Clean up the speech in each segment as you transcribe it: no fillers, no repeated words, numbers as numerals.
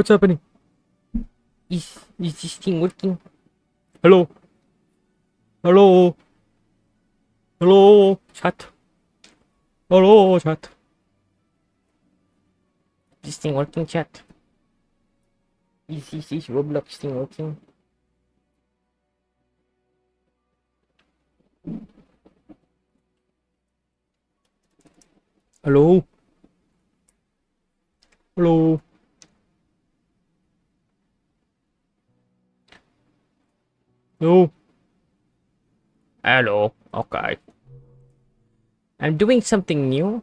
What's happening? Is this thing working? Hello? Hello? Hello? Chat? Hello, chat? This thing working, chat? Is this Roblox thing working? Hello? Hello? Hello? Hello? Okay. I'm doing something new,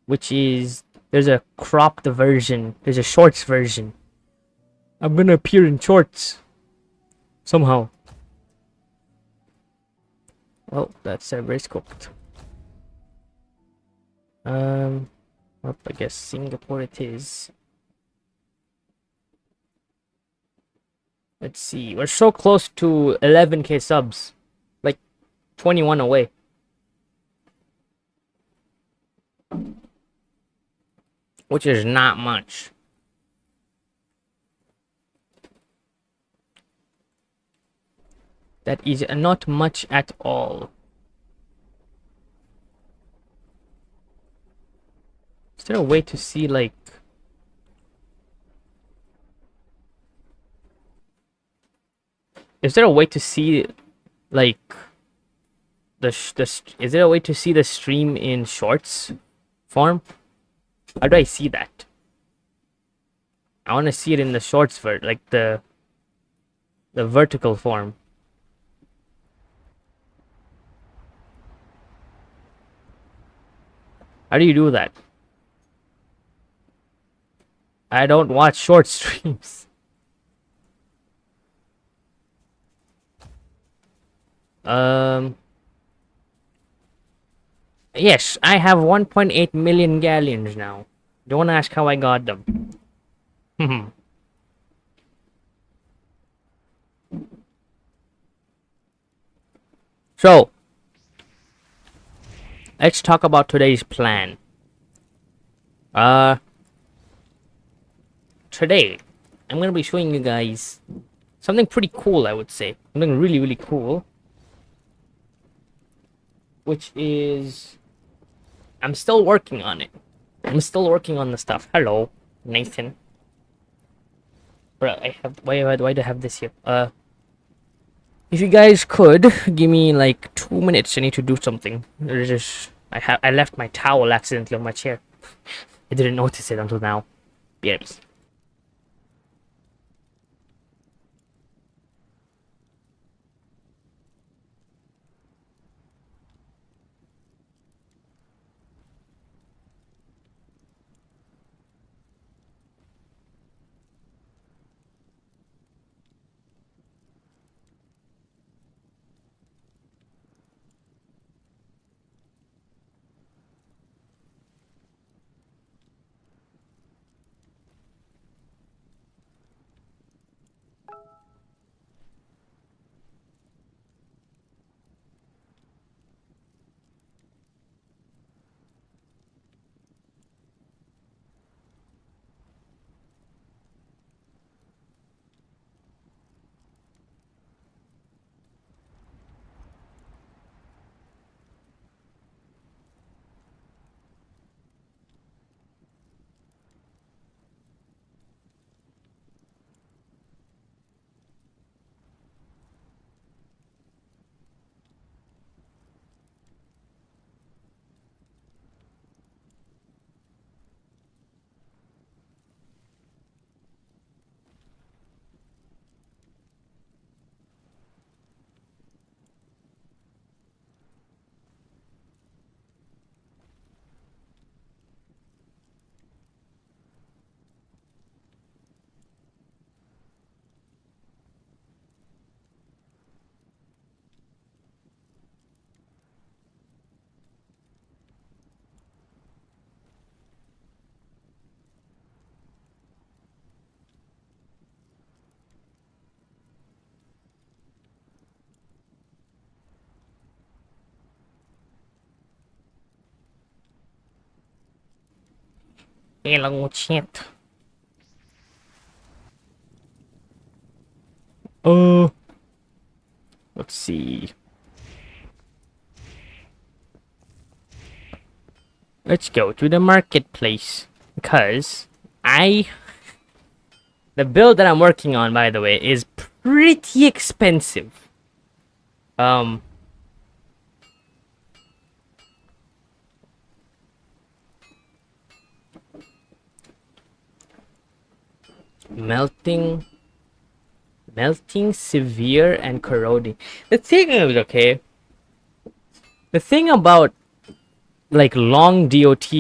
which is there's a cropped version. There's a shorts version. I'm gonna appear in shorts somehow. Well, that server is cooked. Well, I guess Singapore it is. Let's see. We're so close to 11k subs. Like 21 away. Which is not much. That is not much at all. Is there a way to see, like... Is there a way to see, like... Is there a way to see the stream in shorts form? How do I see that? I want to see it in the shorts like the vertical form. How do you do that? I don't watch short streams. Yes, I have 1.8 million galleons now. Don't ask how I got them. So, let's talk about today's plan. Today, I'm gonna be showing you guys something pretty cool, I would say. Something really, really cool. Which is... I'm still working on it. I'm still working on the stuff. Hello, Nathan. Bro, I have... Why do I have this here? If you guys could, give me like 2 minutes. I need to do something. I left my towel accidentally on my chair. I didn't notice it until now. Yes. Hello, chat. Let's see. Let's go to the marketplace because the build that I'm working on, by the way, is pretty expensive. Melting, severe, and corroding. The thing is, okay, the thing about like long DOT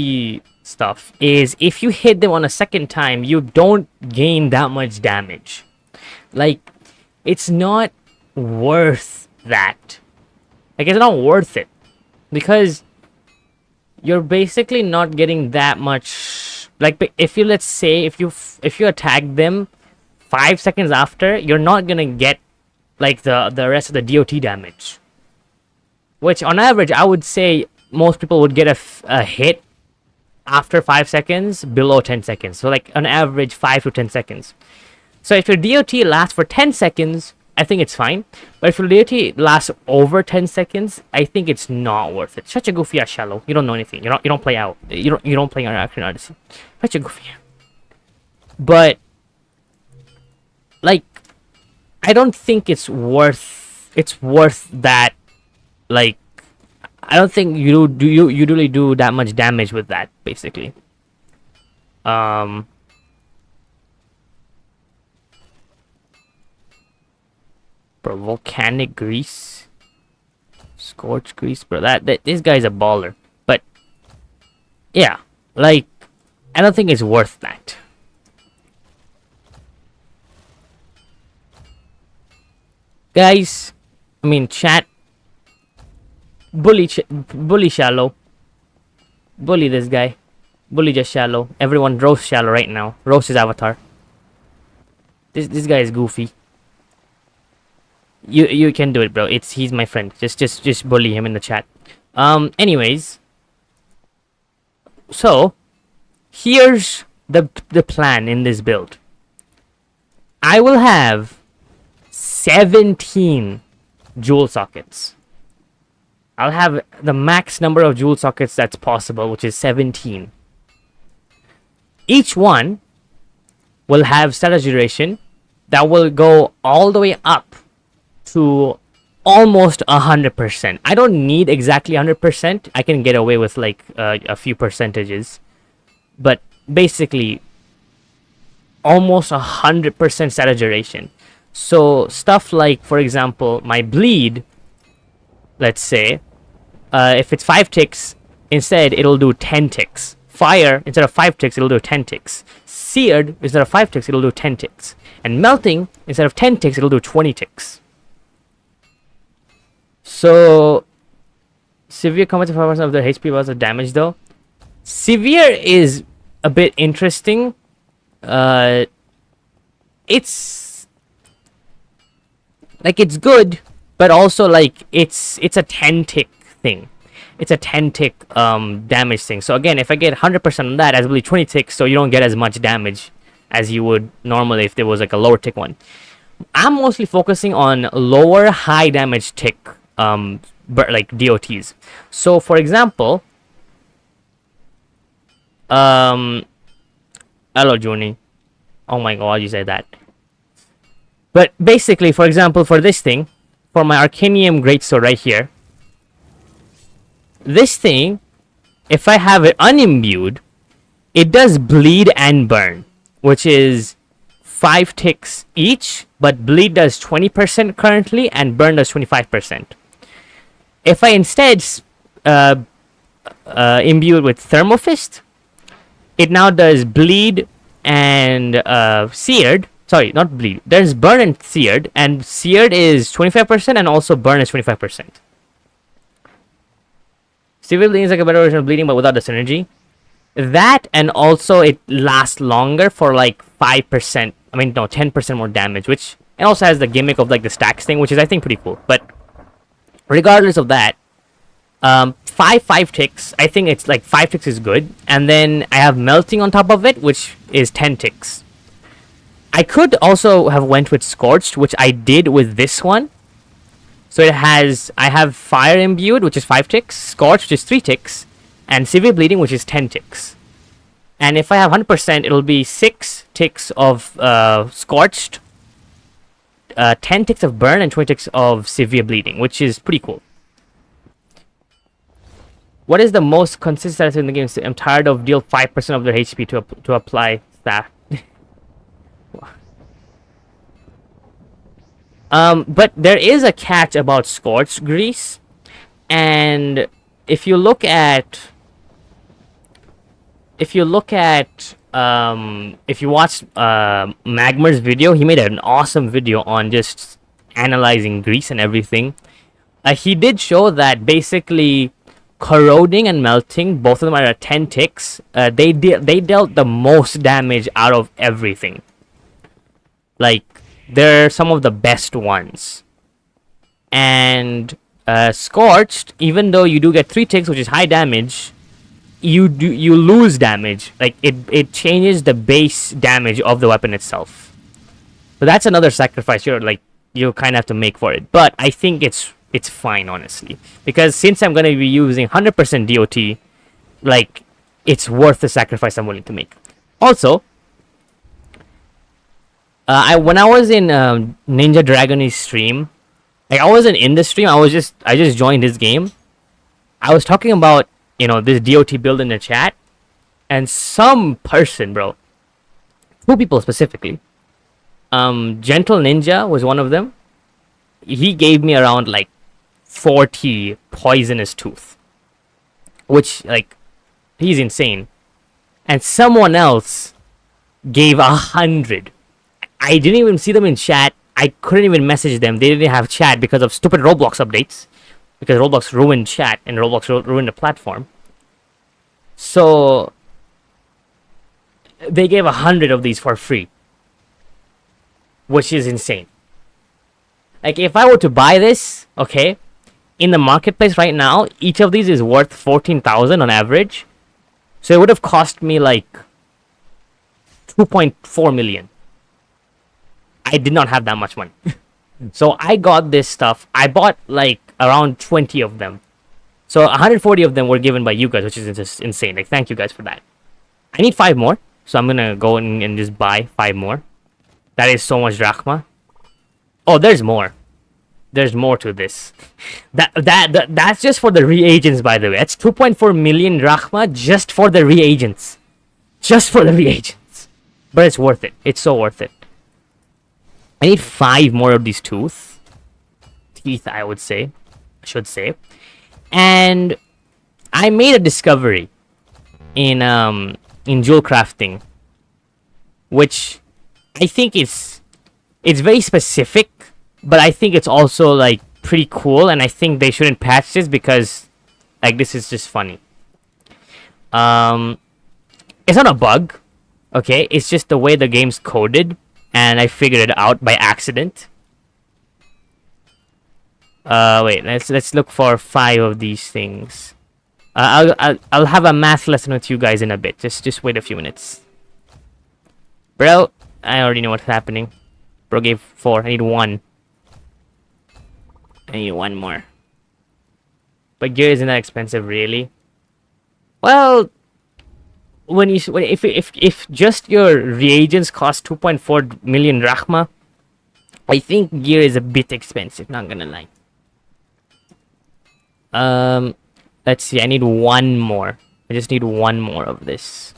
stuff is if you hit them on a second time, you don't gain that much damage. Like, it's not worth that. Like, it's not worth it because you're basically not getting that much. Like, if you, let's say, if you attack them 5 seconds after, you're not gonna get like the rest of the DOT damage, which on average I would say most people would get a hit after 5 seconds below 10 seconds. So like on average 5 to 10 seconds. So if your DOT lasts for 10 seconds, I think it's fine. But if your DOT lasts over 10 seconds, I think it's not worth it. Such a goofy ass shallow. You don't know anything. You don't play out. You don't play Arcane Odyssey. Such a goofy. But like, I don't think it's worth that. Like, I don't think you really do that much damage with that, basically. Bro, volcanic grease, scorch grease, bro. This guy's a baller. But yeah, like, I don't think it's worth that. Guys, I mean, chat. Bully shallow. Bully this guy. Bully just shallow. Everyone roast shallow right now. Roast his avatar. This guy is goofy. You can do it, bro. He's my friend. Just bully him in the chat. Anyways. So here's the plan in this build. I will have 17 jewel sockets. I'll have the max number of jewel sockets that's possible, which is 17. Each one will have status duration that will go all the way up to almost 100%. I don't need exactly 100%. I can get away with like a few percentages. But basically, almost 100% status duration. So stuff like, for example, my bleed, let's say, if it's 5 ticks, instead it'll do 10 ticks. Fire, instead of 5 ticks, it'll do 10 ticks. Seared, instead of 5 ticks, it'll do 10 ticks. And melting, instead of 10 ticks, it'll do 20 ticks. So, severe combats 5% of their HP was of damage though. Severe is a bit interesting. It's like, it's good, but also like it's a 10 tick thing. It's a 10 tick damage thing. So again, if I get 100% on that, that's really 20 ticks, so you don't get as much damage as you would normally if there was like a lower tick one. I'm mostly focusing on lower high damage tick but like DOTs. So for example, hello Juni. Oh my god, you said that. But basically, for example, for this thing, for my Arcanium Greatsword right here, this thing, if I have it unimbued, it does bleed and burn, which is 5 ticks each, but bleed does 20% currently, and burn does 25%. If I instead imbue it with Thermal Fist, it now does bleed and seared. Sorry, not bleed. There's burn and seared is 25%, and also burn is 25%. Severe bleeding is like a better version of bleeding, but without the synergy. That, and also it lasts longer for like 5%. I mean, no, 10% more damage, which, and also has the gimmick of like the stacks thing, which is I think pretty cool. But regardless of that, 5 ticks. I think it's like 5 ticks is good, and then I have melting on top of it, which is 10 ticks. I could also have went with Scorched, which I did with this one. So I have Fire Imbued, which is 5 ticks, Scorched, which is 3 ticks, and Severe Bleeding, which is 10 ticks. And if I have 100%, it'll be 6 ticks of Scorched, 10 ticks of Burn, and 20 ticks of Severe Bleeding, which is pretty cool. What is the most consistent in the game? I'm tired of deal 5% of their HP to apply staff. But there is a catch about Scorched Grease, and if you look at if you watch Magmar's video, he made an awesome video on just analyzing grease and everything. He did show that basically corroding and melting, both of them are at 10 ticks. They dealt the most damage out of everything. Like, they're some of the best ones. And Scorched, even though you do get 3 ticks, which is high damage, you lose damage. Like, it changes the base damage of the weapon itself. So that's another sacrifice you kind of have to make for it. But I think it's fine, honestly, because since I'm gonna be using 100% DOT, like, it's worth the sacrifice I'm willing to make. Also, when I was in Ninja Dragon's stream, like, I wasn't in the stream. I just joined his game. I was talking about, this DOT build in the chat, and some person, bro, 2 people specifically, Gentle Ninja was one of them. He gave me around like 40 poisonous tooth, which, like, he's insane. And someone else gave 100. I didn't even see them in chat. I couldn't even message them. They didn't have chat because of stupid Roblox updates. Because Roblox ruined chat and Roblox ruined the platform. So they gave 100 of these for free, which is insane. Like, if I were to buy this, okay, in the marketplace right now, each of these is worth 14,000 on average. So it would have cost me like 2.4 million. I did not have that much money. So I got this stuff. I bought like around 20 of them. So 140 of them were given by you guys, which is just insane. Like, thank you guys for that. I need 5 more. So I'm gonna go and just buy 5 more. That is so much drachma. Oh, there's more. There's more to this. That's just for the reagents, by the way. That's 2.4 million drachma just for the reagents. Just for the reagents. But it's worth it. It's so worth it. I need 5 more of these teeth, I would say. I should say. And I made a discovery in jewel crafting, which I think it's very specific, but I think it's also like pretty cool, and I think they shouldn't patch this because, like, this is just funny. It's not a bug, okay? It's just the way the game's coded, and I figured it out by accident. Wait, let's look for 5 of these things. I'll have a math lesson with you guys in a bit. Just wait a few minutes. Bro, I already know what's happening. Bro gave 4. I need 1. I need 1 more. But gear isn't that expensive, really. Well, if just your reagents cost 2.4 million drachma, I think gear is a bit expensive. Not gonna lie. Let's see. I need 1 more. I just need 1 more of this.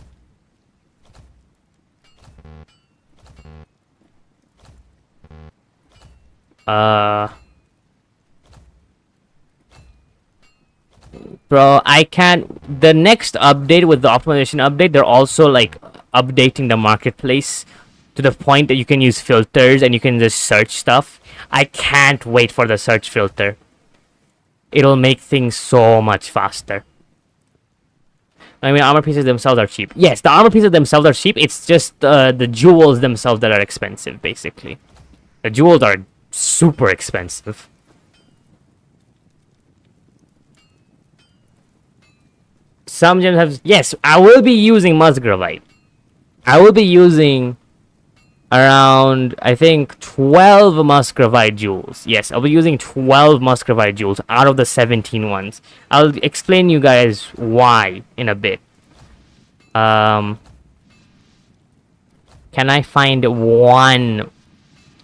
Bro, I can't. The next update with the optimization update, they're also like updating the marketplace to the point that you can use filters and you can just search stuff. I can't wait for the search filter. It'll make things so much faster. I mean, armor pieces themselves are cheap. Yes, the armor pieces themselves are cheap. It's just the jewels themselves that are expensive, basically. The jewels are super expensive. Some gems have... Yes, I will be using Musgravite. I will be using around, I think, 12 muscovite jewels. Yes, I'll be using 12 muscovite jewels out of the 17 ones. I'll explain you guys why in a bit. Can I find one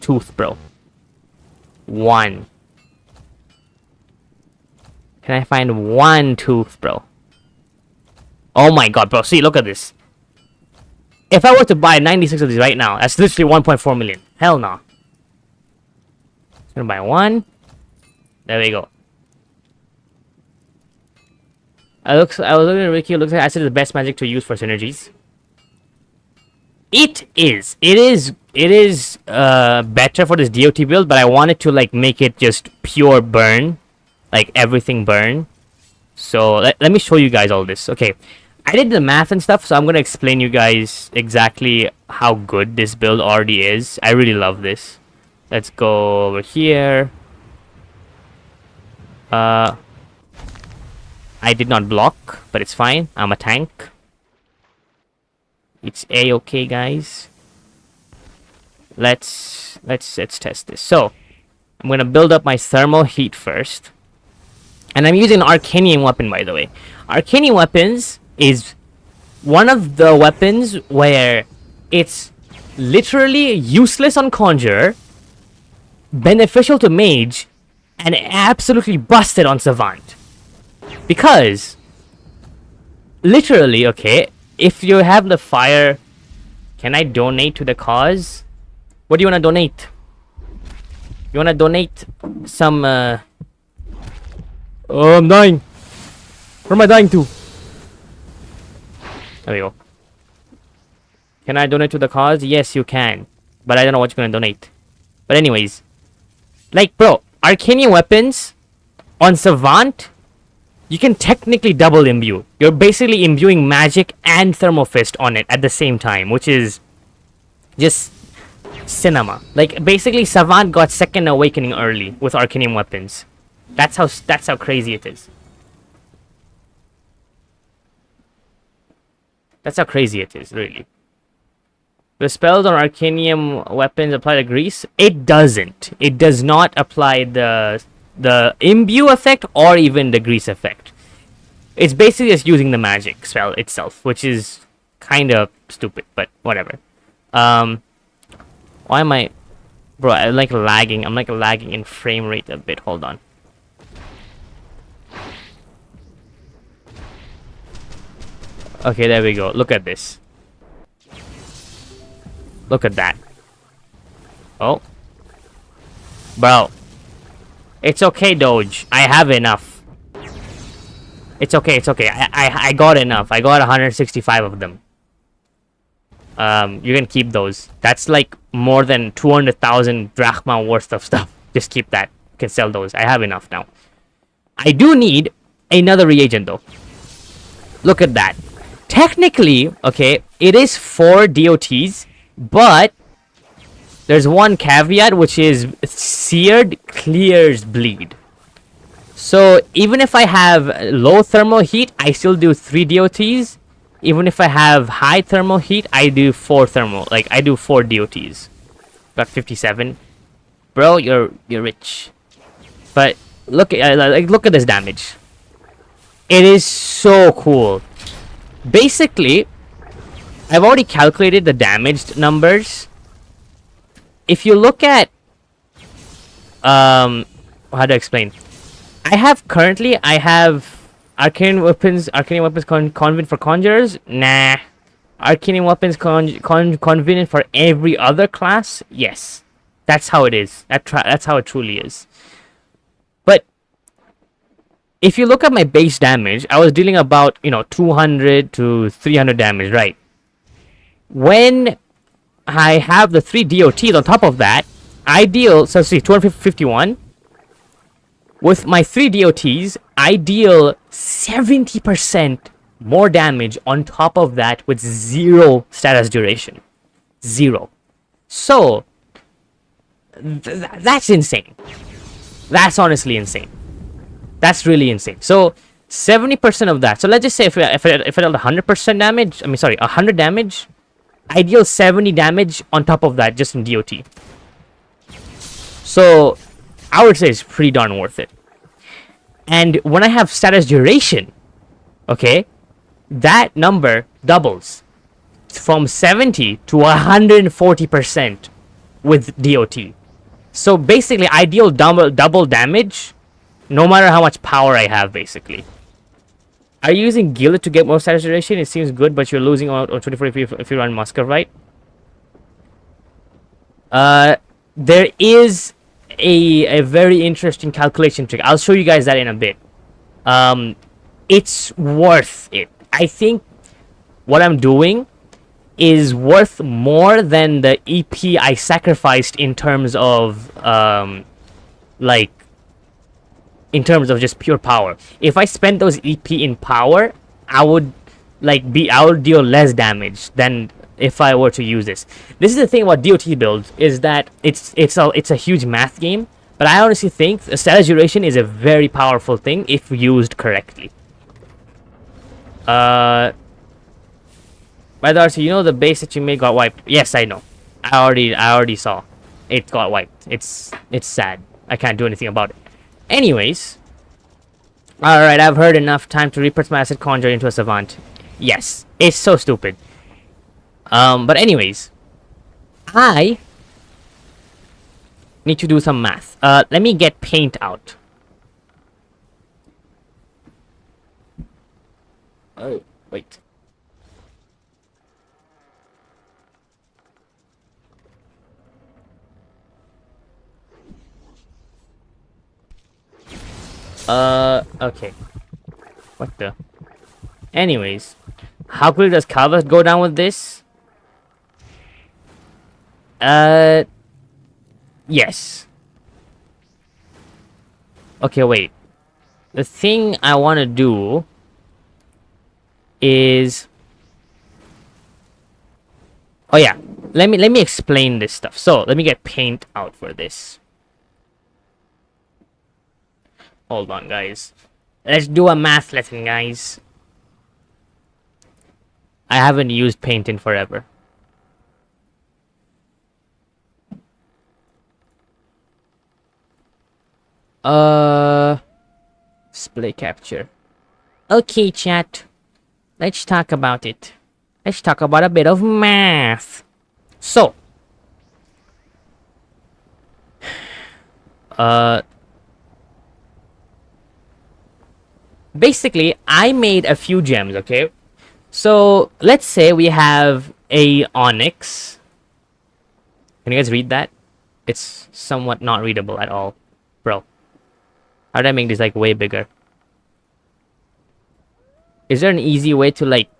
tooth, bro? One. Can I find one tooth, bro? Oh my god, bro. See, look at this. If I were to buy 96 of these right now, that's literally 1.4 million. Hell no. Just gonna buy one. There we go. I was looking at Ricky. It looks like acid is the best magic to use for synergies. It is better for this DOT build, but I wanted to like make it just pure burn, like everything burn. So let me show you guys all this. Okay, I did the math and stuff, so I'm gonna explain you guys exactly how good this build already is. I really love this. Let's go over here. I did not block, but it's fine. I'm a tank. It's a-okay, guys. Let's test this. So I'm gonna build up my thermal heat first, and I'm using an Arcane weapon, by the way. Arcane weapons is one of the weapons where it's literally useless on Conjurer, beneficial to Mage, and absolutely busted on Savant. Because, literally, okay, if you have the fire... Can I donate to the cause? What do you want to donate? You want to donate some, Oh, I'm dying. Where am I dying to? There we go. Can I donate to the cause? Yes, you can. But I don't know what you're going to donate. But anyways. Like, bro, Arcane weapons on Savant, you can technically double imbue. You're basically imbuing magic and thermal fist on it at the same time, which is just cinema. Like, basically, Savant got second awakening early with Arcane weapons. That's how crazy it is. That's how crazy it is, really. The spells on Arcanium weapons apply to grease? It doesn't. It does not apply the imbue effect or even the grease effect. It's basically just using the magic spell itself, which is kind of stupid, but whatever. Why am I... Bro, I'm like lagging. I'm like lagging in frame rate a bit. Hold on. Okay, there we go. Look at this. Look at that. Oh. Bro. It's okay, Doge. I have enough. It's okay, it's okay. I got enough. I got 165 of them. You can keep those. That's like more than 200,000 drachma worth of stuff. Just keep that. You can sell those. I have enough now. I do need another reagent, though. Look at that. Technically, okay, it is 4 DOTs, but there's one caveat, which is seared clears bleed. So even if I have low thermal heat, I still do 3 DOTs. Even if I have high thermal heat, I do 4 thermal. Like, I do 4 DOTs. Got 57. Bro, you're rich. But look at this damage. It is so cool. Basically, I've already calculated the damage numbers. If you look at how to explain? I have Arcane weapons convenient for conjurers? Nah. Arcane weapons convenient for every other class? Yes. That's how it is. That's how it truly is. But if you look at my base damage, I was dealing about, 200 to 300 damage, right? When I have the 3 DOTs on top of that, I deal, so see, 251. With my 3 DOTs, I deal 70% more damage on top of that with 0 status duration. 0. So, that's insane. That's honestly insane. That's really insane. So, 70% of that. So, let's just say if I dealt 100% damage, 100 damage, I deal 70 damage on top of that just in DOT. So I would say it's pretty darn worth it. And when I have status duration, okay, that number doubles from 70 to 140% with DOT. So basically, I deal double damage no matter how much power I have, basically. Are you using Gillet to get more status duration? It seems good, but you're losing out on 24 if you run Muscov, right? There is a very interesting calculation trick. I'll show you guys that in a bit. It's worth it. I think what I'm doing is worth more than the EP I sacrificed in terms of like in terms of just pure power. If I spent those EP in power, I would deal less damage than if I were to use this. This is the thing about DOT builds, is that it's a huge math game, but I honestly think the status duration is a very powerful thing if used correctly. By the way, so you know the base that you made got wiped. Yes, I know. I already saw. It got wiped. It's sad. I can't do anything about it. Anyways. Alright, I've heard enough. Time to repurpose my acid conjure into a savant. Yes. It's so stupid. But anyways. I need to do some math. Let me get paint out. Oh, wait. Okay. What the? Anyways, how quickly does Kava go down with this? Yes. Okay, wait. The thing I want to do is... Oh yeah, let me explain this stuff. So, let me get paint out for this. Hold on, guys. Let's do a math lesson, guys. I haven't used paint in forever. Display capture. Okay, chat. Let's talk about it. Let's talk about a bit of math. So. Basically, I made a few gems, okay? So, let's say we have a onyx. Can you guys read that? It's somewhat not readable at all. Bro. How did I make this, like, way bigger? Is there an easy way to, like...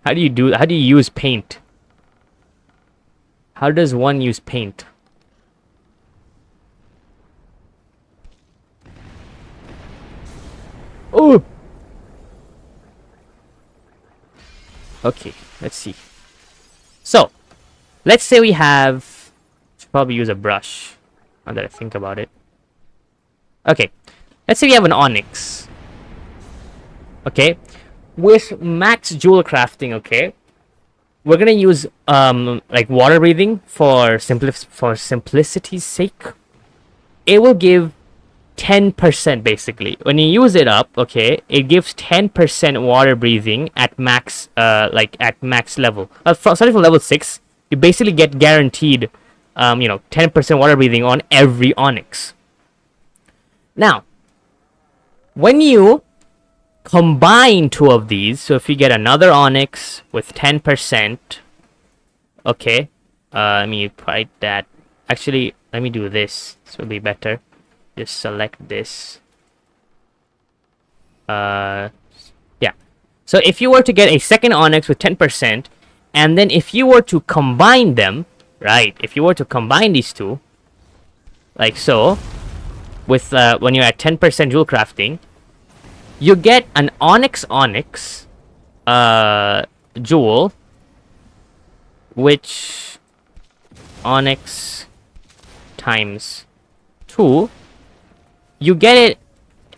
How do you use paint? How does one use paint? Oh! Okay, let's see. So, let's say we have... Should probably use a brush. Now that I think about it. Okay, let's say we have an onyx. Okay, with max jewel crafting, okay, we're gonna use like water breathing for simplicity's sake. It will give 10% basically. When you use it up, okay, it gives 10% water breathing at max, like at max level. Starting from level 6, you basically get guaranteed, 10% water breathing on every onyx. Now, when you combine two of these, so if you get another onyx with 10%, okay, let me write that. Actually, let me do this. This will be better. Just select this. Yeah. So if you were to get a second onyx with 10%, and then if you were to combine them, right? If you were to combine these two, like so, with when you're at 10% jewel crafting, you get an onyx jewel, which onyx times 2. You get it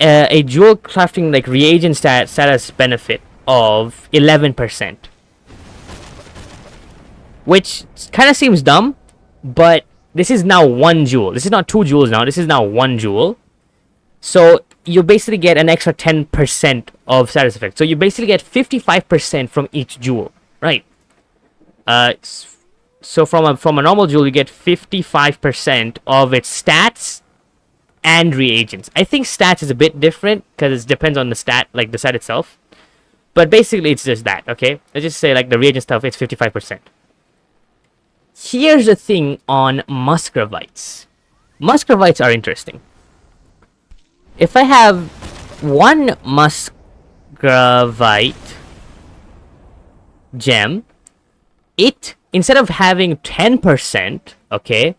a jewel crafting like reagent status benefit of 11%. Which kind of seems dumb, but this is now 1 joule. This is not 2 joules now. This is now 1 joule. So you basically get an extra 10% of status effect. So you basically get 55% from each joule, right? So from a normal joule, you get 55% of its stats and reagents. I think stats is a bit different because it depends on the stat, like the stat itself. But basically, it's just that, okay? Let's just say like the reagent stuff, it's 55%. Here's the thing on muscovites. Muscovites are interesting. If I have 1 muscovite gem, it, instead of having 10%, okay,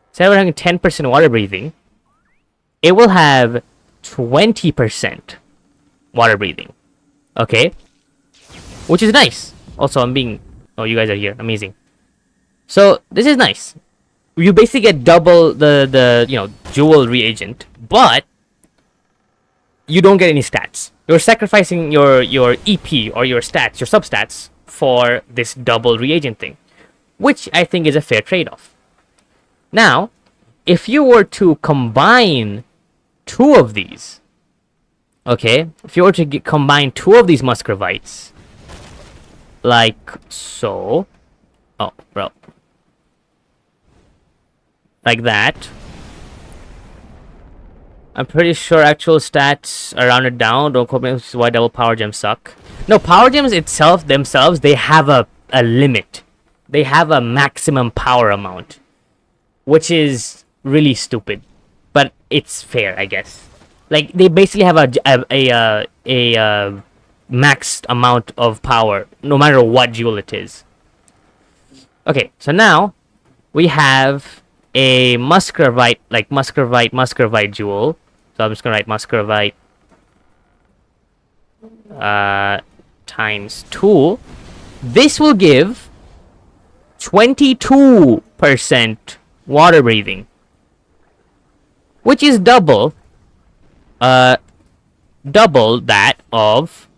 instead of having 10% water breathing, it will have 20% water breathing, okay, which is nice. Also, oh, you guys are here, amazing. So this is nice. You basically get double the jewel reagent, but you don't get any stats. You're sacrificing your EP or your stats, your substats, for this double reagent thing, which I think is a fair trade-off. Now, if you were to combine 2 of these, okay, if you were to combine 2 of these muscovites, like so, oh, bro, like that. I'm pretty sure actual stats are rounded down. Don't quote me, which is why double power gems suck. No, power gems themselves, they have a limit. They have a maximum power amount, which is really stupid, but it's fair, I guess. Like, they basically have a maxed amount of power, no matter what jewel it is. Okay, so now we have a muscovite, like muscovite jewel. So I'm just gonna write muscovite times 2. This will give 22% water breathing, which is double that of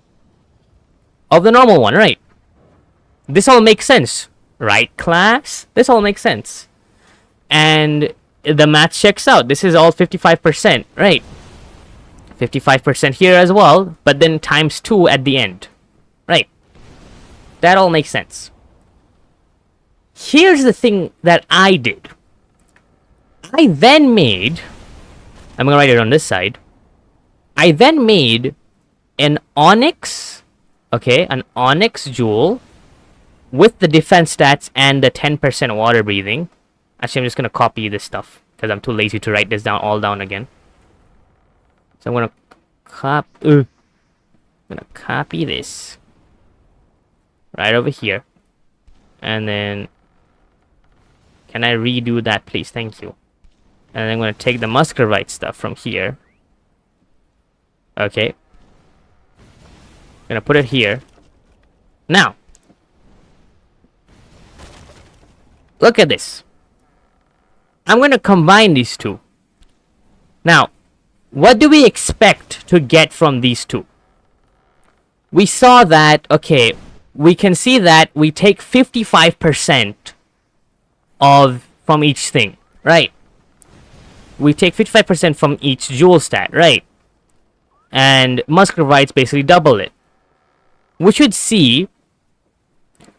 the normal one, right? This all makes sense, right, class? This all makes sense. And the math checks out. This is all 55%, right? 55% here as well, but then times 2 at the end, right? That all makes sense. Here's the thing that I did. I then made, I'm gonna write it on this side. I then made an onyx, okay, an onyx jewel with the defense stats and the 10% water breathing. Actually, I'm just gonna copy this stuff because I'm too lazy to write this all down again. So I'm gonna copy this right over here, and then can I redo that, please? Thank you. And then I'm gonna take the muscovite stuff from here. Okay. Gonna put it here. Now, look at this. I'm going to combine these 2. Now, what do we expect to get from these 2? We saw that, okay, we can see that we take 55% from each thing, right? We take 55% from each jewel stat, right? And muscovites basically double it. We should see,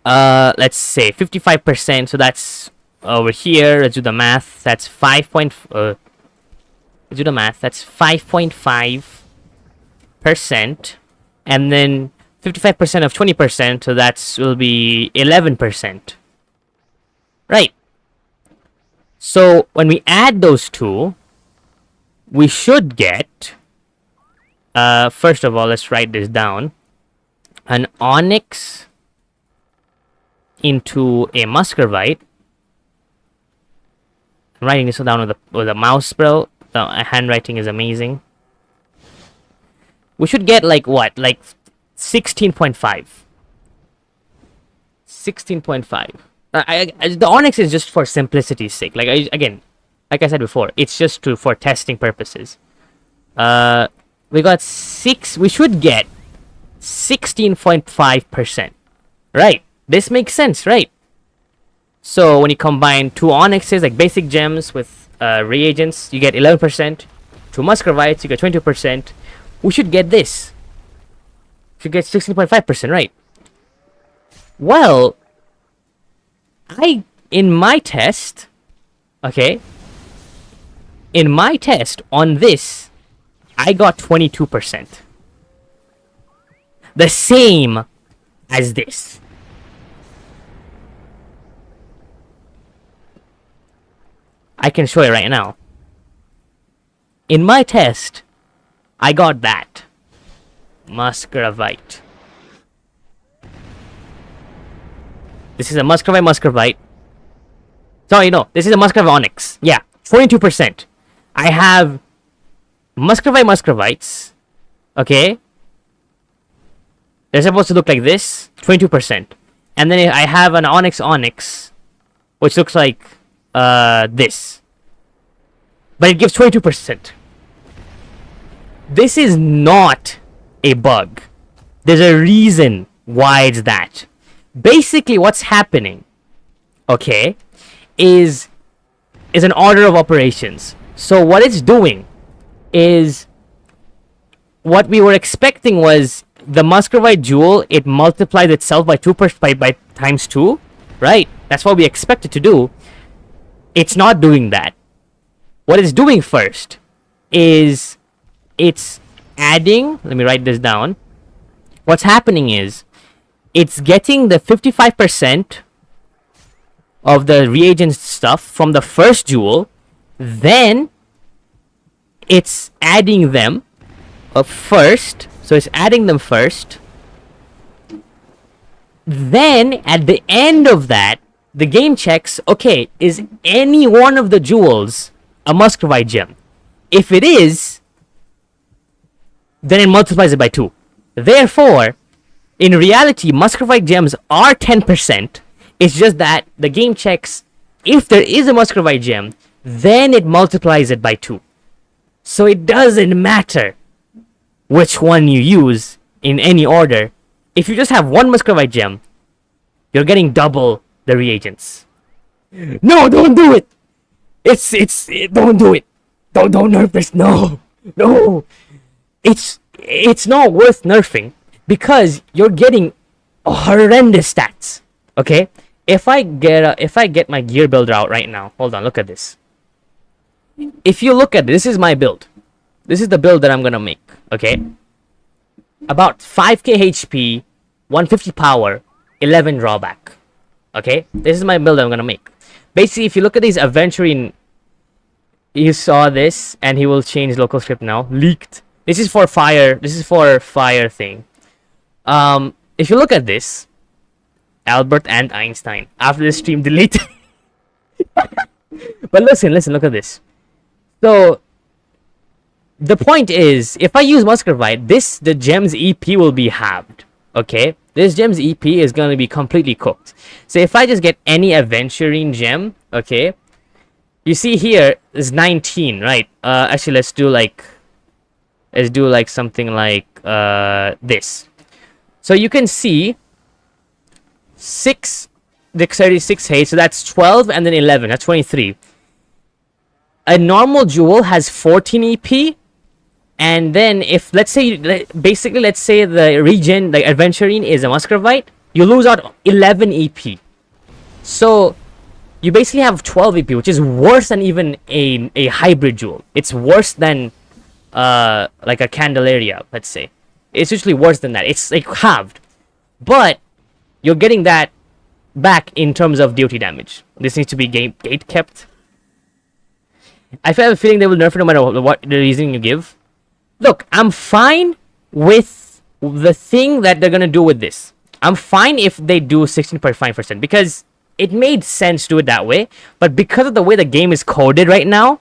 let's say 55%, so that's over here. Let's do the math. That's 5.5%, and then 55% of 20%, so that's will be 11%, right? So when we add those 2, we should get, first of all, let's write this down, an onyx into a muscovite. I'm writing this down with a mouse, bro. The handwriting is amazing. We should get like what? Like 16.5. 16.5. The onyx is just for simplicity's sake. Like again, like I said before, it's just for testing purposes. We got 6. We should get 16.5%. Right, this makes sense, right? So when you combine 2 onyxes, like basic gems, with reagents, you get 11%. 2 muscovites, you get 22%. We should get this. Should get 16.5%, right? Well, in my test, okay, in my test on this, I got 22%. The same as this. I can show you right now. In my test, I got that. Muscovite. This is a muscovite. Sorry, no. This is a muscovite onyx. Yeah, 42%. I have muscovites. Okay. They're supposed to look like this. 22%. And then I have an onyx, which looks like this. But it gives 22%. This is not a bug. There's a reason why it's that. Basically, what's happening, okay, is an order of operations. So what it's doing is, what we were expecting was the muscovite jewel, it multiplies itself by by times 2, right? That's what we expected to do. It's not doing that. What it's doing first is it's adding, let me write this down. What's happening is it's getting the 55% of the reagent stuff from the first jewel, then it's adding them first. So it's adding them first. Then at the end of that, the game checks, okay, is any one of the jewels a muscovite gem? If it is, then it multiplies it by 2. Therefore, in reality, muscovite gems are 10%. It's just that the game checks, if there is a muscovite gem, then it multiplies it by 2. So it doesn't matter which one you use in any order. If you just have one muscovite gem, you're getting double the reagents. No, don't do it. Don't do it. Don't nerf this. No. It's not worth nerfing because you're getting horrendous stats. Okay? If I get my gear builder out right now, hold on, look at this. If you look at this is my build. This is the build that I'm gonna make. Okay? About 5k HP, 150 power, 11 drawback. Okay? This is my build I'm gonna make. Basically, if you look at these aventuring, you saw this, and he will change local script now. Leaked. This is for fire. This is for fire thing. If you look at this, Albert and Einstein. After the stream, delete. But listen. Look at this. So the point is, if I use muscovite, the gem's EP will be halved. Okay, this gem's EP is gonna be completely cooked. So if I just get any aventurine gem, okay, you see here is 19, right? Actually, let's do like something like this. So you can see 6 dexterity, 6 haste, so that's 12, and then 11, that's 23. A normal jewel has 14 EP, and then if let's say the regen, the aventurine is a muscovite, you lose out 11 EP. So you basically have 12 EP, which is worse than even a hybrid jewel. It's worse than like a Candelaria, let's say. It's usually worse than that. It's like halved. But you're getting that back in terms of DOT damage. This needs to be gate kept. I have a feeling they will nerf it no matter what the reason you give. Look, I'm fine with the thing that they're gonna do with this. I'm fine if they do 16.5% because it made sense to do it that way. But because of the way the game is coded right now,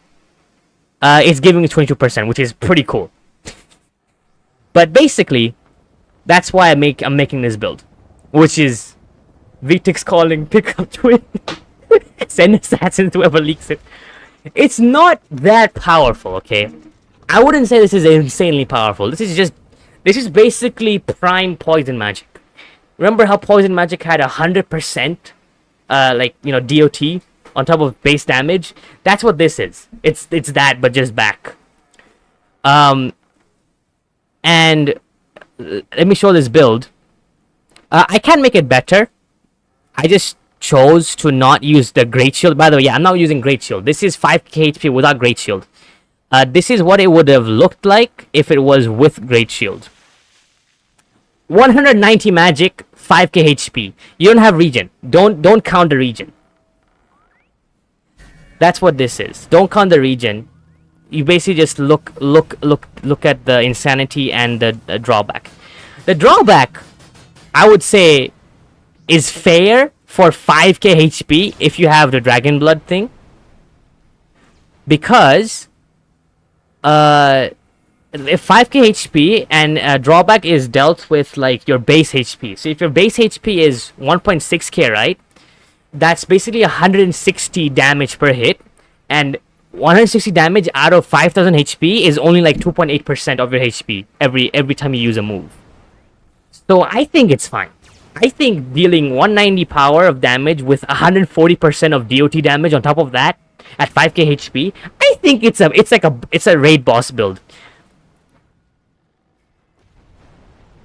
it's giving me 22%, which is pretty cool. But basically, that's why I'm making this build, which is Vitix calling pick up twin. Send assassins to whoever leaks it. It's not that powerful, okay? I wouldn't say this is insanely powerful. This This is basically prime poison magic. Remember how poison magic had 100%, like, you know, DOT on top of base damage? That's what this is. It's that, but just back. And let me show this build. I can make it better. I just chose to not use the Great Shield. By the way, yeah, I'm not using Great Shield. This is 5k HP without Great Shield. This is what it would have looked like if it was with Great Shield. 190 magic, 5k HP. You don't have regen. Don't count the regen. That's what this is. Don't count the regen. You basically just look at the insanity and the drawback. The drawback, I would say, is fair for 5k HP if you have the Dragon Blood thing. Because if 5k HP and drawback is dealt with like your base HP. So if your base HP is 1.6k, right? That's basically 160 damage per hit, and 160 damage out of 5000 HP is only like 2.8% of your HP every time you use a move. So I think it's fine. I think dealing 190 power of damage with 140% of DOT damage on top of that at 5k HP, I think it's a raid boss build.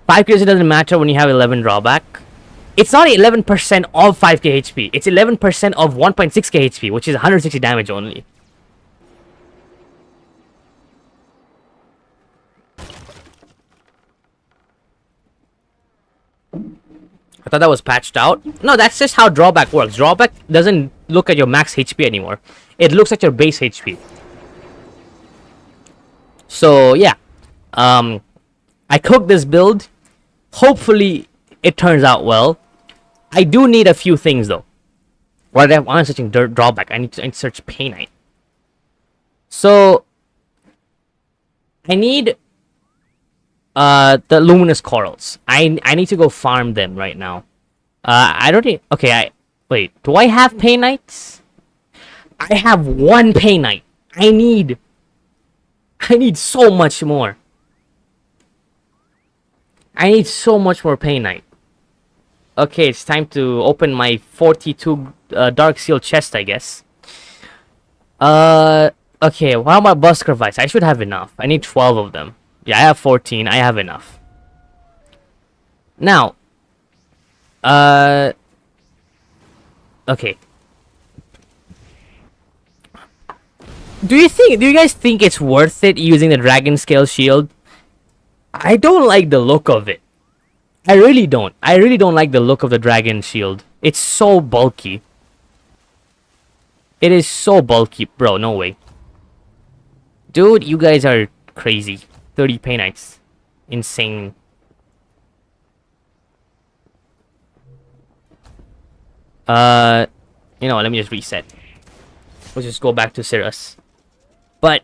5k doesn't matter when you have 11 drawback. It's not 11% of 5k HP. It's 11% of 1.6k HP, which is 160 damage only. I thought that was patched out. No, that's just how drawback works. Drawback doesn't look at your max HP anymore. It looks at your base HP. So, yeah. I cooked this build. Hopefully, it turns out well. I do need a few things, though. What I'm searching drawback. I need to search Painite. So, I need the luminous corals. I need to go farm them right now. I don't need... Okay, wait. Do I have Painites? I have one Painite. I need so much more. I need so much more Painite. Okay, it's time to open my 42 Dark Seal chest, I guess. Okay, how about Busker Vice? I should have enough. I need 12 of them. Yeah, I have 14. I have enough. Now, okay. Do you guys think it's worth it using the Dragon Scale Shield? I don't like the look of it. I really don't. I really don't like the look of the Dragon Shield. It's so bulky. It is so bulky. Bro, no way. Dude, you guys are crazy. 30 Painites. Insane. You know what, let me just reset. Let's just go back to Cirrus. But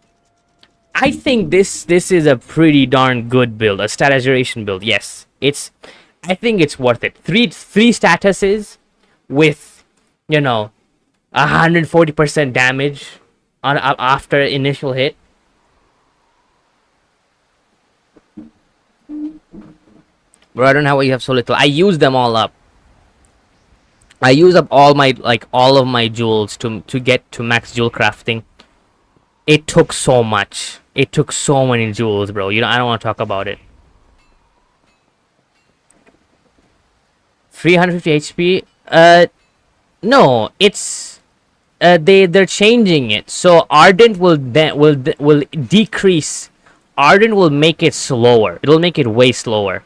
I think this is a pretty darn good build, a status duration build. Yes, I think it's worth it. Three statuses with, you know, 140% damage on after initial hit. Bro, I don't know how you have so little. I use them all up. I use up all of my jewels to get to max jewel crafting. It took so much. It took so many jewels, bro. You know, I don't want to talk about it. 350 HP. No, it's they're changing it. So Ardent will decrease. Ardent will make it slower. It'll make it way slower.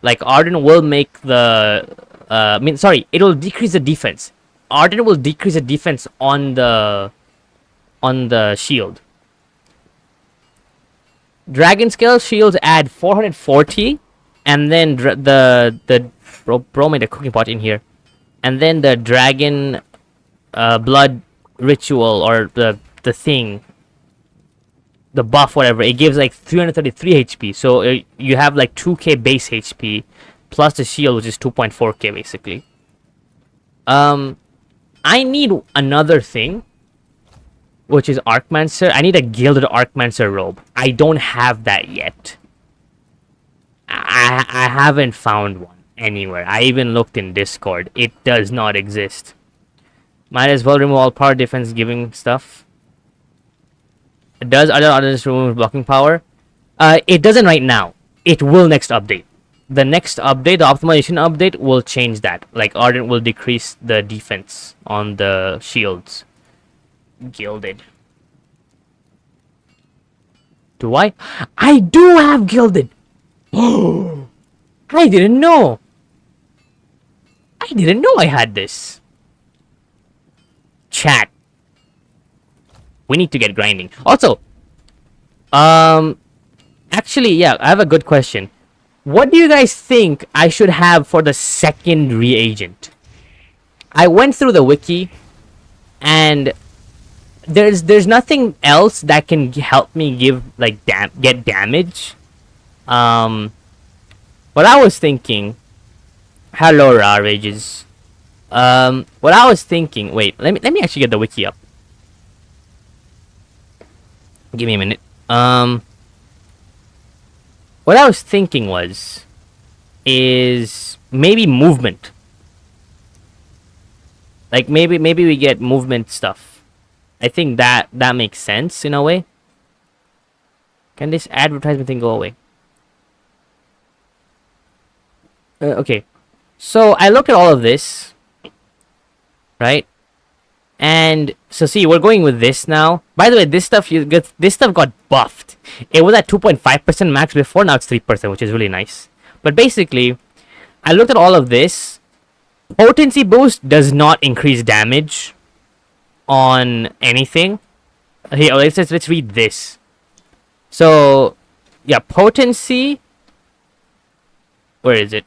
Like Ardent will make the it'll decrease the defense. Ardent will decrease the defense on the shield. Dragon Scale shields add 440, and then the bro made a cooking pot in here, and then the Dragon Blood ritual, or the thing, the buff, whatever, it gives like 333 HP. So you have like 2k base HP plus the shield, which is 2.4k basically. I need another thing, which is Archmancer. I need a gilded Archmancer robe. I don't have that yet. I haven't found one anywhere. I even looked in Discord. It does not exist. Might as well remove all power defense giving stuff. Does other others remove blocking power? It doesn't right now. It will next update. The next update, the optimization update, will change that. Like Ardent will decrease the defense on the shields. Gilded. Do I? I do have gilded. Oh, I didn't know. I didn't know I had this. Chat. We need to get grinding. Also, actually, yeah, I have a good question. What do you guys think I should have for the second reagent? I went through the wiki, and there's nothing else that can help me give like get damage. What I was thinking. Hello, raw rages. What I was thinking. Wait, let me actually get the wiki up. Give me a minute. What I was thinking is maybe movement. Like maybe we get movement stuff. I think that makes sense in a way. Can this advertisement thing go away? Okay. So I looked at all of this, right? And so see, we're going with this now. By the way, this stuff got buffed. It was at 2.5% max before, now it's 3%, which is really nice. But basically, I looked at all of this. Potency boost does not increase damage on anything. Here, let's read this. So, yeah, potency. Where is it?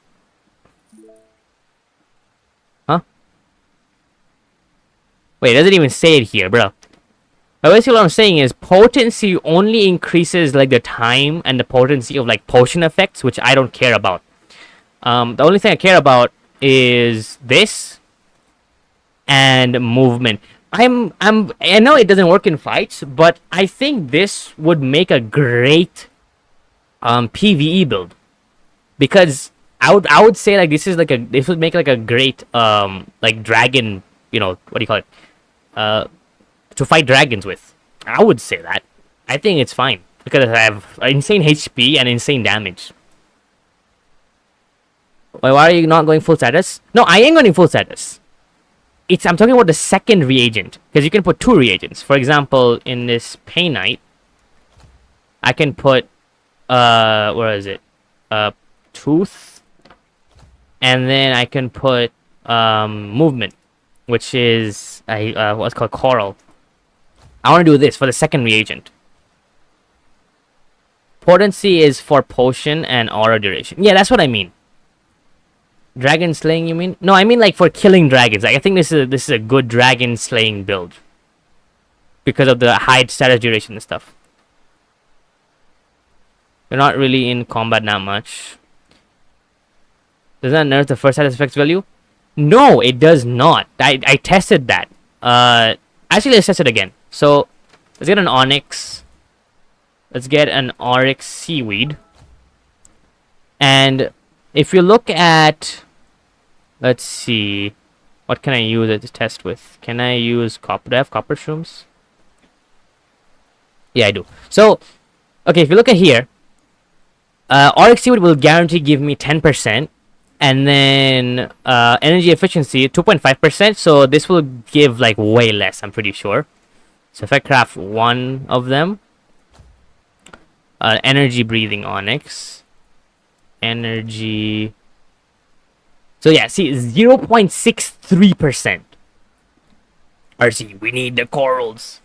Huh? Wait, it doesn't even say it here, bro. But basically what I'm saying is potency only increases like the time and the potency of like potion effects, which I don't care about. The only thing I care about is this and movement. I know it doesn't work in fights, but I think this would make a great PvE build, because I would say like this would make like a great like dragon, you know, what do you call it, to fight dragons with. I would say that. I think it's fine because I have insane HP and insane damage. Why are you not going full status? No, I ain't going full status. I'm talking about the second reagent, because you can put 2 reagents. For example, in this Painite, I can put where is it? Tooth, and then I can put movement, which is what's called coral. I want to do this for the second reagent. Potency is for potion and aura duration. Yeah, that's what I mean. Dragon slaying, you mean? No, I mean like for killing dragons. Like, I think this is a good dragon slaying build because of the high status duration and stuff. You're not really in combat that much. Does that nerf the first status effects value? No, it does not. I tested that. Actually, let's test it again. So, let's get an onyx. Let's get an oryx seaweed. And if you look at... Let's see. What can I use it to test with? Can I use copper? Do I have copper shrooms? Yeah, I do. So, okay, if you look at here, oryx seaweed will guarantee give me 10%. And then energy efficiency 2.5%. So this will give like way less, I'm pretty sure. So if I craft 1 of them, energy breathing onyx, energy. So yeah, see, 0.63%. RC, we need the corals.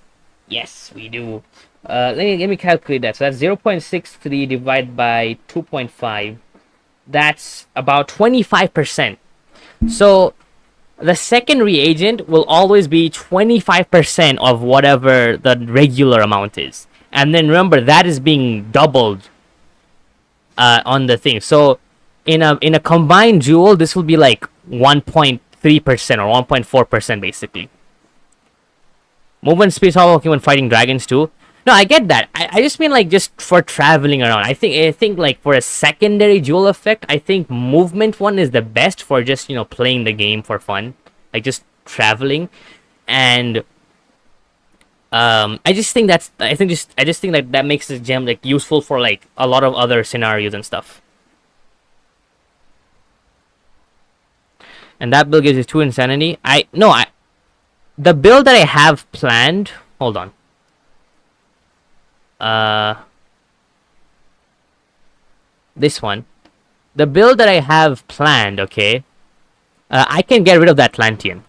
Yes, we do. Let me calculate that. So that's 0.63 divided by 2.5. That's about 25%. So the second reagent will always be 25% of whatever the regular amount is. And then remember, that is being doubled on the thing. So in a combined duel, this will be like 1.3% or 1.4% basically. Movement speed is all working when fighting dragons too. No, I get that. I just mean like just for traveling around. I think like for a secondary jewel effect, I think movement one is the best for just playing the game for fun, like just traveling, and I just think that makes this gem like useful for like a lot of other scenarios and stuff. And that build gives you 2 insanity. The build that I have planned. Hold on. This one. The build that I have planned, okay, I can get rid of that Atlantean.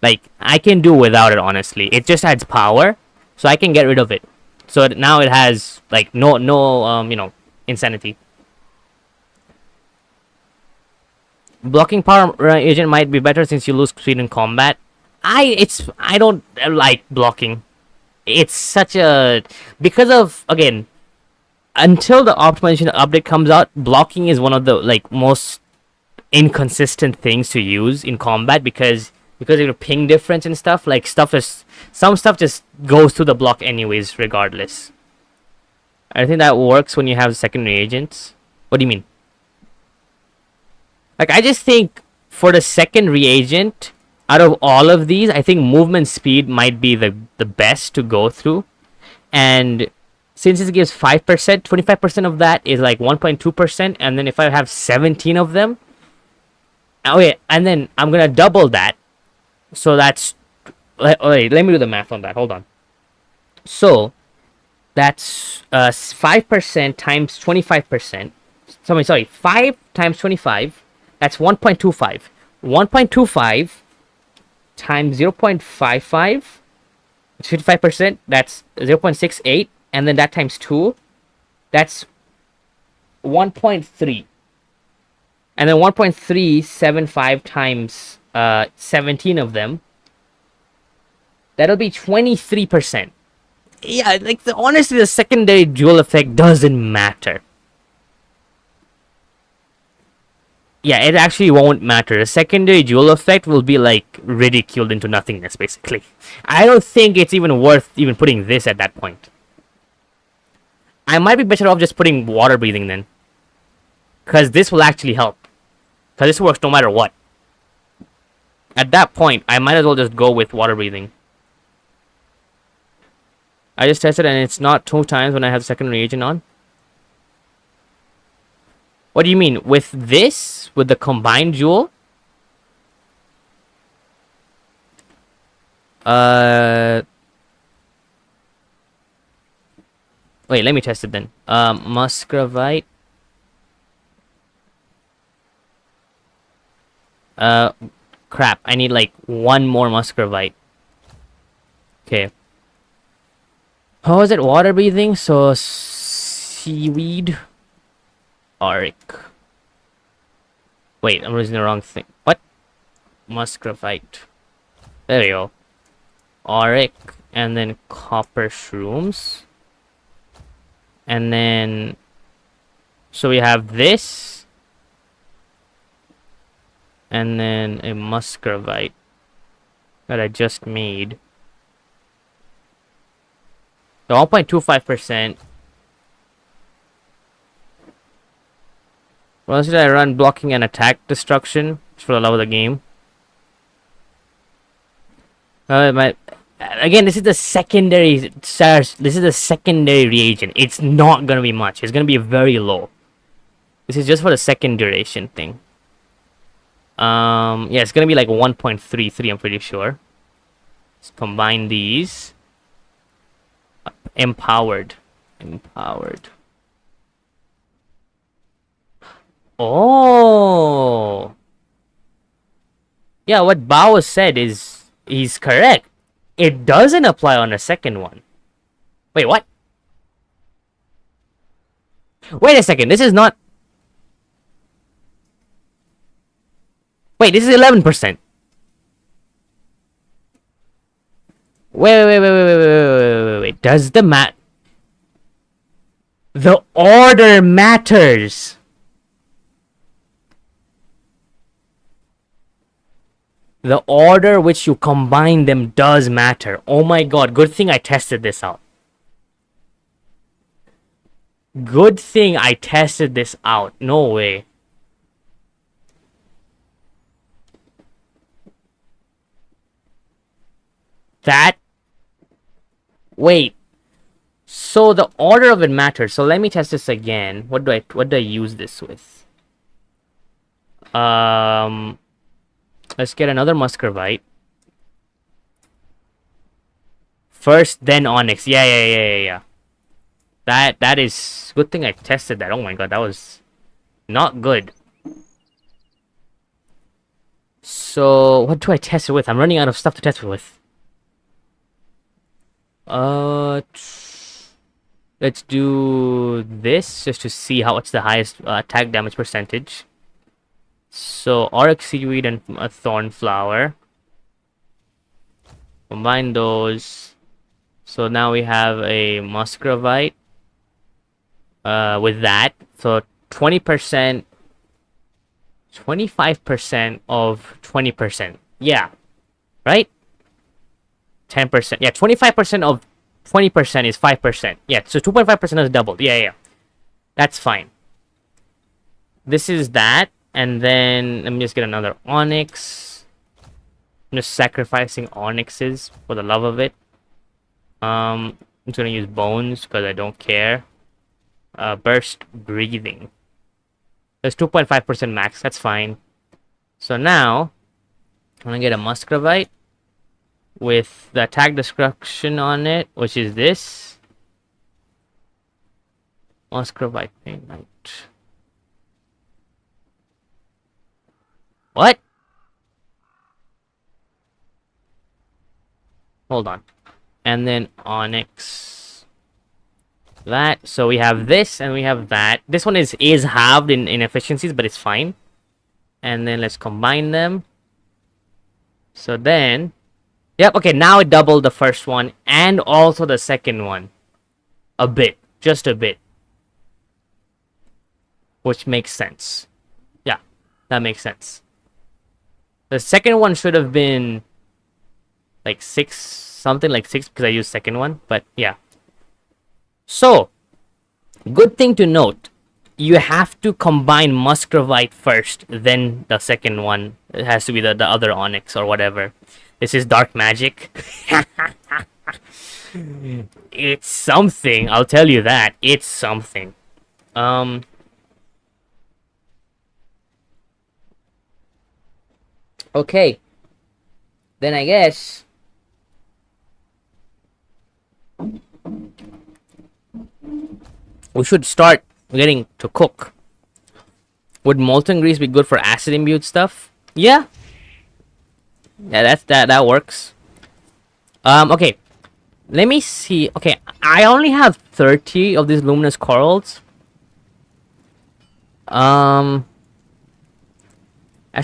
Like, I can do without it, honestly. It just adds power, so I can get rid of it. So now it has, like, no, insanity. Blocking power agent might be better since you lose speed in combat. I don't like blocking. It's such a, because of, again, until the optimization update comes out, blocking is one of the like most inconsistent things to use in combat because of your ping difference and stuff. Like some stuff just goes through the block anyways, regardless. I think that works when you have secondary agents. What do you mean? Like, I just think for the second reagent, out of all of these, I think movement speed might be the best to go through. And since it gives 5%, 25% of that is like 1.2%. And then if I have 17 of them, okay, and then I'm going to double that. So that's, wait, let me do the math on that. Hold on. So that's 5% times 25%. Sorry, 5 times 25. That's 1.25. 1.25 times 0.55, it's 55%. That's 0.68, and then that times 2, that's 1.3. And then 1.375 times 17 of them, that'll be 23%. Yeah, like honestly, the secondary jewel effect doesn't matter. Yeah, it actually won't matter. The secondary jewel effect will be like ridiculed into nothingness, basically. I don't think it's even worth even putting this at that point. I might be better off just putting water breathing then. Because this will actually help. Because this works no matter what. At that point, I might as well just go with water breathing. I just tested and it's not 2 times when I have secondary agent on. What do you mean? With this? With the combined jewel? Wait, let me test it then. Muscovite. Crap. I need like 1 more muscovite. Okay. How is it? Water breathing? So, seaweed. Auric. Wait, I'm using the wrong thing. What? Muscovite. There we go. Auric, and then copper shrooms. And then... So we have this. And then a muscovite that I just made. So 1.25%. Once did I run blocking and attack destruction for the love of the game? Again, this is the secondary This is the secondary reagent. It's not gonna be much. It's gonna be very low. This is just for the second duration thing. Yeah, it's gonna be like 1.33. I'm pretty sure. Let's combine these. Empowered. Oh, yeah, what Bao said is he's correct. It doesn't apply on the second one. Wait, what? Wait a second, this is not... Wait, this is 11%. Wait. Does the the order matters. The order which you combine them does matter. Oh my god, good thing I tested this out. Good thing I tested this out. No way. That... Wait. So the order of it matters. So let me test this again. What do I use this with? Let's get another muscovite. First, then onyx. Yeah. That is good thing I tested that. Oh my god, that was not good. So what do I test it with? I'm running out of stuff to test it with. Let's do this just to see what's the highest attack damage percentage. So oryx seaweed and a thorn flower. Combine those. So now we have a muscovite with that. So 20%, 25% of 20%. Yeah, right? 10%. Yeah, 25% of 20% is 5%. Yeah, so 2.5% is doubled. Yeah. That's fine. This is that. And then let me just get another onyx. I'm just sacrificing onyxes for the love of it. I'm just gonna use bones because I don't care. Burst breathing. There's 2.5% max. That's fine. So now I'm gonna get a muscovite with the attack destruction on it, which is this muscovite thing. Right. What? Hold on. And then onyx. That. So we have this and we have that. This one is halved in efficiencies, but it's fine. And then let's combine them. So then... Yep, okay, now it doubled the first one and also the second one. A bit. Just a bit. Which makes sense. Yeah, that makes sense. The second one should have been like 6, something like 6 because I used second one, but yeah. So, good thing to note, you have to combine muscovite first, then the second one. It has to be the other onyx or whatever. This is dark magic. It's something, I'll tell you that. It's something. Okay. Then I guess we should start getting to cook. Would molten grease be good for acid imbued stuff? Yeah. Yeah, that works. Okay. Let me see. Okay, I only have 30 of these luminous corals. That's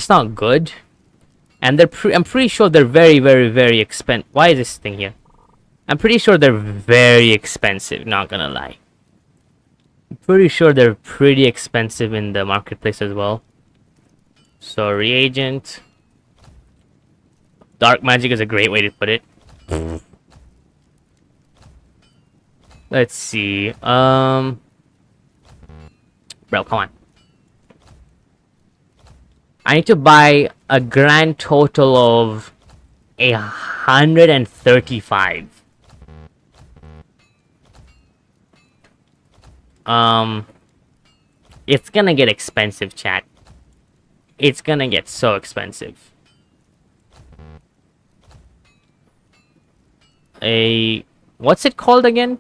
not good. And I'm pretty sure they're very expensive. Why is this thing here? I'm pretty sure they're very expensive, not gonna lie. I'm pretty sure they're pretty expensive in the marketplace as well. So, reagent. Dark magic is a great way to put it. Let's see. Bro, come on. I need to buy a grand total of 135. It's gonna get expensive, chat. It's gonna get so expensive. What's it called again?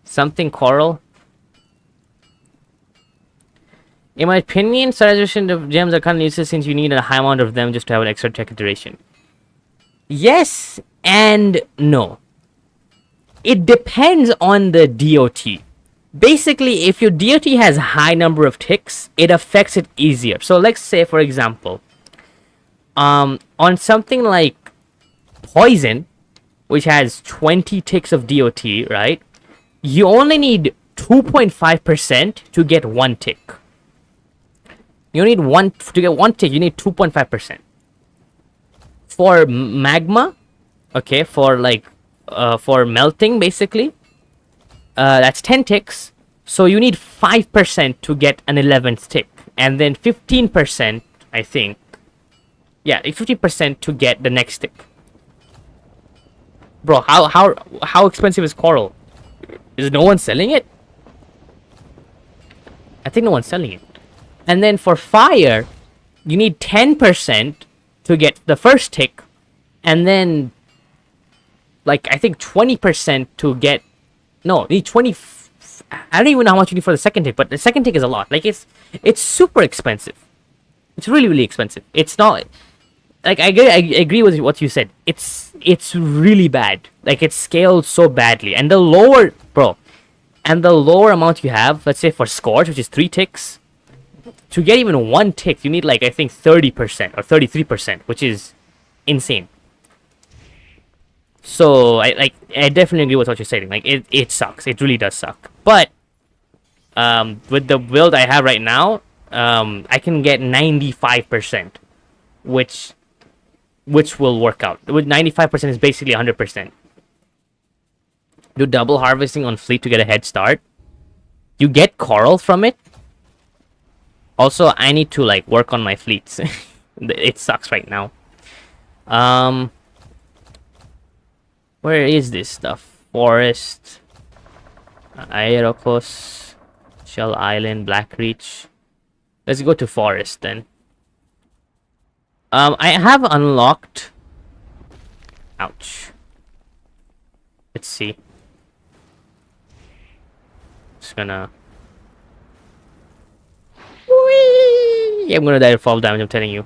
Something coral. In my opinion, saturation of gems are kind of useless since you need a high amount of them just to have an extra tech duration. Yes and no. It depends on the DOT. Basically, if your DOT has a high number of ticks, it affects it easier. So let's say, for example, on something like poison, which has 20 ticks of DOT, right? You only need 2.5% to get 1 tick. You need to get 1 tick, you need 2.5%. For magma, okay, for like for melting basically, That's 10 ticks. So you need 5% to get an 11th tick. And then 15%, I think. Yeah, 50% to get the next tick. Bro, how expensive is coral? Is no one selling it? I think no one's selling it. And then for fire, you need 10% to get the first tick. And then, like, I think 20% to get... No, you need 20... I don't even know how much you need for the second tick, but the second tick is a lot. Like, it's super expensive. It's really, really expensive. It's not... Like, I agree with what you said. It's really bad. Like, it's scaled so badly. And the lower... Bro. And the lower amount you have, let's say for Scorch, which is 3 ticks, to get even 1 tick, you need, like, I think 30% or 33%, which is insane. So, I definitely agree with what you're saying. Like, it sucks. It really does suck. But, with the build I have right now, I can get 95%, which will work out. With 95% is basically 100%. Do double harvesting on fleet to get a head start. You get coral from it. Also, I need to, like, work on my fleets. It sucks right now. Where is this stuff? Forest, Aerocos, Shell Island, Blackreach. Let's go to forest then. I have unlocked... Ouch. Let's see. Just gonna... Whee! I'm gonna die to fall damage, I'm telling you.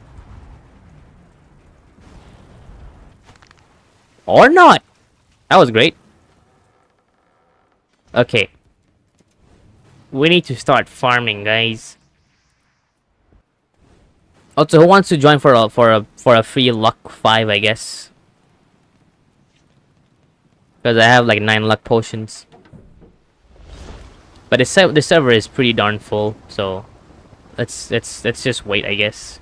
Or not! That was great. Okay. We need to start farming, guys. Also, who wants to join for a free luck 5, I guess? Because I have like 9 luck potions. But the server is pretty darn full, so let's just wait, I guess.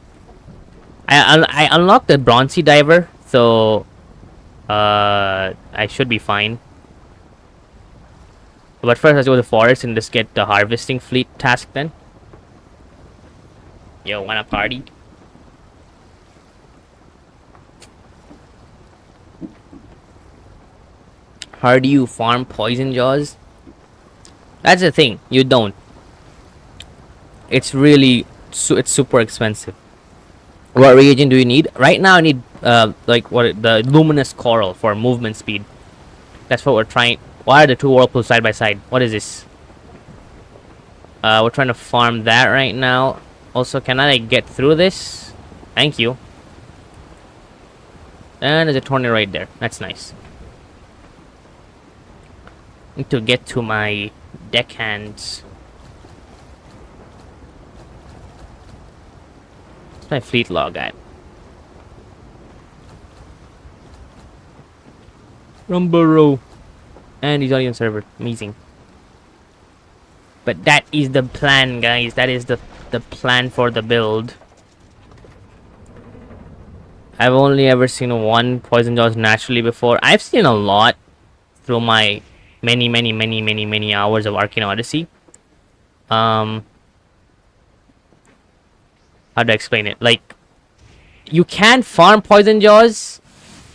I unlocked the Bronzy Diver, so I should be fine. But first, let's go to the forest and just get the harvesting fleet task then. Yo, wanna party? How do you farm poison jaws? That's the thing, you don't. It's really it's super expensive. What reagent do you need? Right now I need like the luminous coral for movement speed. That's what we're trying. Why are the two whirlpools side by side? What is this? We're trying to farm that right now. Also, can I like, get through this? Thank you. And there's a tornado right there. That's nice. Need to get to my deckhands. What's my fleet log at? Rumburrow. And he's already on server. Amazing. But that is the plan, guys. That is the plan for the build. I've only ever seen one poison jaws naturally before. I've seen a lot through my many hours of Arcane Odyssey. How do I explain it? Like, you can farm poison jaws,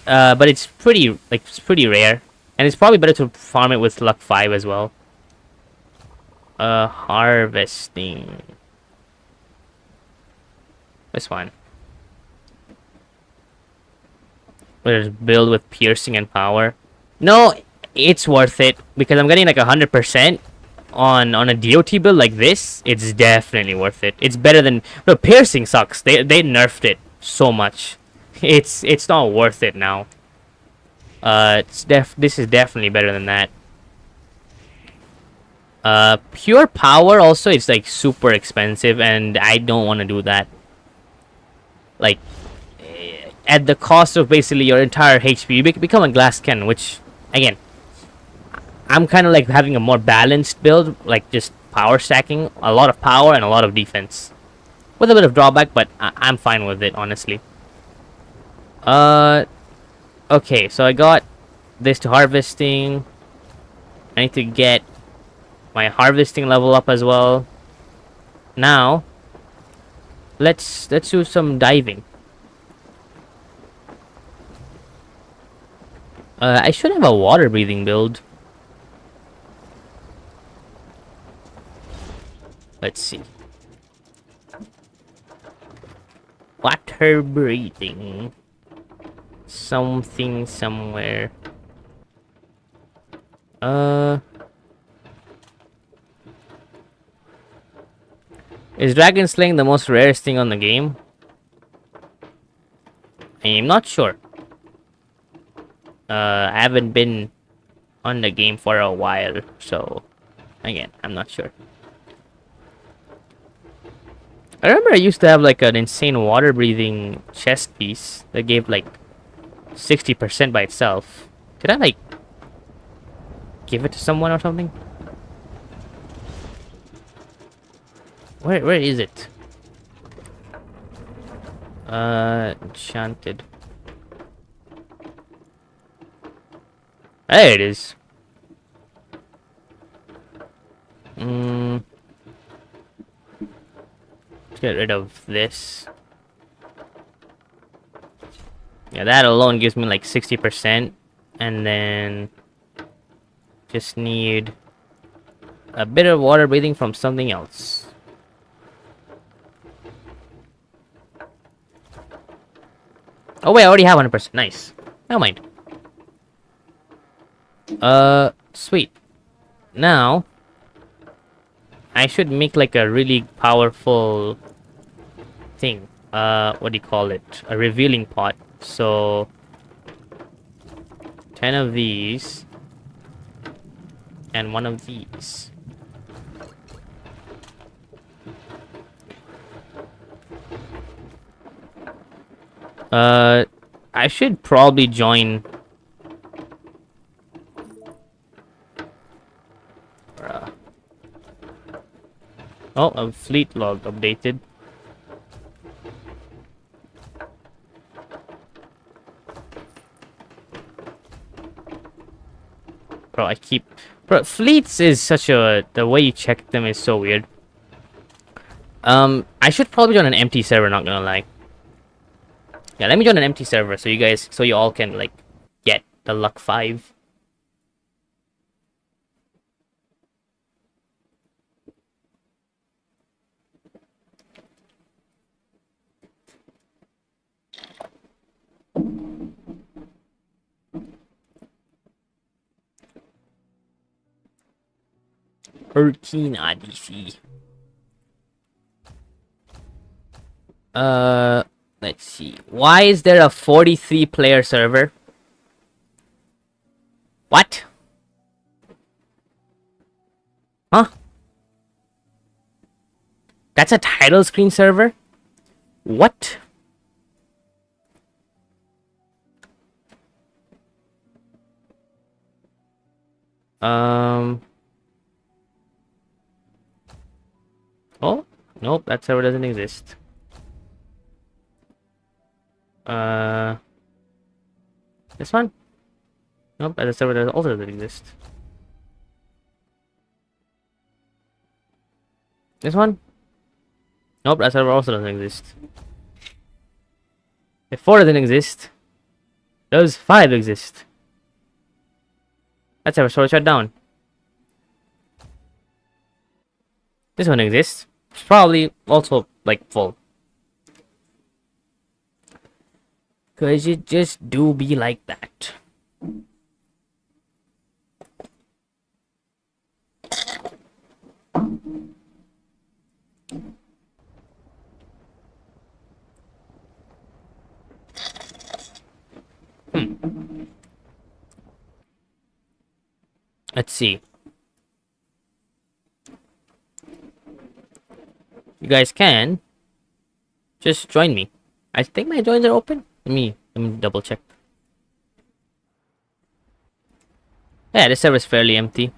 but it's pretty rare, and it's probably better to farm it with luck 5 as well. Harvesting. This one. Let's build with piercing and power. No, it's worth it because I'm getting like 100% on a DOT build like this. It's definitely worth it. It's better than the piercing sucks. They nerfed it so much. It's not worth it now. This is definitely better than that. Pure power also, it's like super expensive, and I don't want to do that. Like, at the cost of basically your entire HP, you become a glass cannon, which, again, I'm kind of like having a more balanced build, like just power stacking, a lot of power and a lot of defense, with a bit of drawback, but I'm fine with it, honestly. Okay, so I got this to harvesting. I need to get my harvesting level up as well. Now, let's do some diving. I should have a water breathing build. Let's see. Water breathing. Something somewhere. Is dragon slaying the most rarest thing on the game? I'm not sure. I haven't been on the game for a while, so again, I'm not sure. I remember I used to have like an insane water breathing chest piece that gave like 60% by itself. Did I like give it to someone or something? Where is it? Enchanted. There it is. Let's get rid of this. Yeah, that alone gives me like 60%. And then just need a bit of water breathing from something else. Oh wait, I already have 100%. Nice. Never mind. Sweet. Now, I should make like a really powerful thing. What do you call it? A revealing pot. So, 10 of these. And 1 of these. I should probably join. Oh, a fleet log updated. Bro, Bro, fleets is such a... The way you check them is so weird. I should probably join an empty server, not gonna lie. Yeah, let me join an empty server so you all can, like, get the luck 5. Arcane Odyssey. Let's see. Why is there a 43-player server? What? Huh? That's a title screen server? What? Oh, nope, that server doesn't exist. This one? Nope, that server also doesn't exist. This one? Nope, that server also doesn't exist. If 4 doesn't exist, does 5 exist? That server sort of shut down. This one exists. It's probably also, like, full. Cause it just do be like that. Let's see. You guys can just join me. I think my joins are open. Let me double check. Yeah, this server is fairly empty.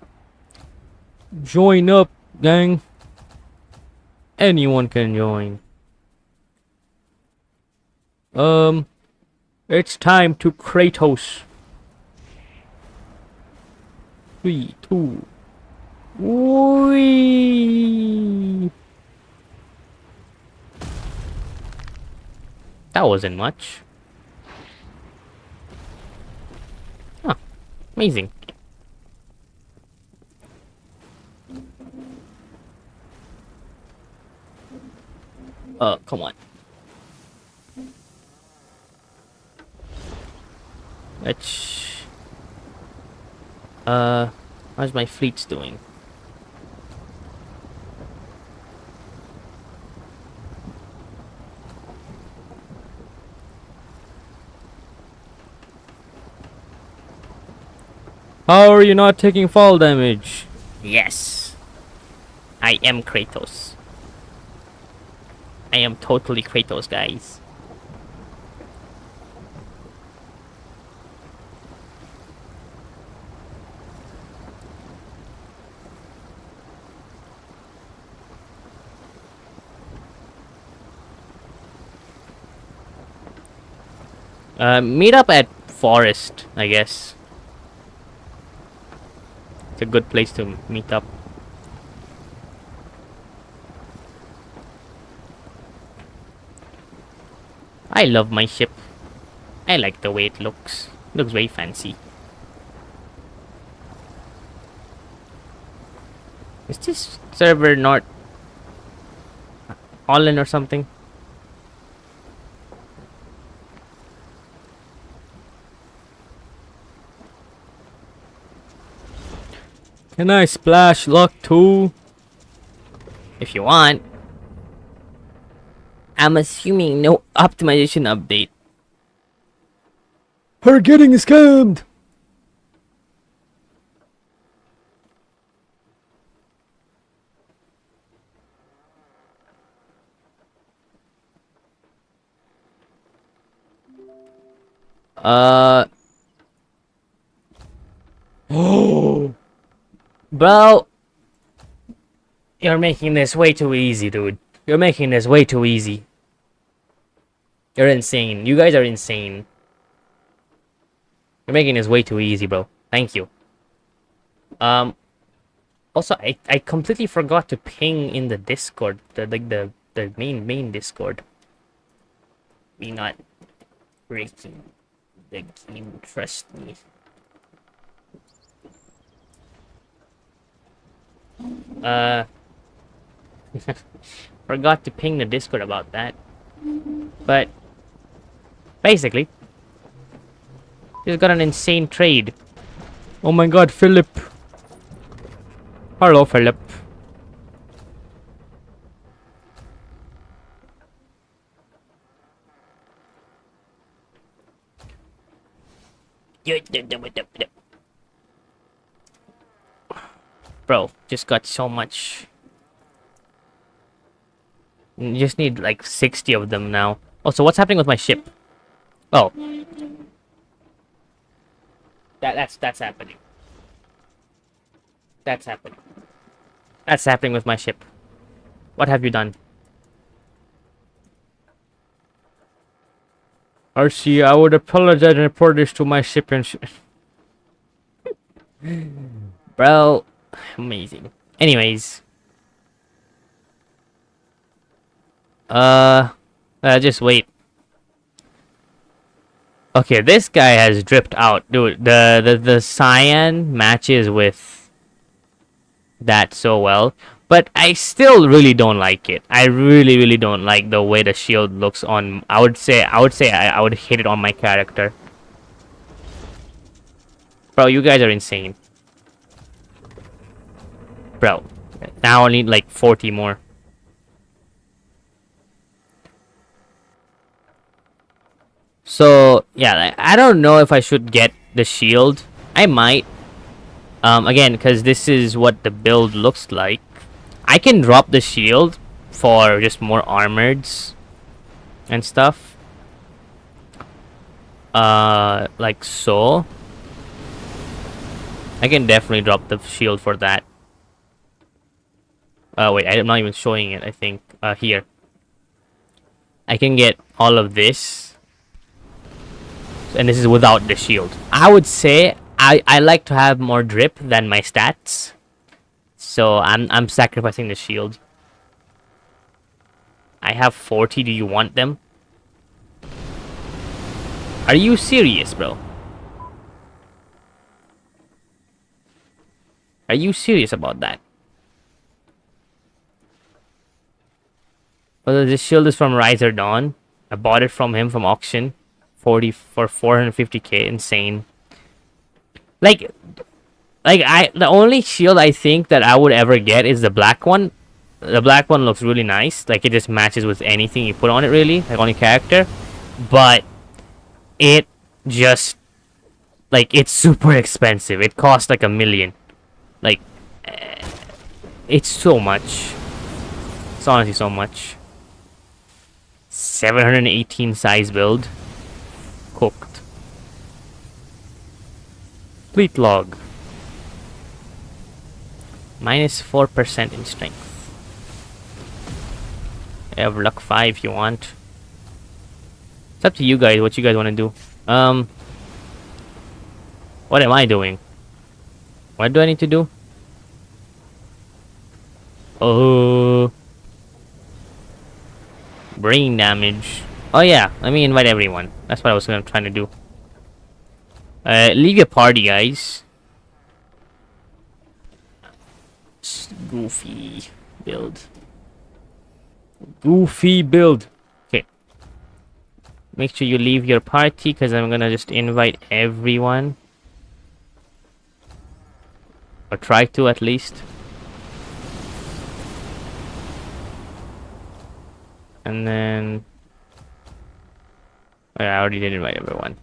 Join up, gang. Anyone can join. It's time to Kratos. 3, 2, Whee! That wasn't much. Huh. Amazing. Come on. Let's... how's my fleets doing? How are you not taking fall damage? Yes. I am Kratos. I am totally Kratos, guys. Meet up at Forest, I guess. It's a good place to meet up. I love my ship. I like the way it looks. It looks very fancy. Is this server not Holland or something? Can I splash luck too? If you want. I'm assuming no optimization update. We're getting scammed! Oh, bro, you're making this way too easy, dude. You're making this way too easy. You're insane. You guys are insane. You're making this way too easy, bro. Thank you. Also, I completely forgot to ping in the Discord, the main Discord. Me not breaking the game. Trust me. Forgot to ping the Discord about that. But basically, he's got an insane trade. Oh my god, Philip. Hello, Philip. Bro, just got so much. You just need like 60 of them now. Oh, so what's happening with my ship? Oh. That's happening. That's happening. That's happening with my ship. What have you done? Arcey, I would apologize and report this to my ship and bro, amazing. Anyways. Just wait. Okay, this guy has dripped out. Dude, the cyan matches with that so well. But I still really don't like it. I really don't like the way the shield looks on. I would say I would hate it on my character. Bro, you guys are insane. Bro, now I need like 40 more. So, yeah, I don't know if I should get the shield. I might. Again, because this is what the build looks like. I can drop the shield for just more armoreds and stuff. Like so. I can definitely drop the shield for that. Wait, I'm not even showing it, I think. Here. I can get all of this. And this is without the shield. I would say I like to have more drip than my stats. So I'm sacrificing the shield. I have 40. Do you want them? Are you serious, bro? Are you serious about that? Well, this shield is from Riser Dawn. I bought it from him from auction. 40 for 450k. Insane. Like the only shield I think that I would ever get is the black one. The black one looks really nice. Like it just matches with anything you put on it, really, like on your character. But it just like it's super expensive. It costs like $1 million. Like it's so much. It's honestly so much. 718 size build. Cooked. Fleet log. Minus 4% in strength. I have luck 5 if you want. It's up to you guys what you guys want to do. What am I doing? What do I need to do? Oh, brain damage. Oh yeah, let me invite everyone. That's what I was trying to do. Leave your party, guys. Goofy build. Goofy build. Okay. Make sure you leave your party because I'm gonna just invite everyone. Or try to at least. And then... oh, yeah, I already did invite everyone.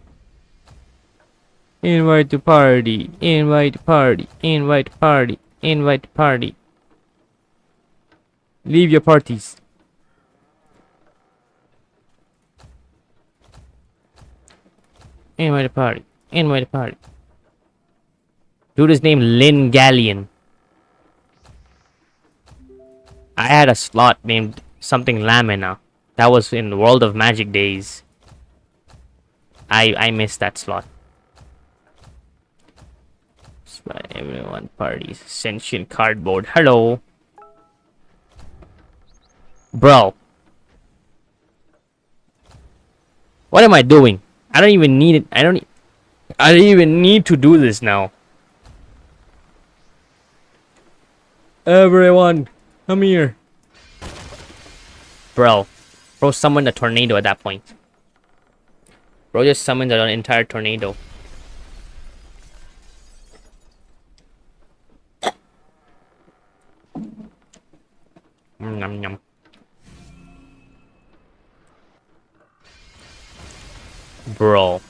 Invite to party. Invite party. Invite party. Invite party. Leave your parties. Invite a party. Invite a party. Dude is named Lynn Galleon. I had a slot named something Lamina. That was in World of Magic days. I missed that slot. Everyone parties. Sentient cardboard. Hello. Bro. What am I doing? I don't even need it. I don't even need to do this now. Everyone, come here. Bro summoned a tornado at that point. Bro just summoned an entire tornado. Nom nom. Bro.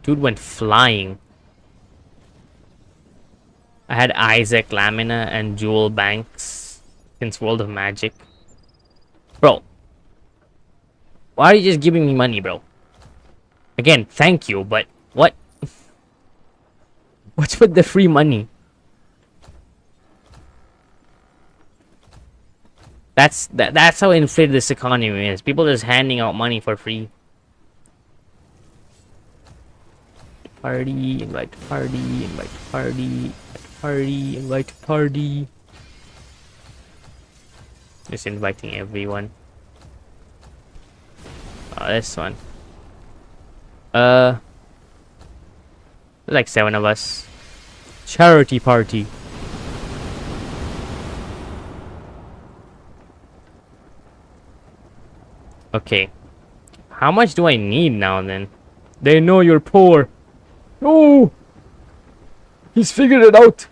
Dude went flying. I had Isaac Lamina and Jewel Banks since World of Magic. Bro. Why are you just giving me money, bro? Again, thank you, but what? What's with the free money? That's how inflated this economy is. People just handing out money for free. Party, invite party, invite party, party, invite party. Just inviting everyone. Oh, this one. There's like 7 of us. Charity party. Okay. How much do I need now then? They know you're poor. Oh! He's figured it out.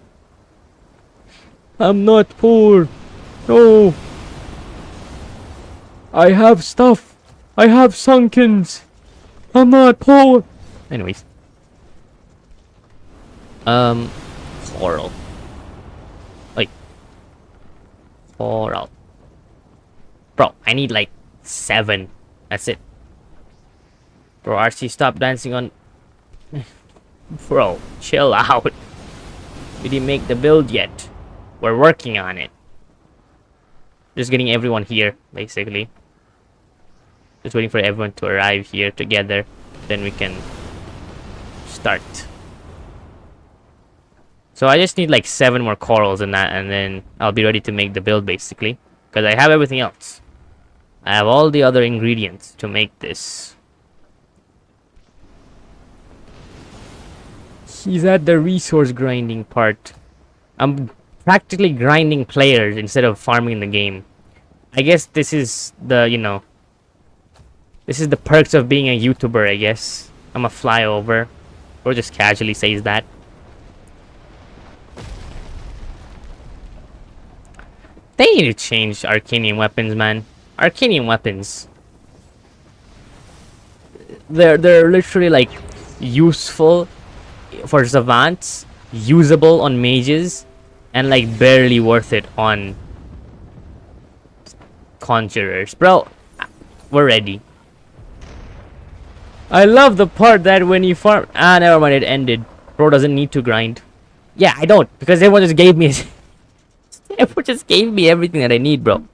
I'm not poor. No. I have stuff. I have sunkens. I'm not poor. Anyways. Coral. Like. Coral. Bro, I need like 7. That's it. Bro, Arcey, stop dancing on... Bro, chill out. We didn't make the build yet. We're working on it. Just getting everyone here, basically. Just waiting for everyone to arrive here together. Then we can start. So I just need like 7 more corals and that, and then I'll be ready to make the build basically. Because I have everything else. I have all the other ingredients to make this. He's at the resource grinding part. I'm practically grinding players instead of farming the game. I guess this is the, this is the perks of being a YouTuber, I guess. I'm a flyover. Or just casually says that. They need to change Arcane weapons, man. Arcane weapons. They're literally like useful for savants, usable on mages, and like barely worth it on conjurers. Bro, we're ready. I love the part that when you farm... Ah, never mind, it ended. Bro doesn't need to grind. Yeah, I don't, because everyone just gave me... everyone just gave me everything that I need, bro.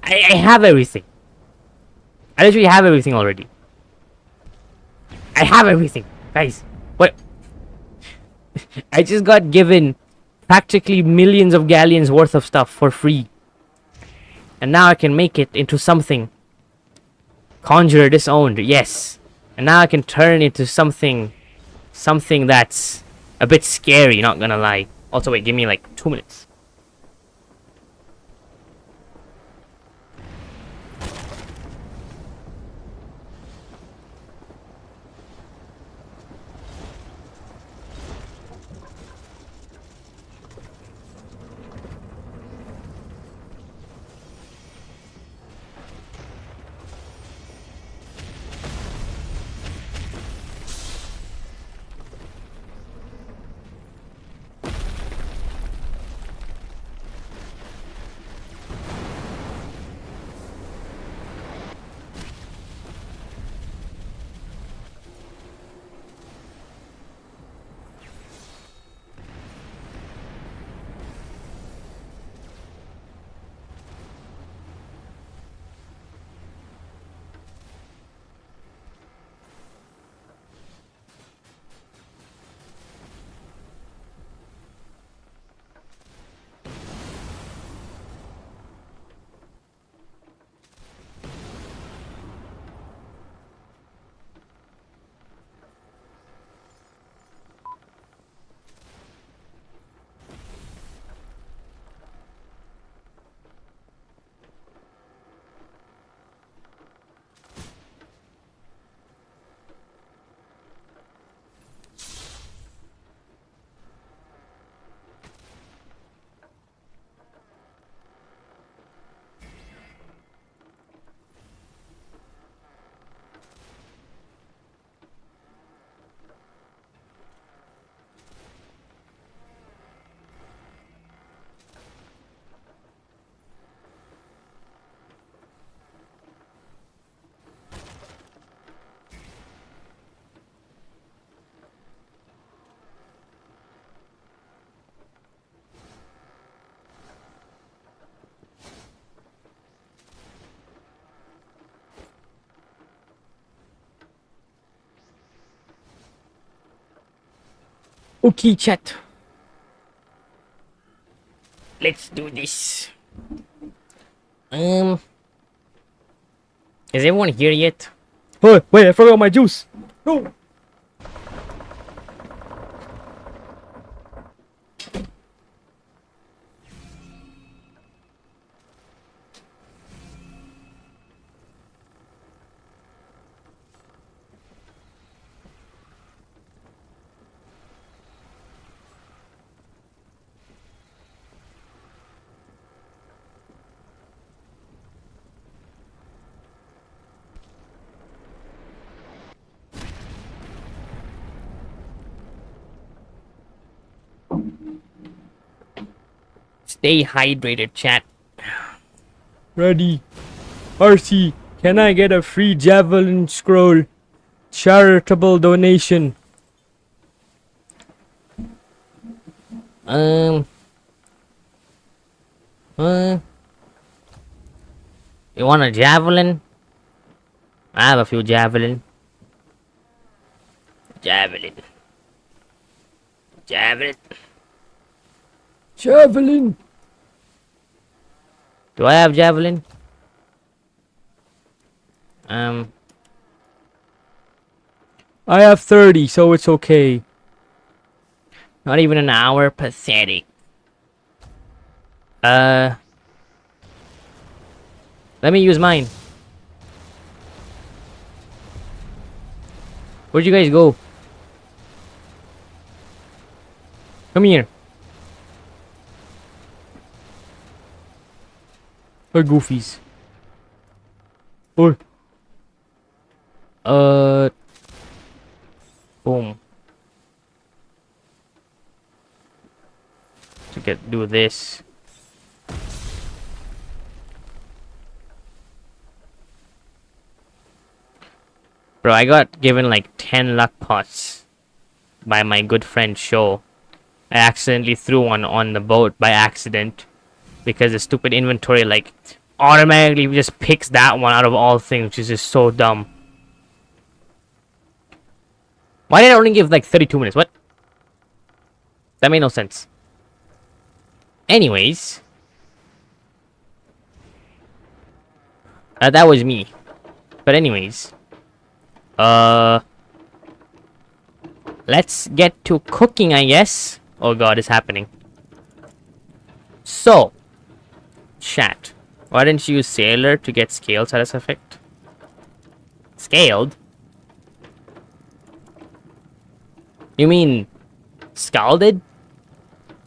I have everything. I literally have everything already. I have everything. Guys, what? I just got given practically millions of galleons worth of stuff for free. And now I can make it into something. Conjurer disowned, yes. And now I can turn it into something that's a bit scary, not gonna lie. Also, wait, give me like 2 minutes. Okay, chat. Let's do this. Is everyone here yet? Oh, wait, I forgot my juice. No. Stay hydrated, chat. Ready. Arcey, can I get a free javelin scroll? Charitable donation. You want a javelin? I have a few javelin. Javelin. Javelin. Javelin. Do I have javelin? I have 30, so it's okay. Not even an hour. Pathetic. Let me use mine. Where'd you guys go? Come here. Or goofies. Or boom. To do this. Bro, I got given like 10 luck pots by my good friend Show. I accidentally threw one on the boat by accident because the stupid inventory like automatically just picks that one out of all things, which is just so dumb. Why did I only give like 32 minutes? What? That made no sense. Anyways. That was me. But anyways. Let's get to cooking, I guess. Oh god, it's happening. So. Chat. Why didn't you use Sailor to get scaled status effect? Scaled? You mean scalded?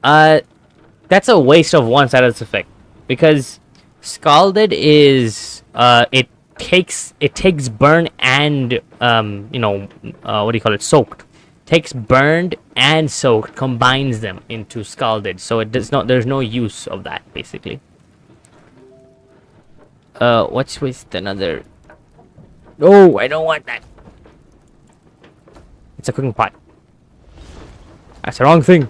That's a waste of one status effect. Because scalded is it takes burn and you know, what do you call it? Soaked. Takes burned and soaked, combines them into scalded. So it does not, there's no use of that basically. What's with another? No, I don't want that. It's a cooking pot. That's the wrong thing.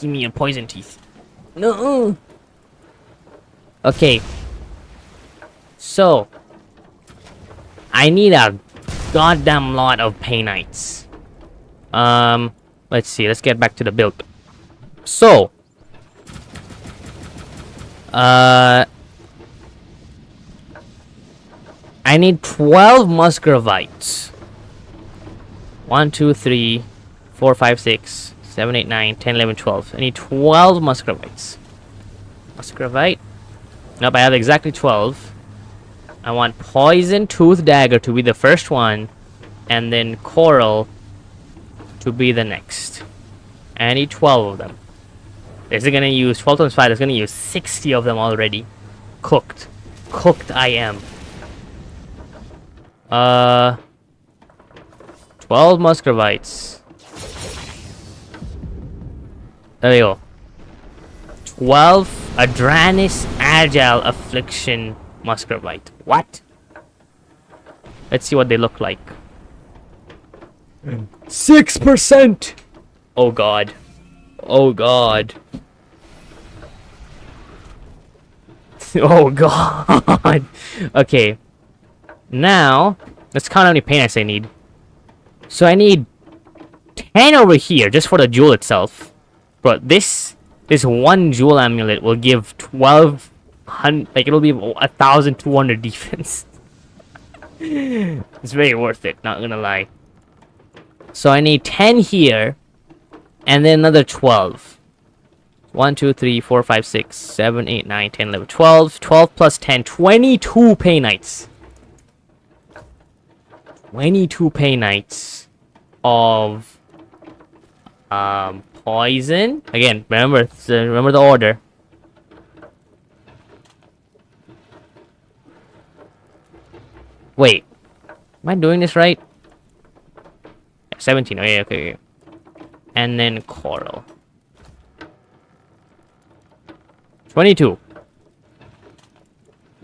Give me your poison teeth. No. Okay. So, I need a goddamn lot of painites. Let's see. Let's get back to the build. So, I need 12 musgrovites. 1, 2, 3, 4, 5, 6, 7, 8, 9, 10, 11, 12. I need 12 musgrovites. Musgrovite? Nope, I have exactly 12. I want Poison Tooth Dagger to be the first one, and then Coral to be the next. I need 12 of them. Is it gonna use 12 times 5? It's gonna use 60 of them already. Cooked. Cooked I am. 12 musgrovites. There we go. 12 Adranis Agile Affliction Musgrovite. What? Let's see what they look like. 6%! Oh god. Oh god. Oh god. Okay. Now, let's count how many painites I need. So I need 10 over here just for the jewel itself. But this one jewel amulet will give 1200, like it'll be 1200 defense. It's very worth it, not gonna lie. So I need 10 here and then another 12. 1, 2, 3, 4, 5, 6, 7, 8, 9, 10, 11, 12. 12 plus 10, 22 painites. 22 painites of poison. Again, remember the order. Wait, am I doing this right? 17. Okay. And then Coral. 22.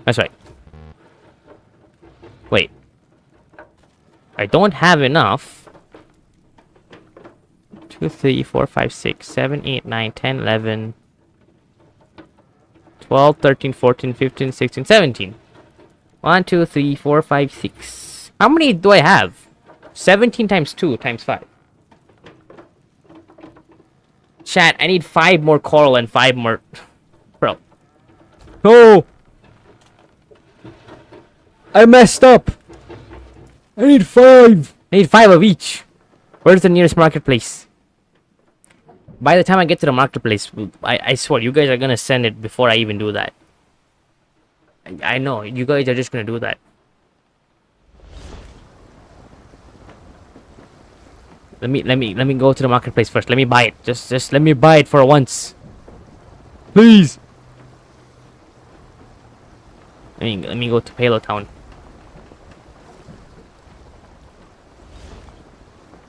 That's right. Wait. I don't have enough. 2, 3, 4, 5, 6, 7, 8, 9, 10, 11, 12, 13, 14, 15, 16, 17. 1, 2, 3, 4, 5, 6. How many do I have? 17 times 2 times 5. Chat, I need 5 more coral and 5 more... Bro. No! I messed up! I need 5! I need 5 of each. Where's the nearest marketplace? By the time I get to the marketplace, I swear, you guys are gonna send it before I even do that. I know, you guys are just gonna do that. Let me go to the marketplace first. Let me buy it. Just let me buy it for once. Please. Let me go to Palo Town.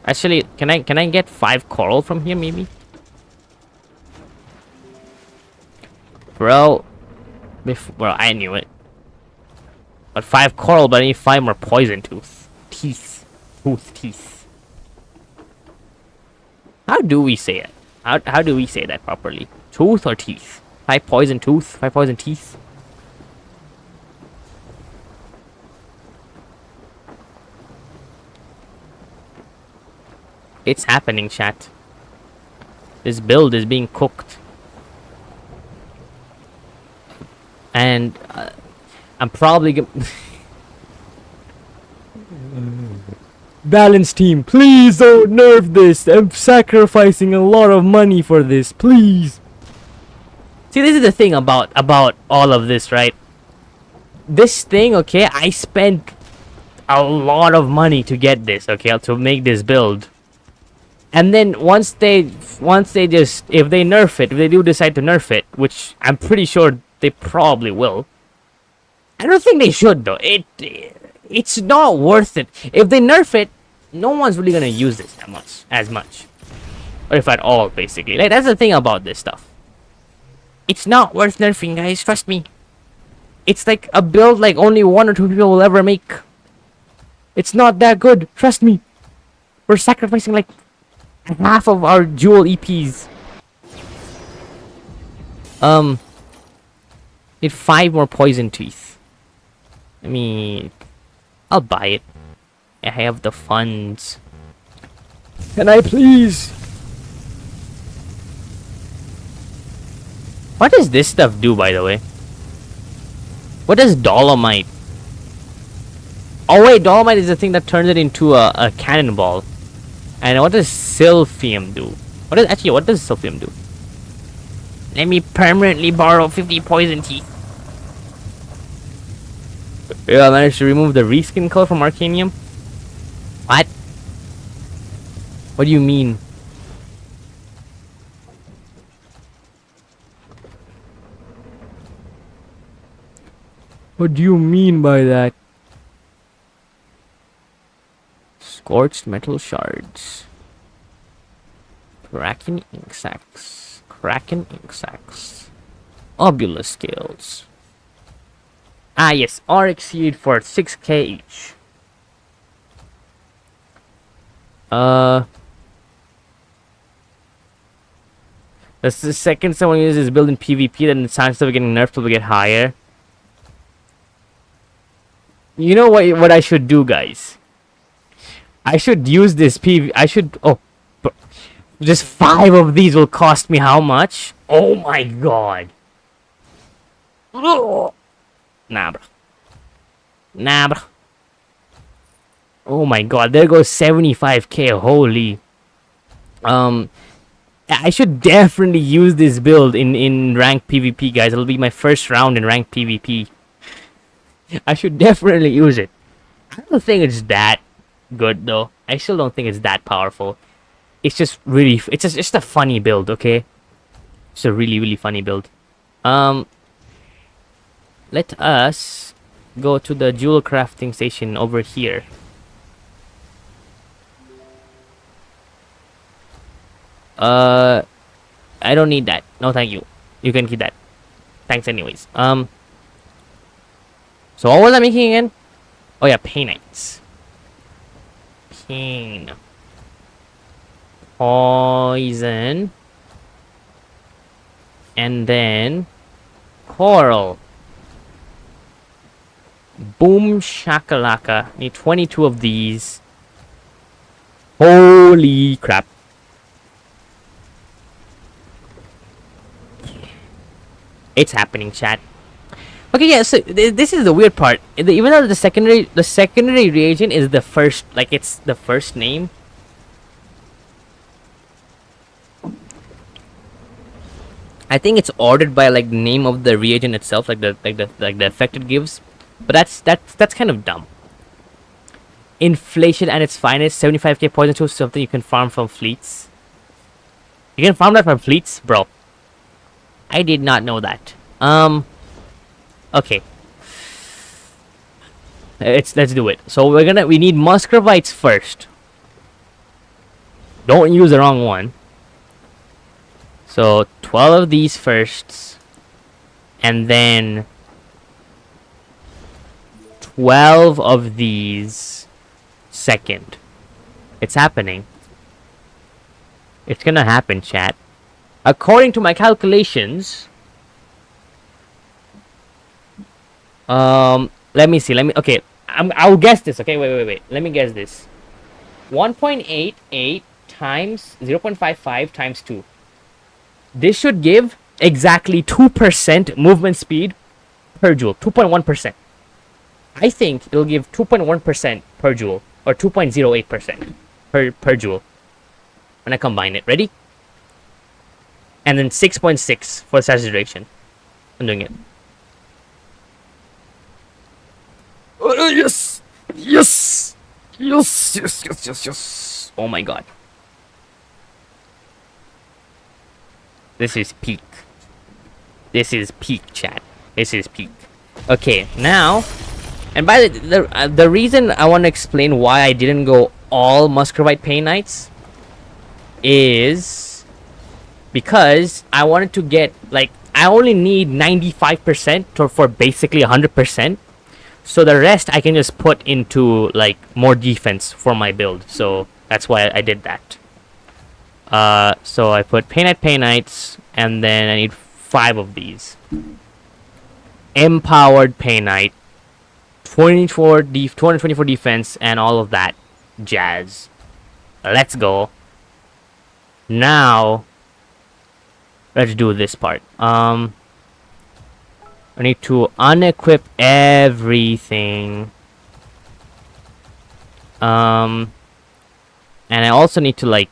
Actually, can I get 5 coral from here maybe? Bro, well, I knew it. But 5 coral, but I need 5 more poison teeth. Teeth. How do we say it? How do we say that properly? Tooth or teeth? 5 poison tooth, 5 poison teeth. It's happening, chat. This build is being cooked. And I'm probably gonna... Balance team, please don't nerf this. I'm sacrificing a lot of money for this, please. See, this is the thing about all of this, right? This thing, okay, I spent a lot of money to get this, okay, to make this build. And then once they just, if they nerf it, if they do decide to nerf it, which I'm pretty sure they probably will. I don't think they should though. It's not worth it. If they nerf it, no one's really gonna use this as much, or if at all, basically. Like, that's the thing about this stuff. It's not worth nerfing, guys. Trust me. It's like a build like only 1 or 2 people will ever make. It's not that good. Trust me. We're sacrificing like half of our jewel EPs. Need 5 more poison teeth. I mean, I'll buy it. I have the funds. Can I please? What does this stuff do, by the way? What does dolomite? Oh wait, dolomite is the thing that turns it into a cannonball. And what does silphium do? What does silphium do? Let me permanently borrow 50 poison teeth. Yeah, I managed to remove the reskin color from Arcanium. What? What do you mean? What do you mean by that? Scorched metal shards. Kraken ink sacs. Obulus scales. Ah yes, RX seed for 6k each. That's the second someone uses this build in PvP, then the chances of getting nerfed will get higher. You know what I should do, guys? I should use this just 5 of these will cost me how much? Oh my god. Nah, bro. Oh my god, there goes 75k, holy. I should definitely use this build in ranked PvP, guys. It'll be my first round in ranked PvP. I should definitely use it. I don't think it's that good, though. I still don't think it's that powerful. It's just really... It's just a funny build, okay? It's a really, really funny build. Let us go to the jewel crafting station over here. I don't need that. No, thank you. You can keep that. Thanks anyways. So what was I making again? Oh yeah, painites. Pain. Poison. And then coral. Boom shakalaka. Need 22 of these. Holy crap. It's happening, chat. Okay, yeah. So this is the weird part. Even though the secondary reagent is the first, like it's the first name. I think it's ordered by like name of the reagent itself, like the effect it gives. But that's kind of dumb. Inflation at its finest, 75k poison tools, something you can farm from fleets. You can farm that from fleets, bro. I did not know that. Okay. Let's do it. So we need muscovites first. Don't use the wrong one. So 12 of these first, and then 12 of these second. It's happening. It's gonna happen, chat. According to my calculations, let me see. Okay. I'll guess this. Okay, wait. Let me guess this. 1.88 times 0.55 times 2. This should give exactly 2% movement speed per joule. 2.1%. I think it'll give 2.1% per joule, or 2.08% per joule when I combine it. Ready? And then 6.6 for saturation. I'm doing it. Yes! Yes! Yes! Yes! Yes! Yes! Yes! Oh my god. This is peak. This is peak, chat. This is peak. Okay, now, and by the reason I want to explain why I didn't go all muscovite pain knights is because I wanted to get, like, I only need 95% for basically 100%. So the rest I can just put into, like, more defense for my build. So that's why I did that. So I put pain knights, and then I need 5 of these. Empowered pain knight, 224 defense, and all of that jazz. Let's go. Now, let's do this part. I need to unequip everything. And I also need to, like,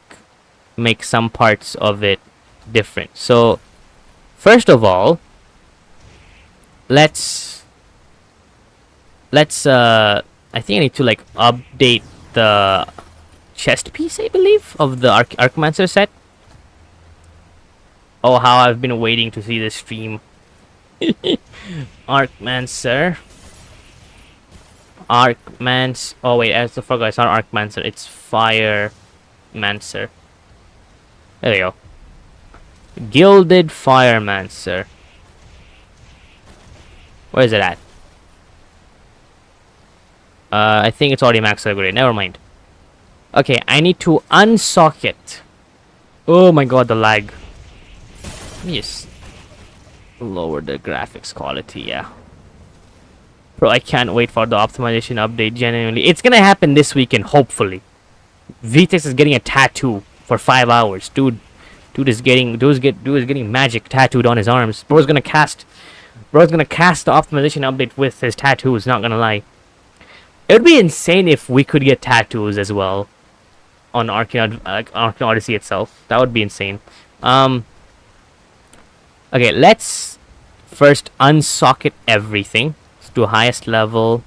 make some parts of it different. So, first of all, let's I think I need to, like, update the chest piece, I believe, of the Archmancer set. Oh, how I've been waiting to see this stream. Archmancer. Oh wait, I forgot. It's not Archmancer. It's Firemancer. There we go. Gilded Firemancer. Where is it at? I think it's already maxed upgrade. Never mind. Okay, I need to unsocket. Oh my god, the lag. Let me just lower the graphics quality, yeah. Bro, I can't wait for the optimization update, genuinely. It's gonna happen this weekend, hopefully. VTEX is getting a tattoo for 5 hours. Dude is getting magic tattooed on his arms. Bro's gonna cast the optimization update with his tattoos, not gonna lie. It would be insane if we could get tattoos as well on Arcane Odyssey itself. That would be insane. Okay, let's first unsocket everything. Let's do highest level,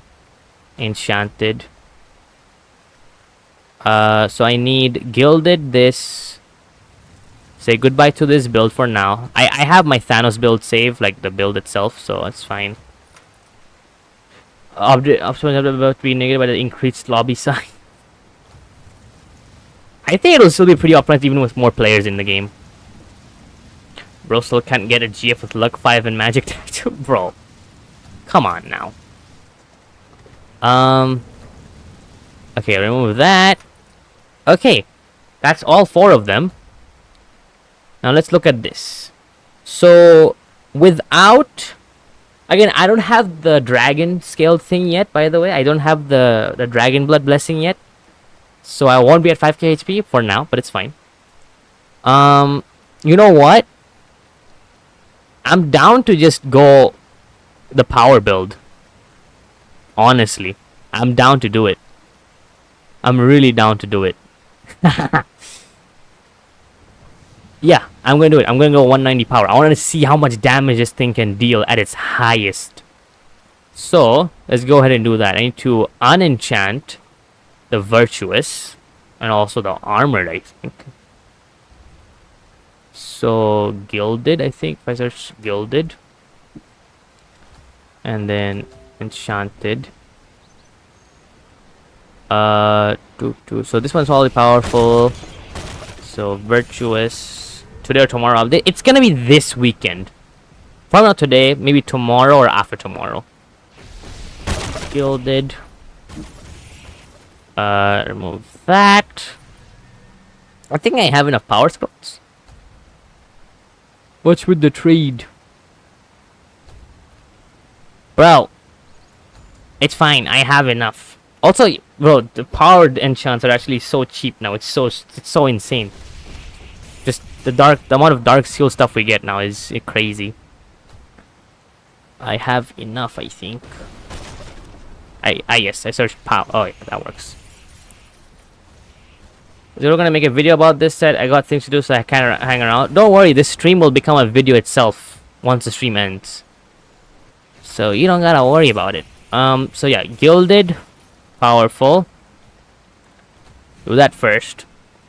enchanted. So I need gilded this. Say goodbye to this build for now. I have my Thanos build saved, like the build itself, so it's fine. Options about to be negated by the increased lobby size. I think it'll still be pretty optimized even with more players in the game. Bro still can't get a GF with Luck 5 and Magic Tattoo. Bro, come on now. Okay, remove that. Okay, that's all 4 of them. Now let's look at this. So, without... Again, I don't have the dragon scaled thing yet, by the way. I don't have the dragon blood blessing yet. So I won't be at 5k HP for now, but it's fine. You know what? I'm down to just go the power build. Honestly, I'm down to do it. I'm really down to do it. Yeah, I'm gonna do it. I'm gonna go 190 power. I want to see how much damage this thing can deal at its highest. So, let's go ahead and do that. I need to unenchant the virtuous and also the armored, I think. So, gilded, I think. If I search gilded. And then enchanted. So this one's all powerful. So, virtuous. Today or tomorrow update. It's gonna be this weekend. Probably not today, maybe tomorrow or after tomorrow. Gilded. Remove that. I think I have enough power spots. What's with the trade? Bro. It's fine, I have enough. Also, bro, the powered enchants are actually so cheap now. It's so insane. Just the amount of dark seal stuff we get now is crazy. I have enough, I think. Yes, I searched power. Oh, yeah, that works. We're gonna make a video about this set. I got things to do, so I can't hang around. Don't worry, this stream will become a video itself once the stream ends. So you don't gotta worry about it. So yeah, gilded, powerful. Do that first.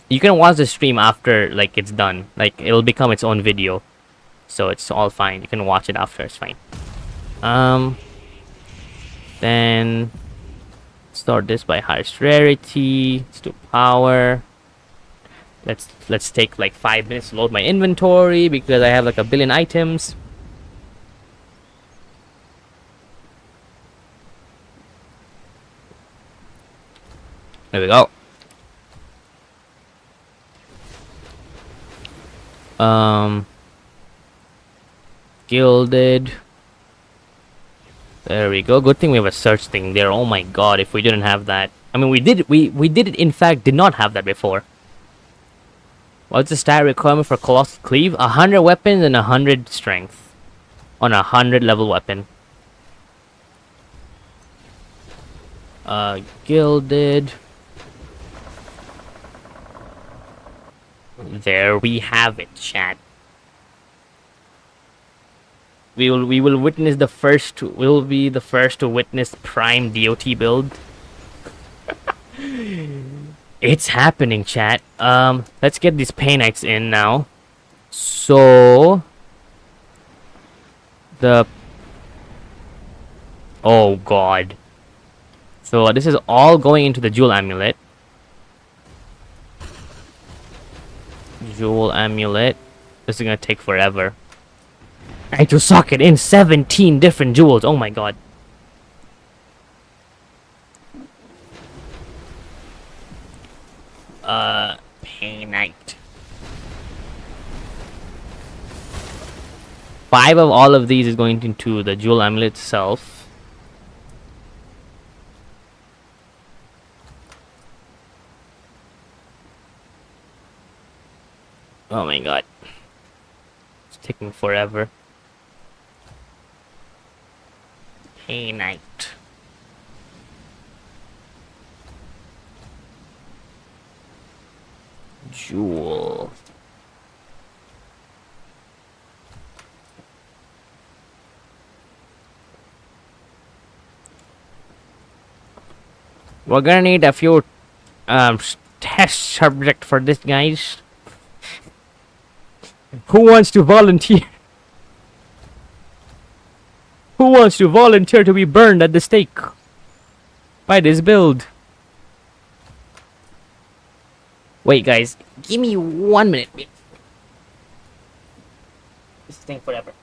You can watch the stream after, like, it's done. Like, it'll become its own video. So it's all fine. You can watch it after, it's fine. Then start this by highest rarity. Let's do power. Let's take like 5 minutes to load my inventory because I have like a billion items. There we go. Gilded. There we go. Good thing we have a search thing there. Oh my god, if we didn't have that. I mean, we did it, in fact, did not have that before. What's the stat requirement for Colossal Cleave? 100 weapons and 100 strength. On a 100 level weapon. Gilded. There we have it, chat. We will witness the first. We'll be the first to witness Prime DOT build. It's happening, chat. Let's get these Painites in now. So oh god. So this is all going into the Jewel Amulet. Jewel Amulet. This is gonna take forever. I need to sock it in 17 different jewels. Oh my god. Painite. 5 of all of these is going into the Jewel Amulet itself. Oh my god. It's taking forever. Painite. Jewel. We're gonna need a few test subject for this, guys. Who wants to volunteer? Who wants to volunteer to be burned at the stake by this build? Wait, guys, give me 1 minute. Wait. This thing forever.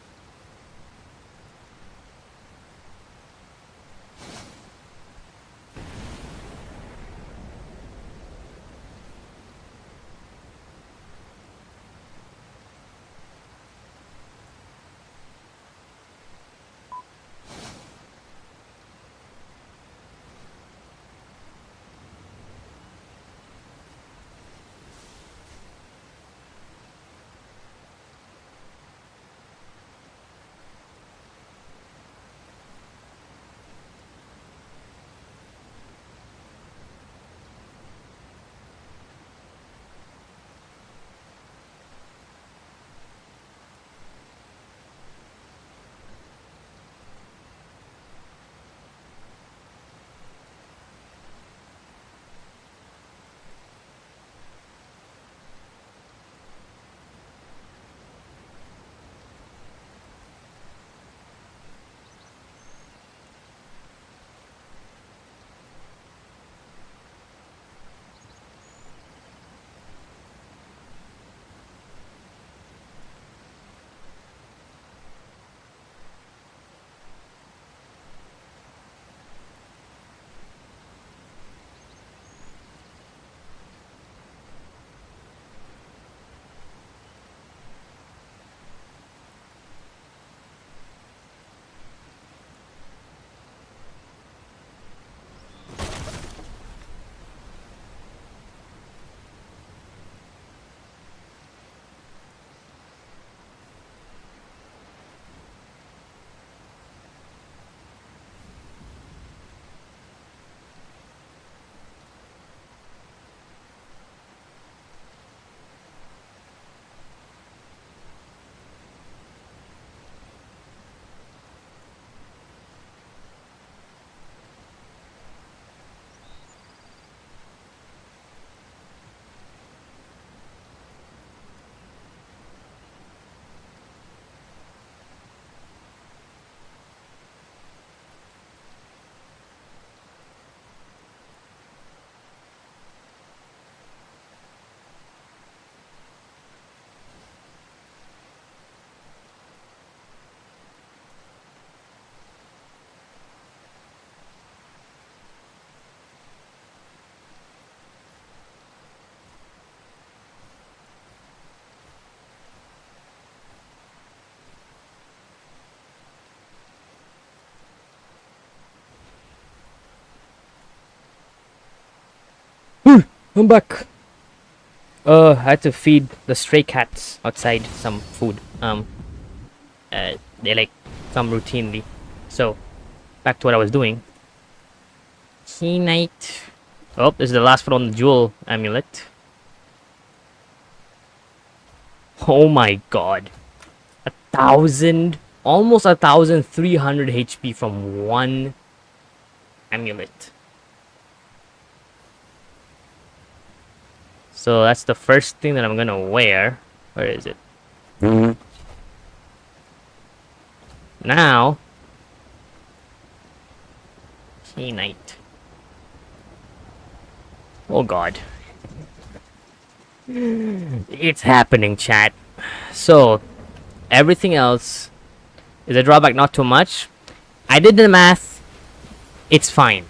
I'm back. I had to feed the stray cats outside some food. They like come routinely. So, back to what I was doing. Key night. Oh, this is the last one on the jewel amulet. Oh my god. 1,000, almost 1,300 HP from one amulet. So that's the first thing that I'm gonna wear. Where is it? Now, key night. Oh god. It's happening, chat. So, everything else is a drawback, not too much. I did the math. It's fine.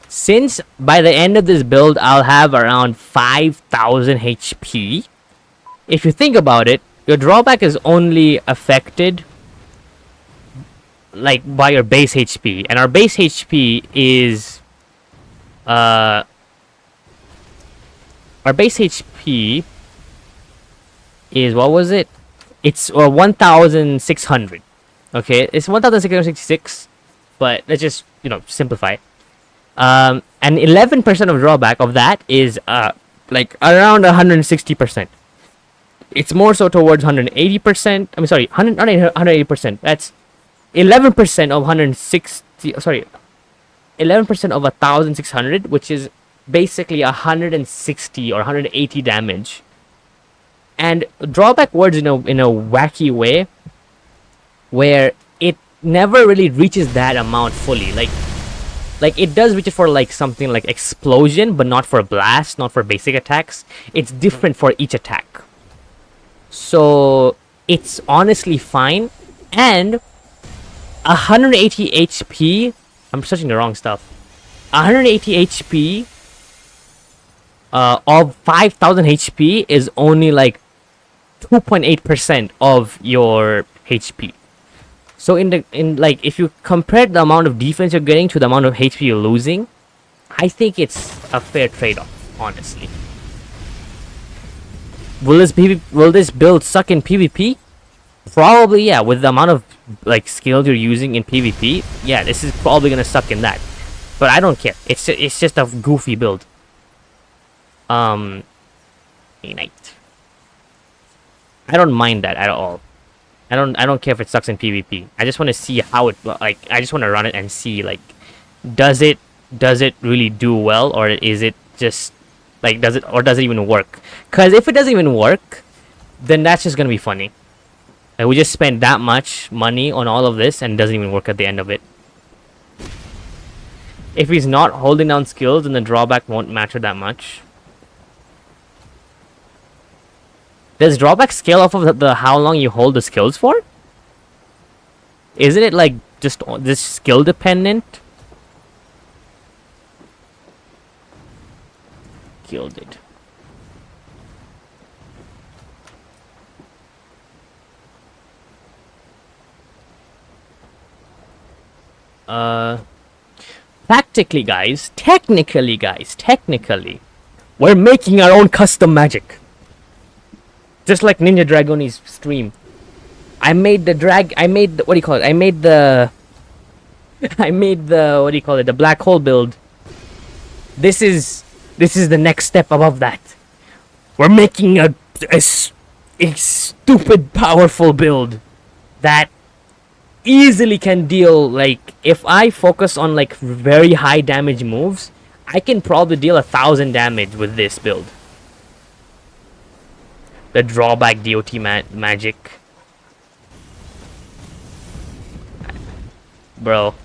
Since by the end of this build, I'll have around 5,000 HP. If you think about it, your drawback is only affected like by your base HP, and our base HP is our base HP is, what was it? It's 1,600. Okay, it's 1,666, but let's just, simplify. And 11% of drawback of that is like around 160%. It's more so towards 180%. I'm sorry, 180%. That's 11% of 160. Sorry, 11% of 1,600, which is basically 160 or 180 damage. And drawback words in a wacky way, where it never really reaches that amount fully. Like it does reach it for like something like explosion, but not for blast, not for basic attacks. It's different for each attack. So it's honestly fine. And 180 HP. I'm searching the wrong stuff. 180 HP of 5,000 HP is only like 2.8% of your HP. So like if you compare the amount of defense you're getting to the amount of HP you're losing, I think it's a fair trade-off, honestly. Will this build suck in PvP? Probably, yeah. With the amount of like skills you're using in PvP, yeah, this is probably gonna suck in that. But I don't care. It's just a goofy build. Ignite. I don't mind that at all. I don't care if it sucks in PvP. I just want to see how it, like, I just want to run it and see, like, does it really do well, or is it just like, does it even work? Cuz if it doesn't even work, then that's just going to be funny. Like, we just spent that much money on all of this and it doesn't even work at the end of it. If he's not holding down skills, then the drawback won't matter that much. Does drawback scale off of the how long you hold the skills for? Isn't it like just this skill dependent? Gilded. Technically, we're making our own custom magic. Just like Ninja Dragoni's stream. I made the what do you call it? I made the what do you call it? The black hole build. This is the next step above that. We're making a stupid powerful build that easily can deal, like, if I focus on like very high damage moves, I can probably deal 1,000 damage with this build. The drawback DOT magic. Bro.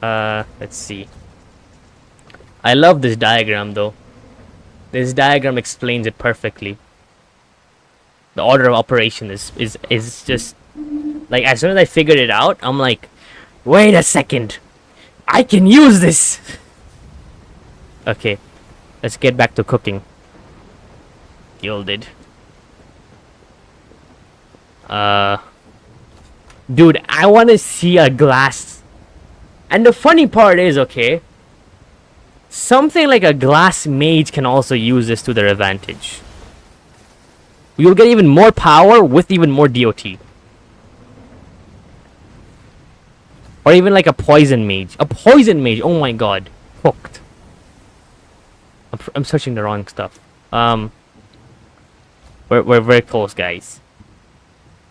Let's see. I love this diagram though. This diagram explains it perfectly. The order of operation is just like, as soon as I figured it out, I'm like, wait a second, I can use this. Okay, let's get back to cooking. Gilded. Dude, I want to see a glass. And the funny part is, okay, something like a glass mage can also use this to their advantage. You'll get even more power with even more DOT. Or even like a poison mage. A poison mage, oh my god. Hooked. I'm searching the wrong stuff. We're very close, guys.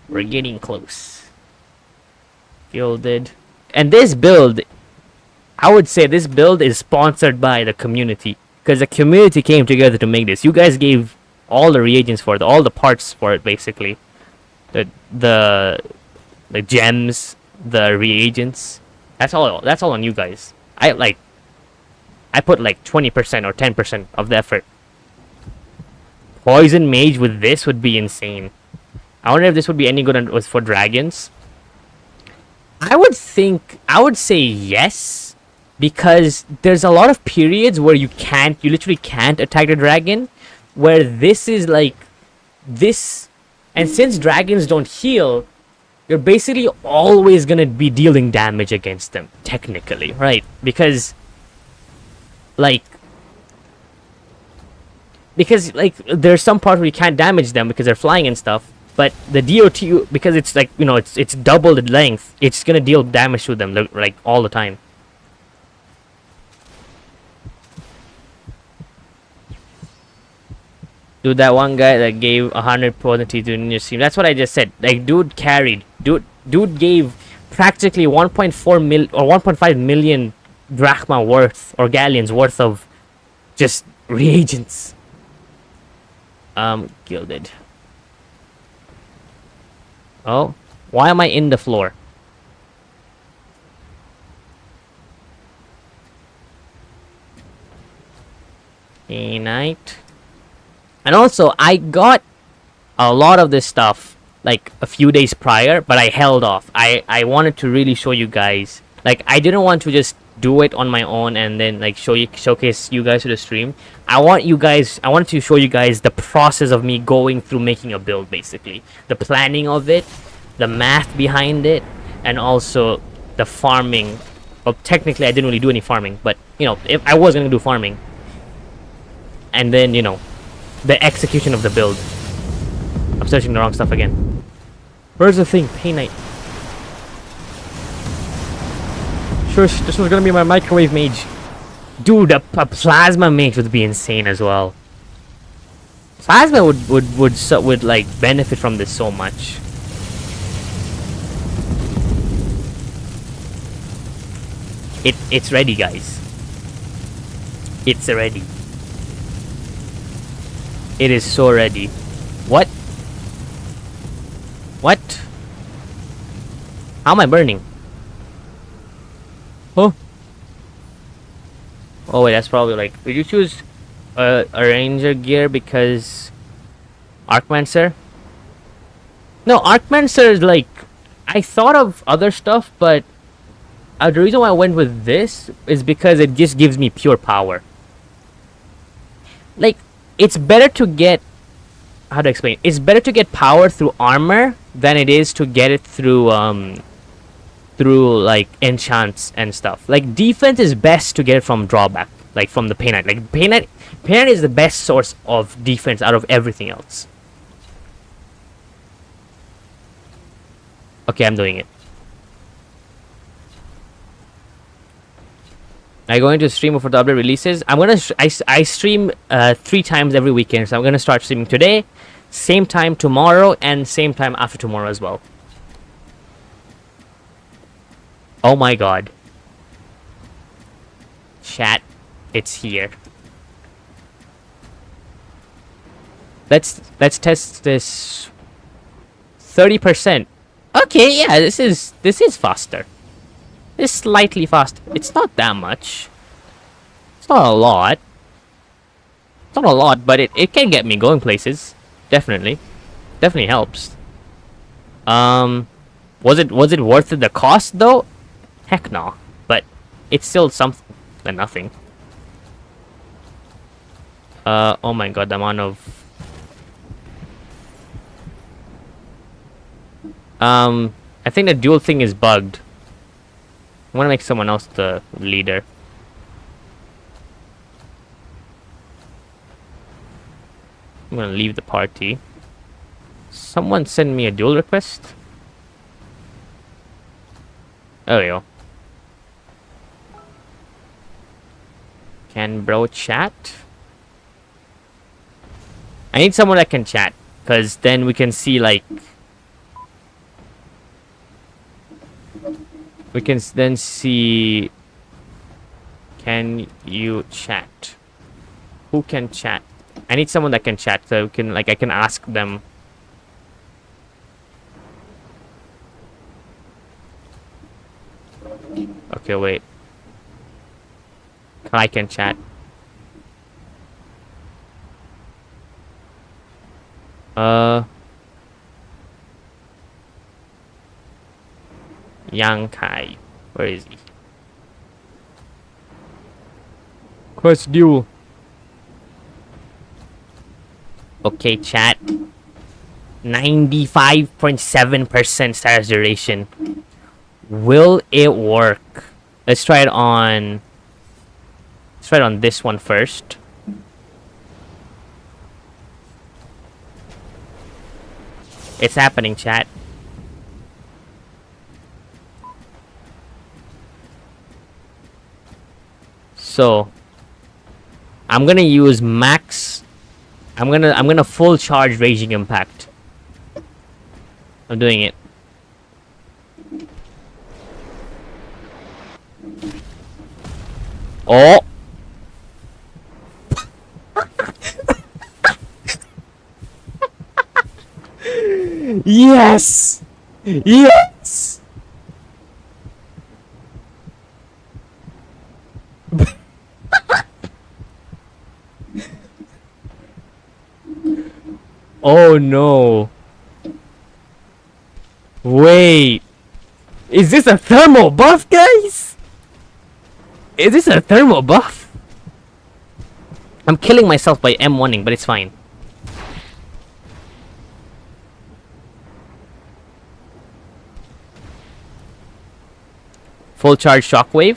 We're getting close. Gilded. And this build, I would say this build is sponsored by the community. Because the community came together to make this. You guys gave all the reagents for it, all the parts for it, basically. The gems, the reagents. That's all on you guys. I put like 20% or 10% of the effort. Poison mage with this would be insane. I wonder if this would be any good for dragons. I would say yes, because there's a lot of periods where you literally can't attack the dragon, where this is like this, and since dragons don't heal, you're basically always gonna be dealing damage against them, technically, right? Because there's some part where you can't damage them because they're flying and stuff, but the DOT, because it's like, you know, it's double the length, it's gonna deal damage to them like all the time. Dude, that one guy that gave 100 potency to your stream, that's what I just said. Like, dude carried. Dude gave practically 1.4 mil or 1.5 million drachma worth, or galleons worth of just reagents. Gilded. Oh, why am I in the floor? A night. And also, I got a lot of this stuff like a few days prior, but I held off. I wanted to really show you guys. Like, I didn't want to just do it on my own and then like showcase you guys to the stream. I wanted to show you guys the process of me going through making a build, basically. The planning of it, the math behind it, and also the farming. Well, technically I didn't really do any farming, but you know, if I was gonna do farming. And then, you know, the execution of the build. I'm searching the wrong stuff again. Where's the thing? Pain Knight. Sure, this was gonna be my microwave mage. Dude, a plasma mage would be insane as well. Plasma would like benefit from this so much. It's ready, guys. It's ready. It is so ready. What? What? How am I burning? Oh. Oh wait, that's probably like. Did you choose a ranger gear because Arcmancer? No, Arcmancer is like. I thought of other stuff, but the reason why I went with this is because it just gives me pure power. Like, it's better to get. How to explain? It's better to get power through armor than it is to get it through like enchants and stuff. Like, defense is best to get it from drawback, like from the Pain Knight. Like, Pain Knight is the best source of defense out of everything else. Okay, I'm doing it. Am I going to stream for the update releases? I'm gonna I stream 3 times every weekend, so I'm gonna start streaming today, same time tomorrow, and same time after tomorrow as well. Oh my god. Chat, it's here. Let's test this. 30%. Okay, yeah, this is faster. It's slightly faster. It's not that much. It's not a lot. It's not a lot, but it can get me going places. Definitely. Definitely helps. Was it worth the cost though? Heck no. But it's still something than nothing. Oh my god, the amount of I think the dual thing is bugged. I want to make someone else the leader. I'm gonna leave the party. Someone send me a duel request. There we go. Can bro chat? I need someone that can chat, because then we can see, like... We can then see... Can you chat? Who can chat? I need someone that can chat, so we can, like, I can ask them. Okay, wait. I can chat. Yang Kai. Where is he? Quest duel. Okay, chat. 95.7% status duration. Will it work? Let's try it on... Let's try it on this one first. It's happening, chat. So, I'm gonna use max. I'm gonna full charge Raging Impact. I'm doing it. Oh. Yes! Yes! Oh no. Wait. Is this a thermal buff, guys? Is this a thermal buff? I'm killing myself by M1ing, but it's fine. Full charge shockwave.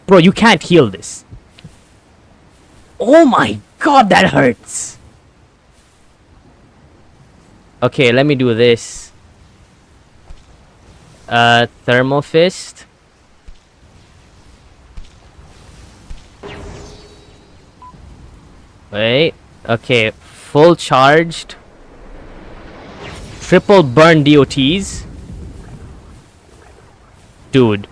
Bro, you can't heal this. Oh my god, that hurts. Okay, let me do this. Thermal fist. Wait. Okay, full charged. Triple burn DOTs. Dude.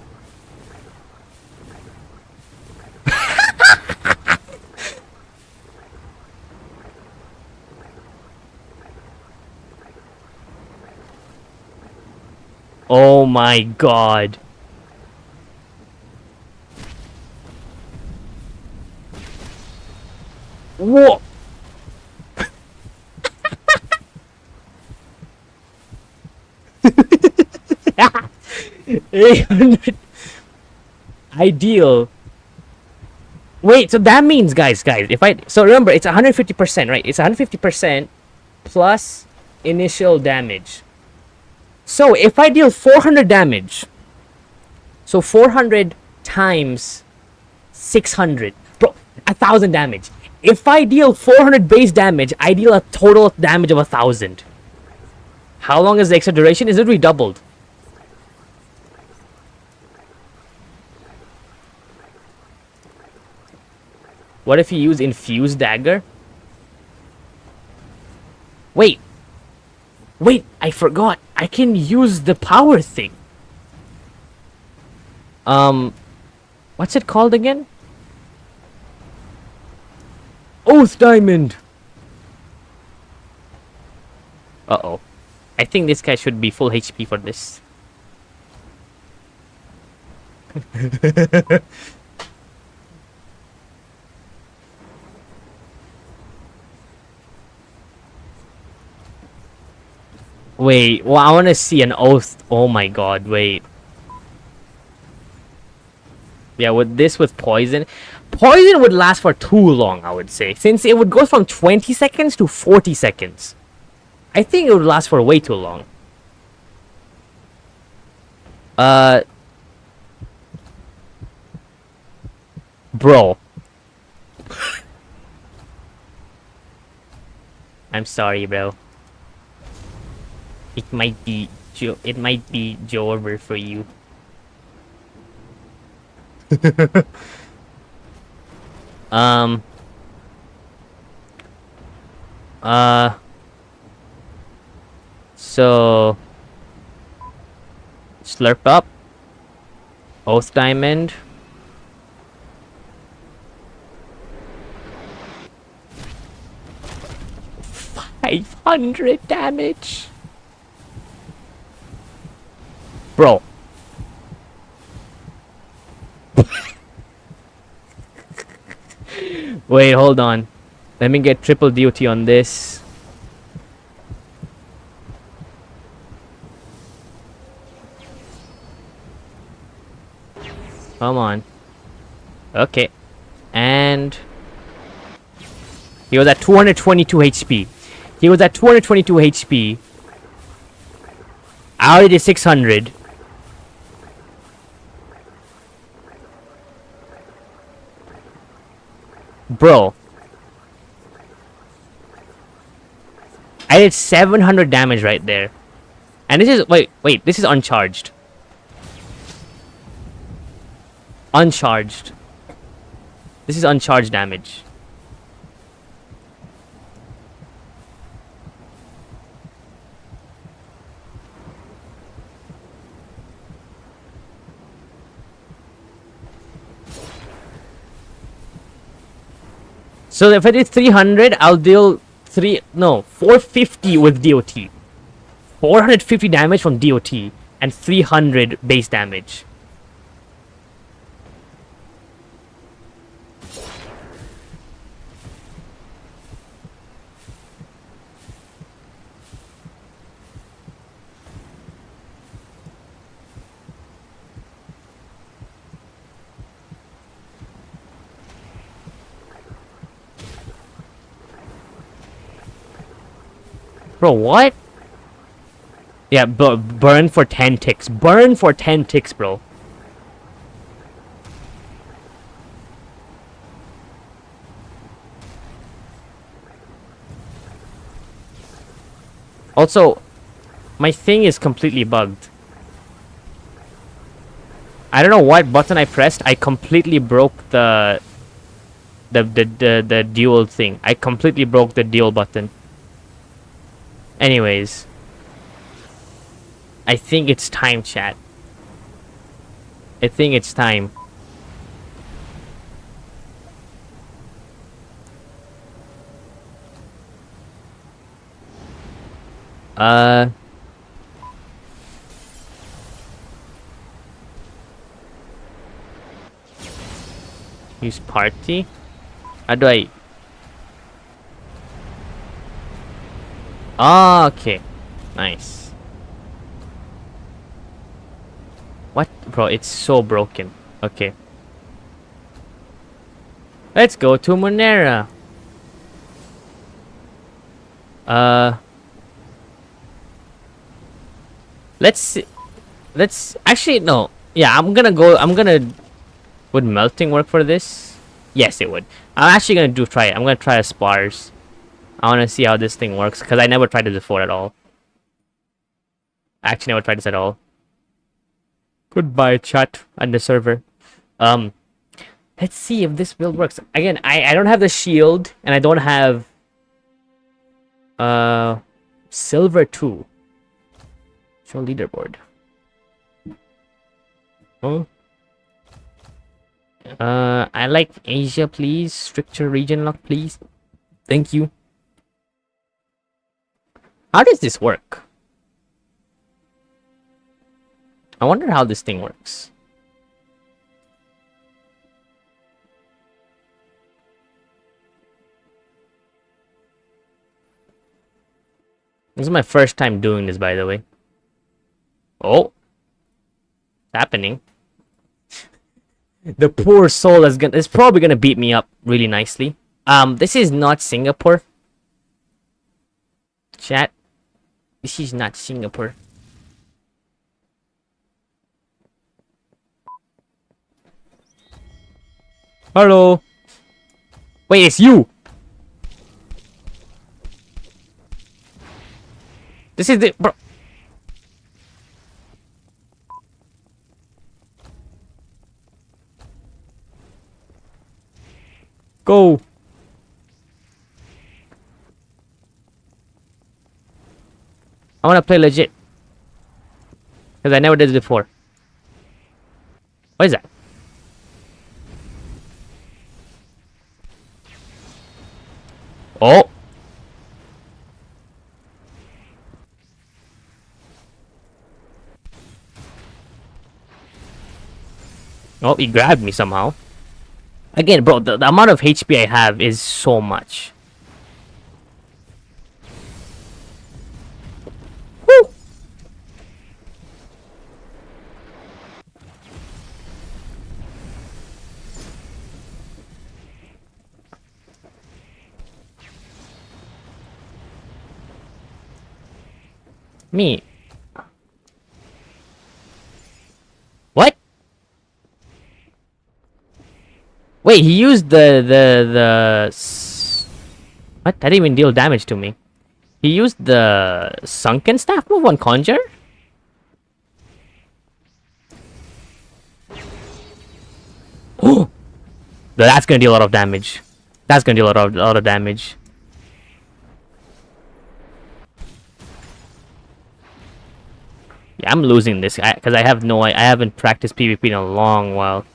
Oh my god. Whoa. 800 ideal. Wait, so that means guys, if I so remember it's 150%, right? It's 150% plus initial damage. So if I deal 400 damage, so 400 times 600, bro, 1,000 damage. If I deal 400 base damage, I deal a total damage of 1,000. How long is the extra duration? Is it redoubled? What if you use infused dagger? Wait, I forgot. I can use the power thing. What's it called again? Oath Diamond. Uh-oh. I think this guy should be full HP for this. Wait, well, I want to see an oath. Oh my god, wait. Yeah, with poison. Poison would last for too long, I would say. Since it would go from 20 seconds to 40 seconds. I think it would last for way too long. Bro. I'm sorry, bro. It might be Jover for you. um. So slurp up. Oath diamond. 500 damage. Bro. Wait, hold on. Let me get triple duty on this. Come on. Okay. And he was at 222 HP. He was at 222 HP. I already did 600. Bro. I did 700 damage right there. And this is... Wait. This is uncharged. Uncharged. This is uncharged damage. So if I did 300, I'll deal 450 with DOT. 450 damage from DOT and 300 base damage. Bro, what? Yeah, burn for 10 ticks. Burn for 10 ticks, bro. Also, my thing is completely bugged. I don't know what button I pressed. I completely broke the dual thing. I completely broke the dual button. Anyways, I think it's time, chat. I think it's time. Use party? How do I... Ah, okay. Nice. What? Bro, it's so broken. Okay. Let's go to Monera. Let's see. Let's... Actually, no. Yeah, I'm gonna... Would melting work for this? Yes, it would. I'm actually gonna try it. I'm gonna try a spars. I wanna see how this thing works, because I never tried it before at all. I actually never tried this at all. Goodbye, chat and the server. Let's see if this build works. Again, I don't have the shield, and I don't have... Silver 2. Show leaderboard. Oh. I like Asia, please. Stricter region lock, please. Thank you. How does this work? I wonder how this thing works. This is my first time doing this, by the way. Oh. It's happening. The poor soul is probably gonna beat me up really nicely. This is not Singapore. Chat. This is not Singapore. Hello. Wait, it's you. This is the bro. Go. I want to play legit. Because I never did this before. What is that? Oh. Oh, he grabbed me somehow. Again, bro, the amount of HP I have is so much. Woo! Me. What? Wait, he used what? That didn't even deal damage to me. He used the sunken staff move on Conjure? Oh! That's gonna deal a lot of damage. That's gonna deal a lot of damage. Yeah, I'm losing this because I haven't practiced PvP in a long while.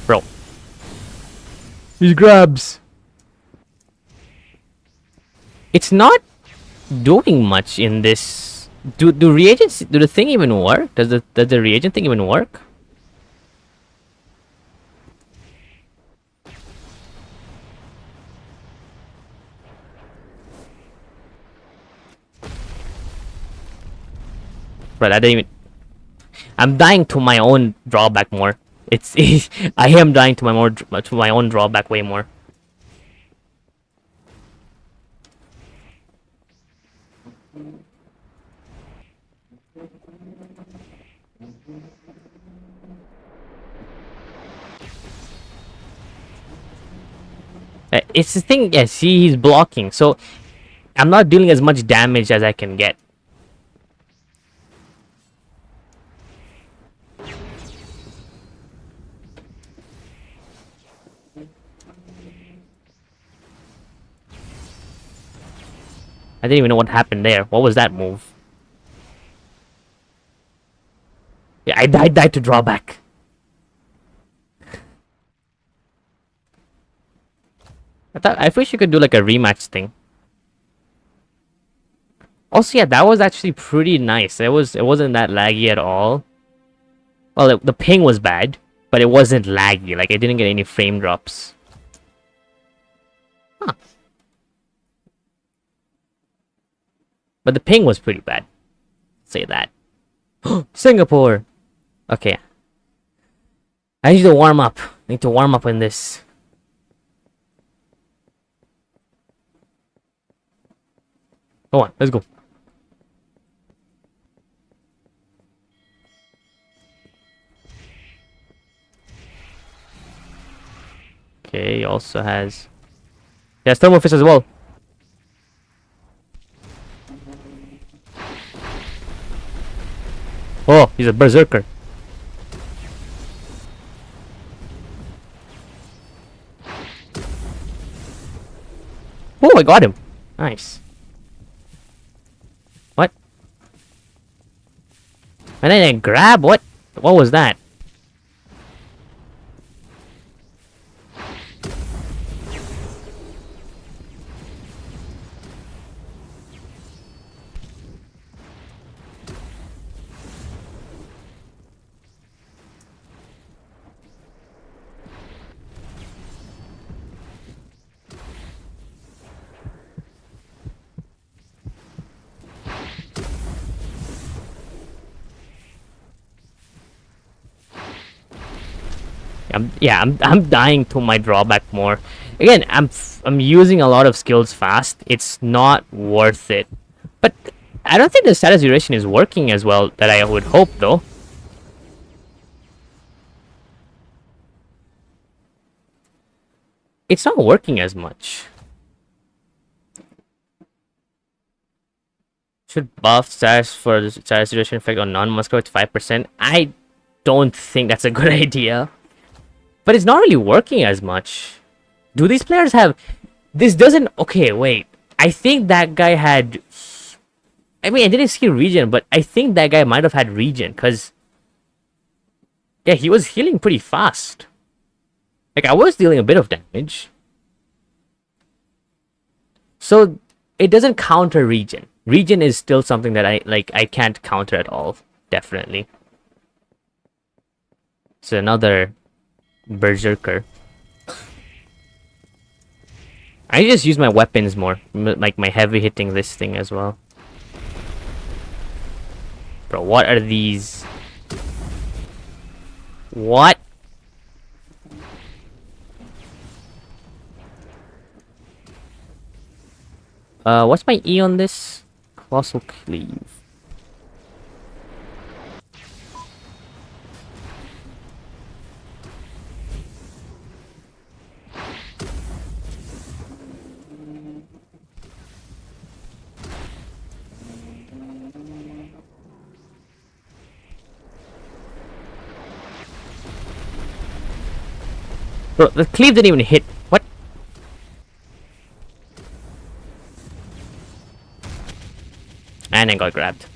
Bro. These grabs. It's not doing much in this. Do reagents, do the thing even work? Does the reagent thing even work? But I didn't even. I'm dying to my own drawback more. It's I am dying to my own drawback way more. It's the thing. Yeah, see, he's blocking, so I'm not dealing as much damage as I can get. I didn't even know what happened there. What was that move? Yeah, I died to drawback. I wish you could do like a rematch thing. Also, yeah, that was actually pretty nice. It wasn't that laggy at all. Well, the ping was bad, but it wasn't laggy. Like I didn't get any frame drops. Huh. But the ping was pretty bad. Say that. Singapore. Okay. I need to warm up. I need to warm up in this. Go on, let's go. Okay, he also has... He has Thermal Fist as well. Oh, he's a berserker. Oh, I got him. Nice. What? And then I grab what? What was that? I'm dying to my drawback more. Again, I'm using a lot of skills fast. It's not worth it. But I don't think the status duration is working as well that I would hope though. It's not working as much. Should buff status for the status duration effect on non-muscular to 5%? I don't think that's a good idea. But it's not really working as much. Do these players have... This doesn't... Okay, wait. I think that guy had... I mean, I didn't see regen, but I think that guy might have had regen, because... Yeah, he was healing pretty fast. Like, I was dealing a bit of damage. So, it doesn't counter regen. Regen is still something that I can't counter at all. Definitely. It's another berserker. I just use my weapons more. Like my heavy hitting this thing as well. Bro, what are these? What? What's my E on this? Colossal Cleave. Bro, the cleave didn't even hit. What? And I got grabbed.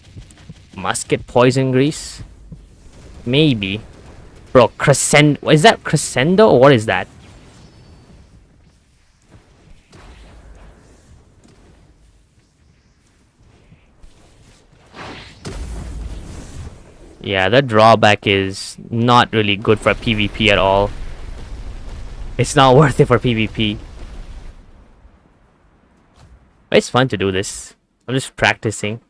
Musket poison grease? Maybe. Bro, crescendo. Is that crescendo or what is that? Yeah, the drawback is not really good for PvP at all. It's not worth it for PvP. But it's fun to do this. I'm just practicing.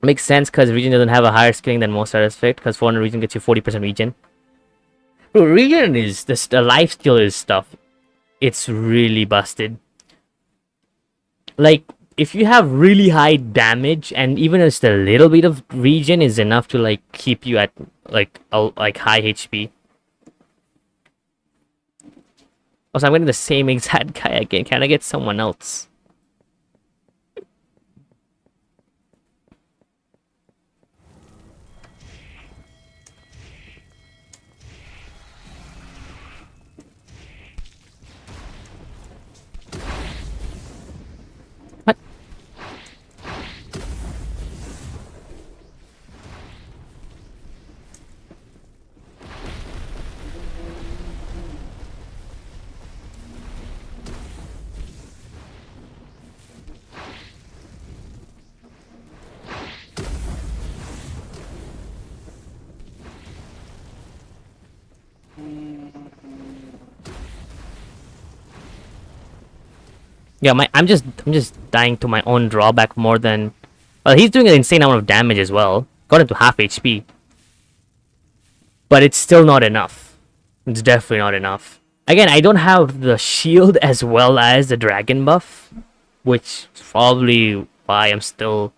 Makes sense because regen doesn't have a higher scaling than most status effect, because 400 regen gets you 40% regen. Bro, regen is the lifesteal is stuff. It's really busted. Like, if you have really high damage and even just a little bit of regen is enough to like keep you at like high HP. Also, I'm getting the same exact guy again. Can I get someone else? What? Yeah, I'm just dying to my own drawback more than. Well, he's doing an insane amount of damage as well. Got him to half HP. But it's still not enough. It's definitely not enough. Again, I don't have the shield as well as the dragon buff, which is probably why I'm still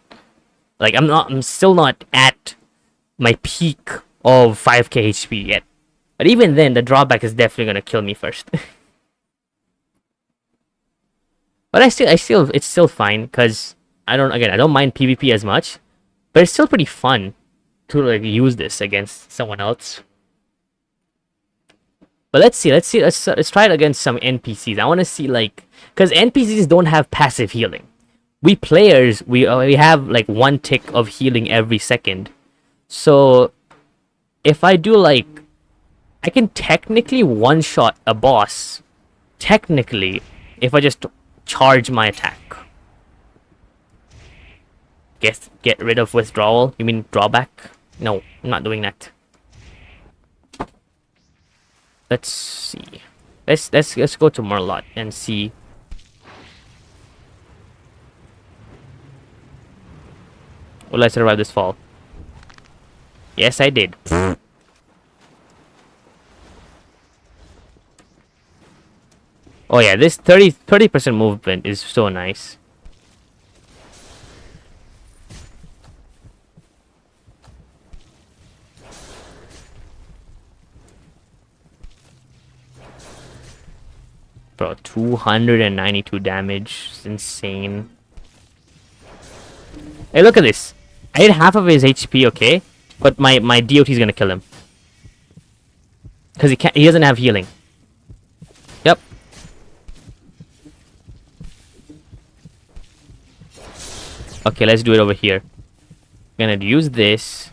like I'm still not at my peak of 5k HP yet. But even then, the drawback is definitely gonna kill me first. But it's still fine because I don't mind PvP as much, but it's still pretty fun to like use this against someone else. But let's try it against some NPCs. I want to see like, because NPCs don't have passive healing. We players we have like one tick of healing every second. So if I do like, I can technically one shot a boss. Technically, if I just charge my attack. Get rid of withdrawal. You mean drawback? No, I'm not doing that. Let's see. Let's go to Merlot and see. Will I survive this fall? Yes, I did. Oh yeah, this 30% movement is so nice. Bro, 292 damage. It's insane. Hey, look at this. I hit half of his HP, okay? But my DOT is gonna kill him. Because he doesn't have healing. Yep. Okay, let's do it over here. I'm gonna use this.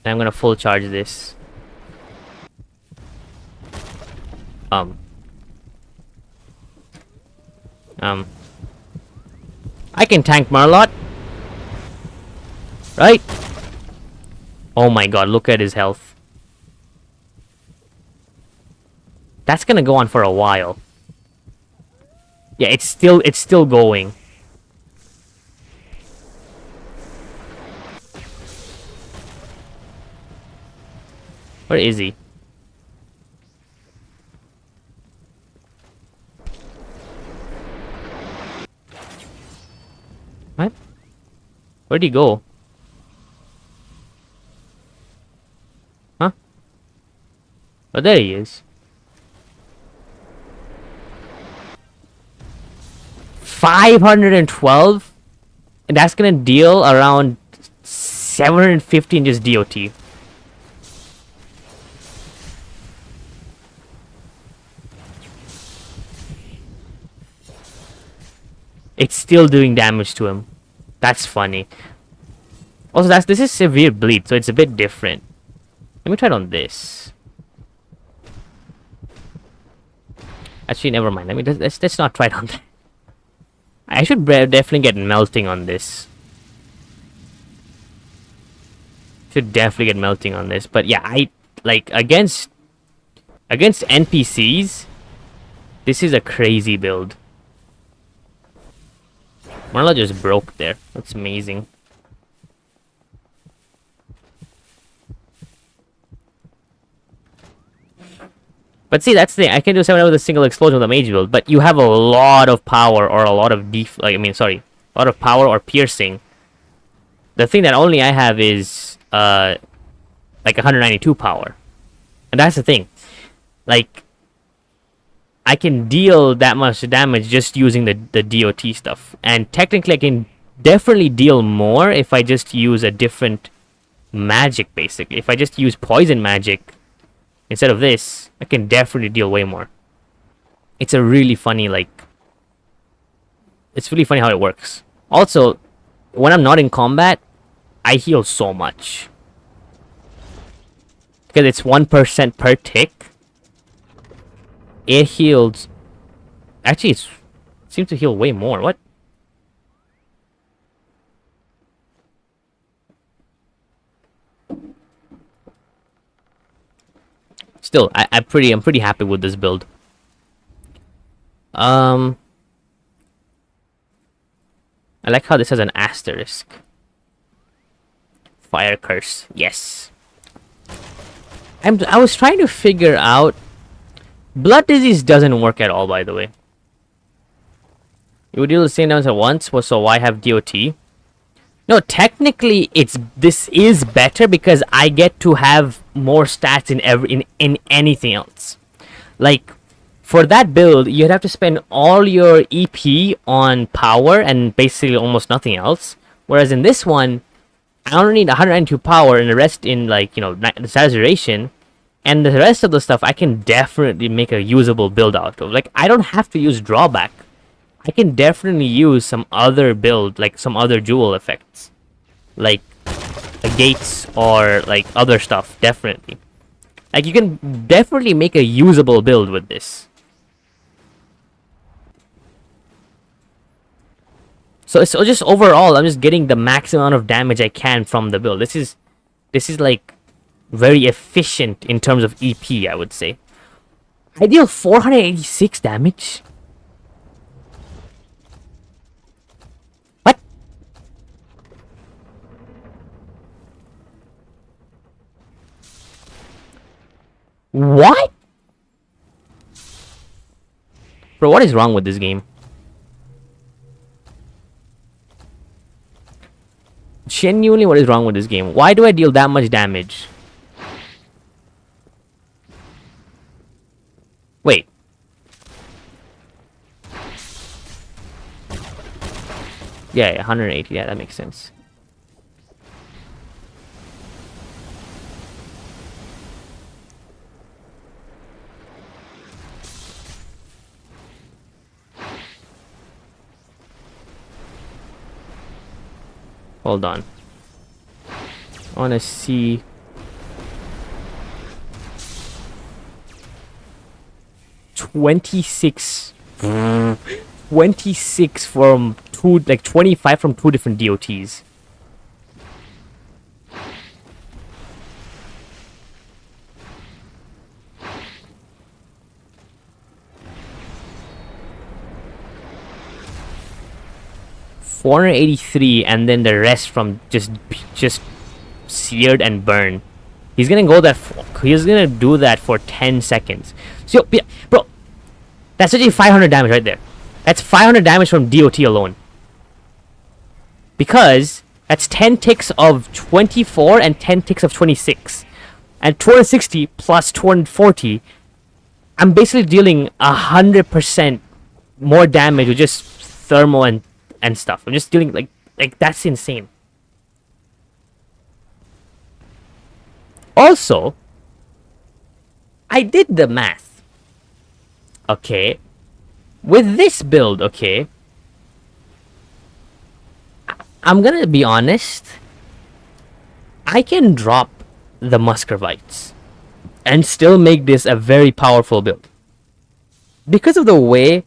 And I'm gonna full charge this. I can tank Marlot. Right? Oh my god, look at his health. That's gonna go on for a while. Yeah, it's still going. Where is he? What? Where'd he go? Huh? Oh, there he is. 512? And that's gonna deal around 750 in just DOT. It's still doing damage to him. That's funny. Also, this is severe bleed, so it's a bit different. Let me try it on this. Actually, never mind. Let's not try it on that. I should definitely get melting on this. Should definitely get melting on this. But yeah, I like against NPCs. This is a crazy build. Marla just broke there. That's amazing. But see, that's the thing. I can do 7 with a single explosion with a mage build, but you have a lot of power or a lot of a lot of power or piercing. The thing that only I have is like 192 power. And that's the thing. Like, I can deal that much damage just using the DOT stuff. And technically I can definitely deal more if I just use a different magic, basically. If I just use poison magic instead of this, I can definitely deal way more. It's a really funny, it's really funny how it works. Also, when I'm not in combat, I heal so much. Because it's 1% per tick. It heals... Actually, it seems to heal way more. What? Still, I'm pretty happy with this build. I like how this has an asterisk. Fire curse, yes. I was trying to figure out. Blood disease doesn't work at all, by the way. You would deal the same damage at once, so why have DOT? No, technically, this is better because I get to have more stats in anything else. Like, for that build, you'd have to spend all your EP on power and basically almost nothing else. Whereas in this one, I only need 192 power and the rest in, the saturation. And the rest of the stuff, I can definitely make a usable build out of. Like, I don't have to use drawback. I can definitely use some other build, like some other jewel effects. Like, gates or, other stuff, definitely. Like, you can definitely make a usable build with this. So just overall, I'm just getting the maximum amount of damage I can from the build. This is like very efficient in terms of EP, I would say. I deal 486 damage. What? What? Bro, what is wrong with this game? Genuinely, what is wrong with this game? Why do I deal that much damage? Wait. Yeah, 180. Yeah, that makes sense. Hold on. I want to see. $26 from two, like 25 from two different DOTs. $483, and then the rest from just seared and burned. He's gonna go that. He's gonna do that for 10 seconds. So, yeah, bro, that's already 500 damage right there. That's 500 damage from DOT alone. Because that's 10 ticks of 24 and 10 ticks of 26, and 260 plus 240. I'm basically dealing 100% more damage with just thermal and stuff. I'm just dealing like that's insane. Also, I did the math. Okay, with this build, okay, I'm gonna be honest. I can drop the Muscovites and still make this a very powerful build because of the way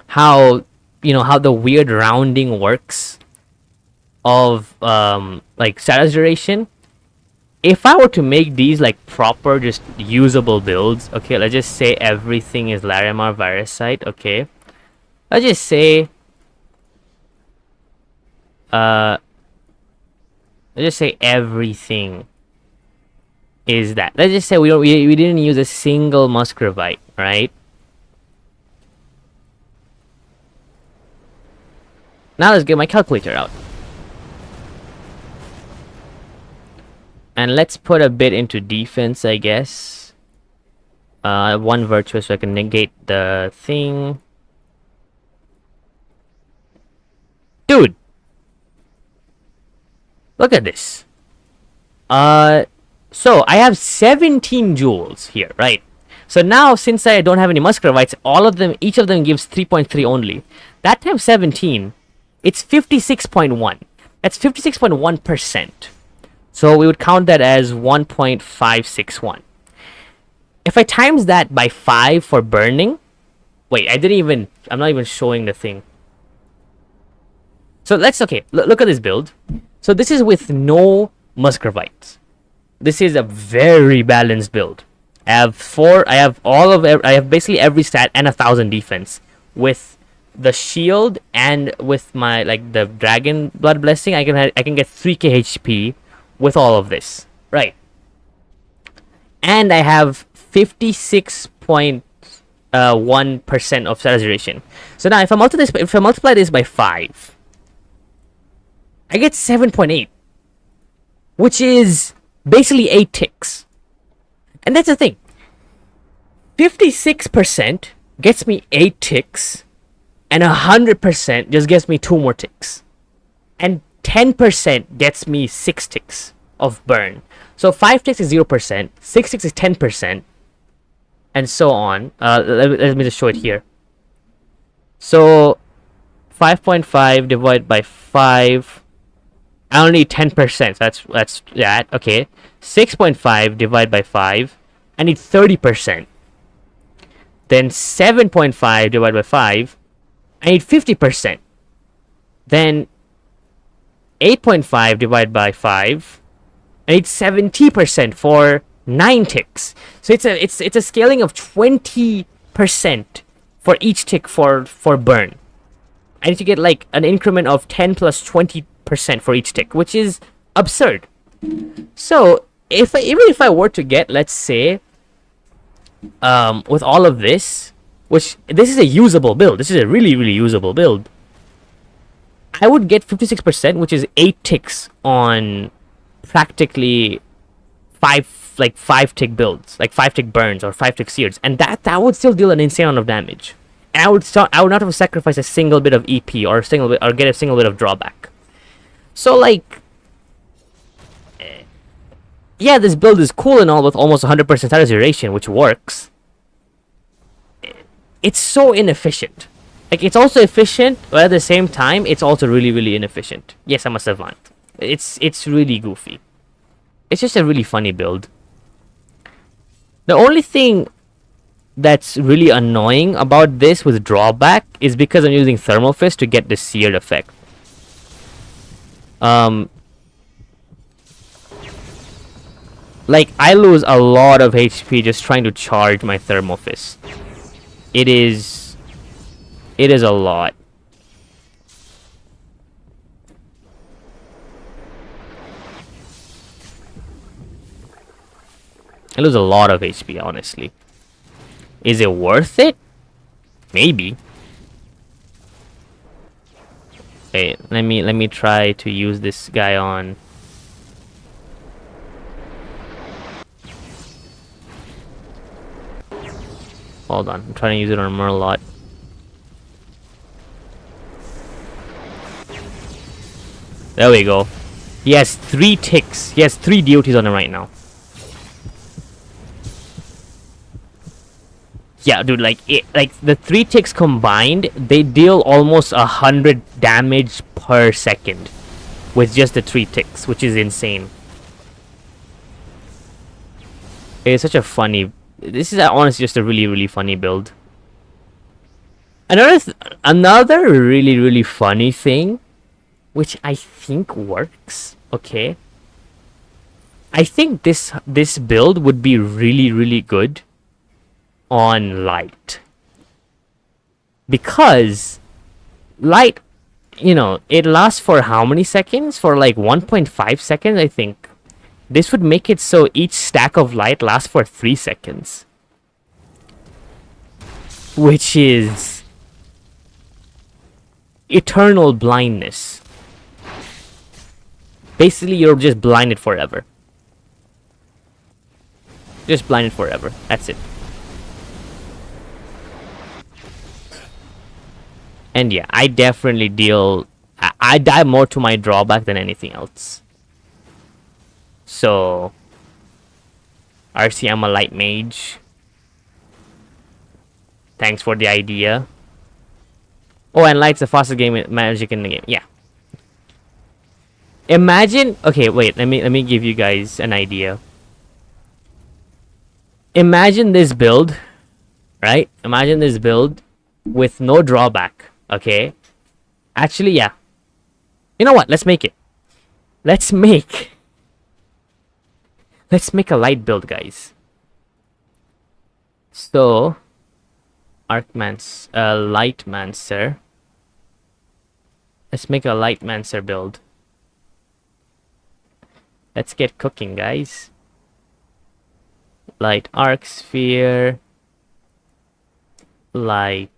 how the weird rounding works of like status duration. If I were to make these like proper just usable builds, okay, let's just say everything is Larimar Virusite, okay, let's just say everything is that. Let's just say we didn't use a single Muscovite, right? Now let's get my calculator out. And let's put a bit into defense, I guess. One virtuous so I can negate the thing. Dude! Look at this. So I have 17 jewels here, right? So now, since I don't have any Muscovites, each of them gives 3.3 only. That times 17, it's 56.1. That's 56.1%. So we would count that as 1.561. If I times that by 5 for burning... Wait, I'm not even showing the thing. So look at this build. So this is with no Muscovites. This is a very balanced build. I have basically every stat and 1,000 defense. With the shield and with my the dragon blood blessing, I can get 3k HP with all of this, right? And I have 56.1% of status duration. So now if I multiply this by 5, I get 7.8, which is basically 8 ticks. And that's the thing. 56% gets me 8 ticks, and 100% just gets me 2 more ticks. And 10% gets me 6 ticks of burn. So 5 ticks is 0%, 6 ticks is 10%, and so on. Let me just show it here. So 5.5 divided by 5. I only need 10%. So that's that. Okay. 6.5 divided by 5. I need 30%. Then 7.5 divided by 5. I need 50%. Then 8.5 divided by 5. I need 70% for 9 ticks. So it's a scaling of 20% for each tick for burn. I need to get like an increment of 10 plus 20% for each tick, which is absurd. So even if I were to get, let's say, with all of this, which this is a usable build. This is a really, really usable build. I would get 56%, which is 8 ticks on practically 5 tick builds, like 5 tick burns or 5 tick sears, and that would still deal an insane amount of damage. I would not have sacrificed a single bit of EP or get a single bit of drawback. So like, yeah, this build is cool and all with almost 100% status duration, which works. It's so inefficient. Like, it's also efficient, but at the same time, it's also really, really inefficient. Yes, I'm a savant. It's really goofy. It's just a really funny build. The only thing that's really annoying about this with drawback is because I'm using Thermal Fist to get the seared effect. Like, I lose a lot of HP just trying to charge my Thermal Fist. It is a lot. I lose a lot of HP, honestly. Is it worth it? Maybe. Wait, let me try to use this guy on. Hold on, I'm trying to use it on Merlot. There we go. He has 3 ticks. He has 3 DOTs on him right now. Yeah, dude, like the 3 ticks combined, they deal almost 100 damage per second with just the 3 ticks, which is insane. It's such a funny. This is honestly just a really, really funny build. Another really, really funny thing, which I think works. Okay. I think this build would be really, really good on light, because light, you know, it lasts for how many seconds? For like 1.5 seconds, I think. This would make it so each stack of light lasts for 3 seconds, which is eternal blindness. Basically, you're just blinded forever. Just blinded forever. That's it. And yeah, I definitely deal. I die more to my drawback than anything else. So, Arcey, I'm a light mage. Thanks for the idea. Oh, and light's the fastest game magic in the game. Yeah. Imagine. Okay, wait. Let me give you guys an idea. Imagine this build, right? Imagine this build with no drawback. Okay. Actually, yeah. You know what? Let's make it. Let's make a light build, guys. So, Lightmancer. Let's make a Lightmancer build. Let's get cooking, guys. Light Arc Sphere. Light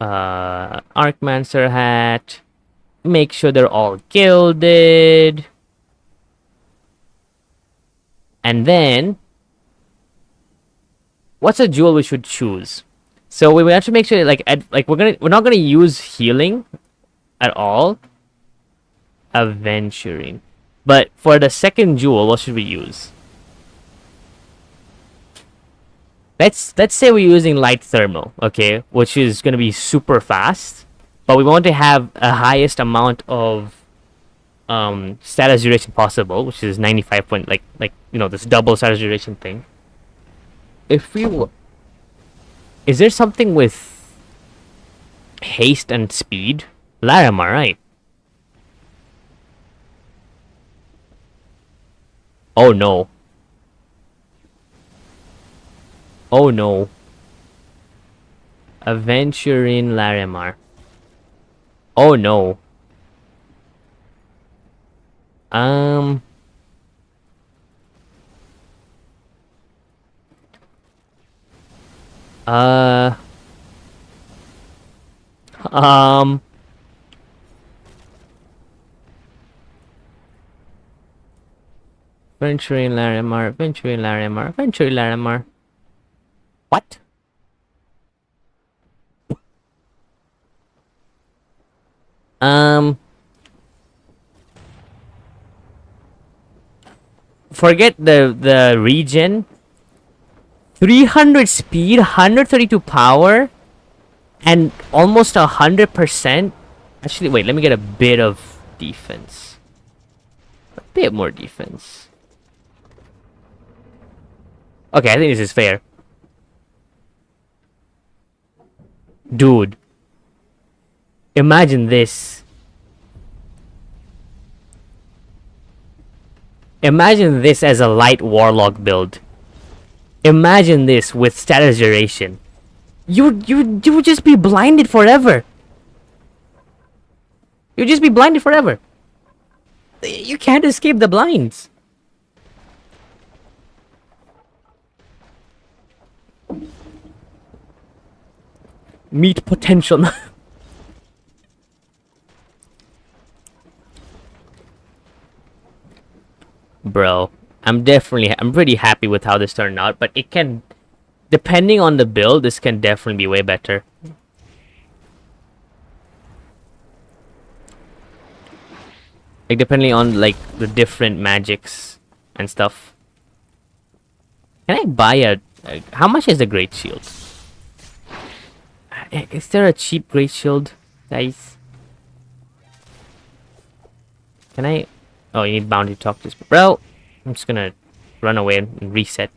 Arcmancer hat. Make sure they're all gilded. And then, what's a jewel we should choose? So we have to make sure, like we're not gonna use healing at all. Aventuring. But for the second jewel, what should we use? Let's say we're using light thermal, okay, which is gonna be super fast, but we want to have a highest amount of status duration possible, which is 95 point, like you know, this double status duration thing. If we is there something with haste and speed? Larimar, right? Oh no. Oh no. Aventuring Larimar. Oh no. Um, Venturing Larimar, Venturing Larimar, Venturing Larimar. What? Um, forget the regen. 300 speed, 132 power, and almost 100%. Actually, wait, let me get a bit of defense. A bit more defense. Okay, I think this is fair. Dude. Imagine this. Imagine this as a light warlock build. Imagine this with status duration. You would just be blinded forever. You'd just be blinded forever. You can't escape the blinds. Meet potential. Bro, I'm pretty happy with how this turned out, but it can, depending on the build, this can definitely be way better. Like, depending on, like, the different magics and stuff. Can I buy how much is the Great Shield? Is there a cheap Great Shield, guys? Can I... Oh, you need bounty to talk to this. Bro, I'm just gonna run away and reset.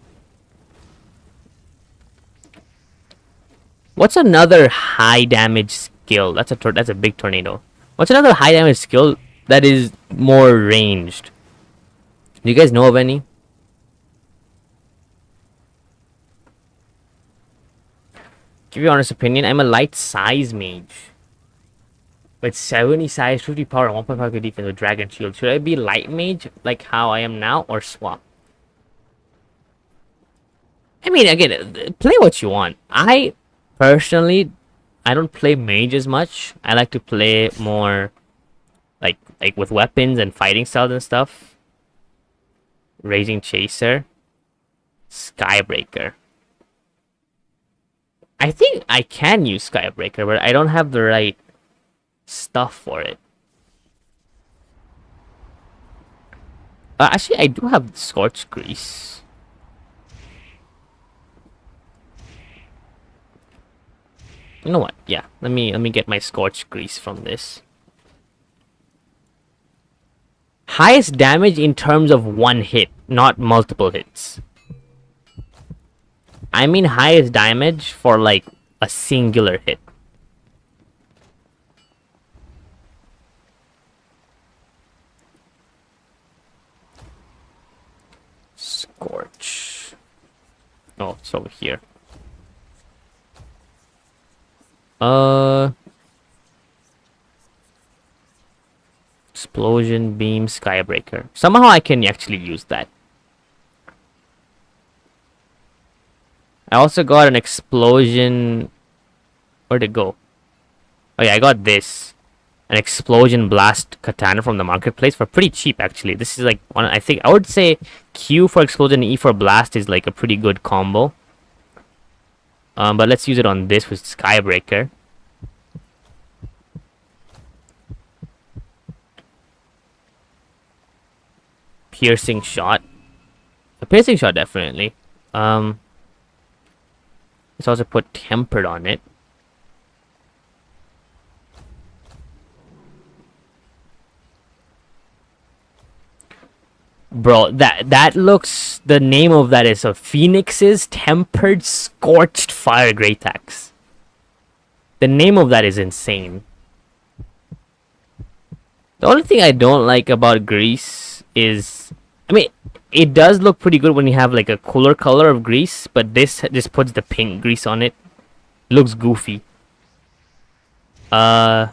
What's another high damage skill? That's a big tornado. What's another high damage skill that is more ranged? Do you guys know of any? Give your honest opinion. I'm a light size mage. With 70 size, 50 power, 1.5 good defense with dragon shield. Should I be light mage like how I am now, or swap? I mean, again, play what you want. I personally, I don't play mage as much. I like to play more like with weapons and fighting styles and stuff. Raging Chaser, Skybreaker. I think I can use Skybreaker, but I don't have the right stuff for it. Actually, I do have Scorch Grease. You know what? Yeah, let me get my Scorch Grease from this. Highest damage in terms of one hit, not multiple hits. I mean highest damage for like a singular hit. Scorch. Oh, it's over here. Explosion, beam, Skybreaker. Somehow I can actually use that. I also got an explosion. Where'd it go? Oh yeah, I got this. An explosion blast katana from the marketplace for pretty cheap actually. This is like one, I think I would say Q for explosion and E for blast is like a pretty good combo. But let's use it on this with Skybreaker. Piercing shot. A piercing shot definitely. Let's also put tempered on it. Bro, that looks, the name of that is a Phoenix's Tempered Scorched Fire Great Axe. The name of that is insane. The only thing I don't like about grease is, I mean, it does look pretty good when you have like a cooler color of grease, but this just puts the pink grease on it. Looks goofy. Oh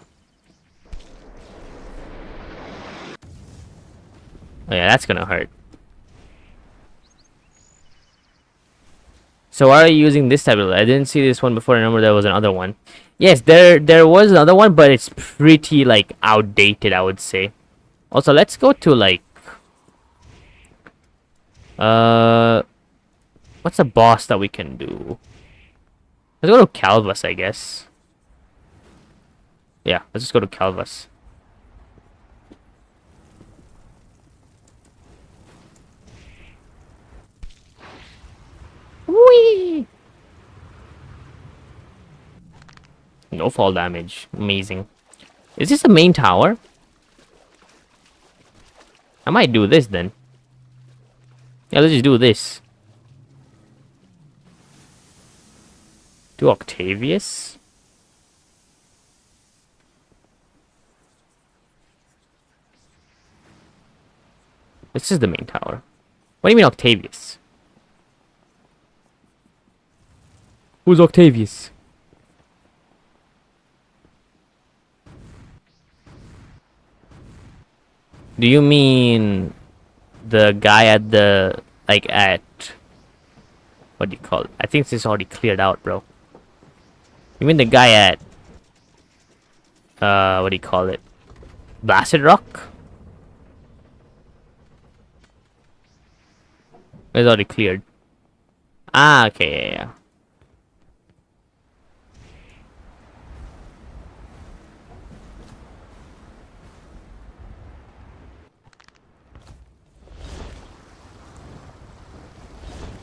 yeah, that's gonna hurt. So why are you using this type of? I didn't see this one before. I remember there was another one. Yes, there was another one, but it's pretty like outdated, I would say. Also, let's go to like what's a boss that we can do? Let's go to Calvus, I guess. Yeah, let's just go to Calvus. No fall damage. Amazing. Is this the main tower? I might do this then. Yeah, let's just do this. Do Octavius? This is the main tower. What do you mean Octavius? Who's Octavius? Do you mean the guy at the, like, at, what do you call it? I think this is already cleared out, bro. You mean the guy at, what do you call it? Blasted Rock? It's already cleared. Ah, okay, yeah.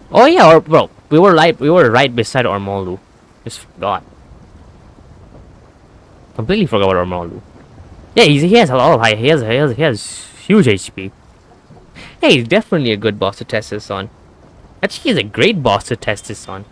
Oh yeah, or bro, we were right beside Ormolu. Just forgot. Completely forgot about Ormolu. Yeah, he has a lot of high. He has huge HP. Hey, he's definitely a good boss to test this on. Actually, he's a great boss to test this on.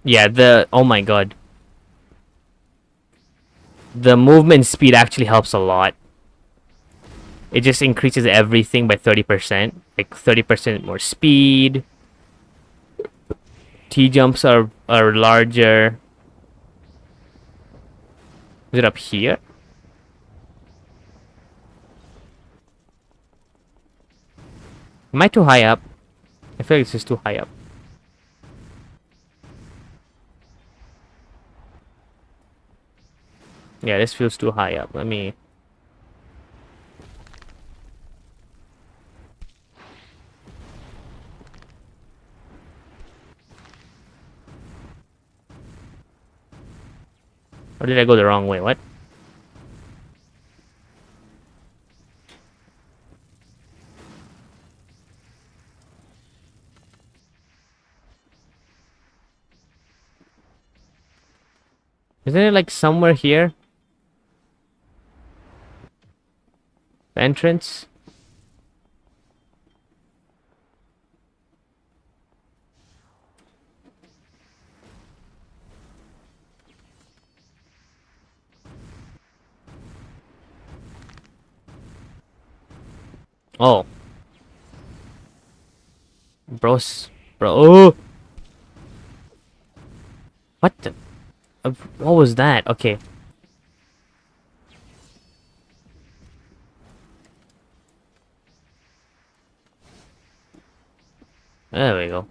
Yeah, oh my god. The movement speed actually helps a lot. It just increases everything by 30%. Like 30% more speed. T-jumps are larger. Is it up here? Am I too high up? I feel like this is too high up. Yeah, this feels too high up. Let me... Or did I go the wrong way? What? Isn't it like somewhere here? The entrance? Oh. Bros. Bro. Oh! What the... what was that? Okay. There we go.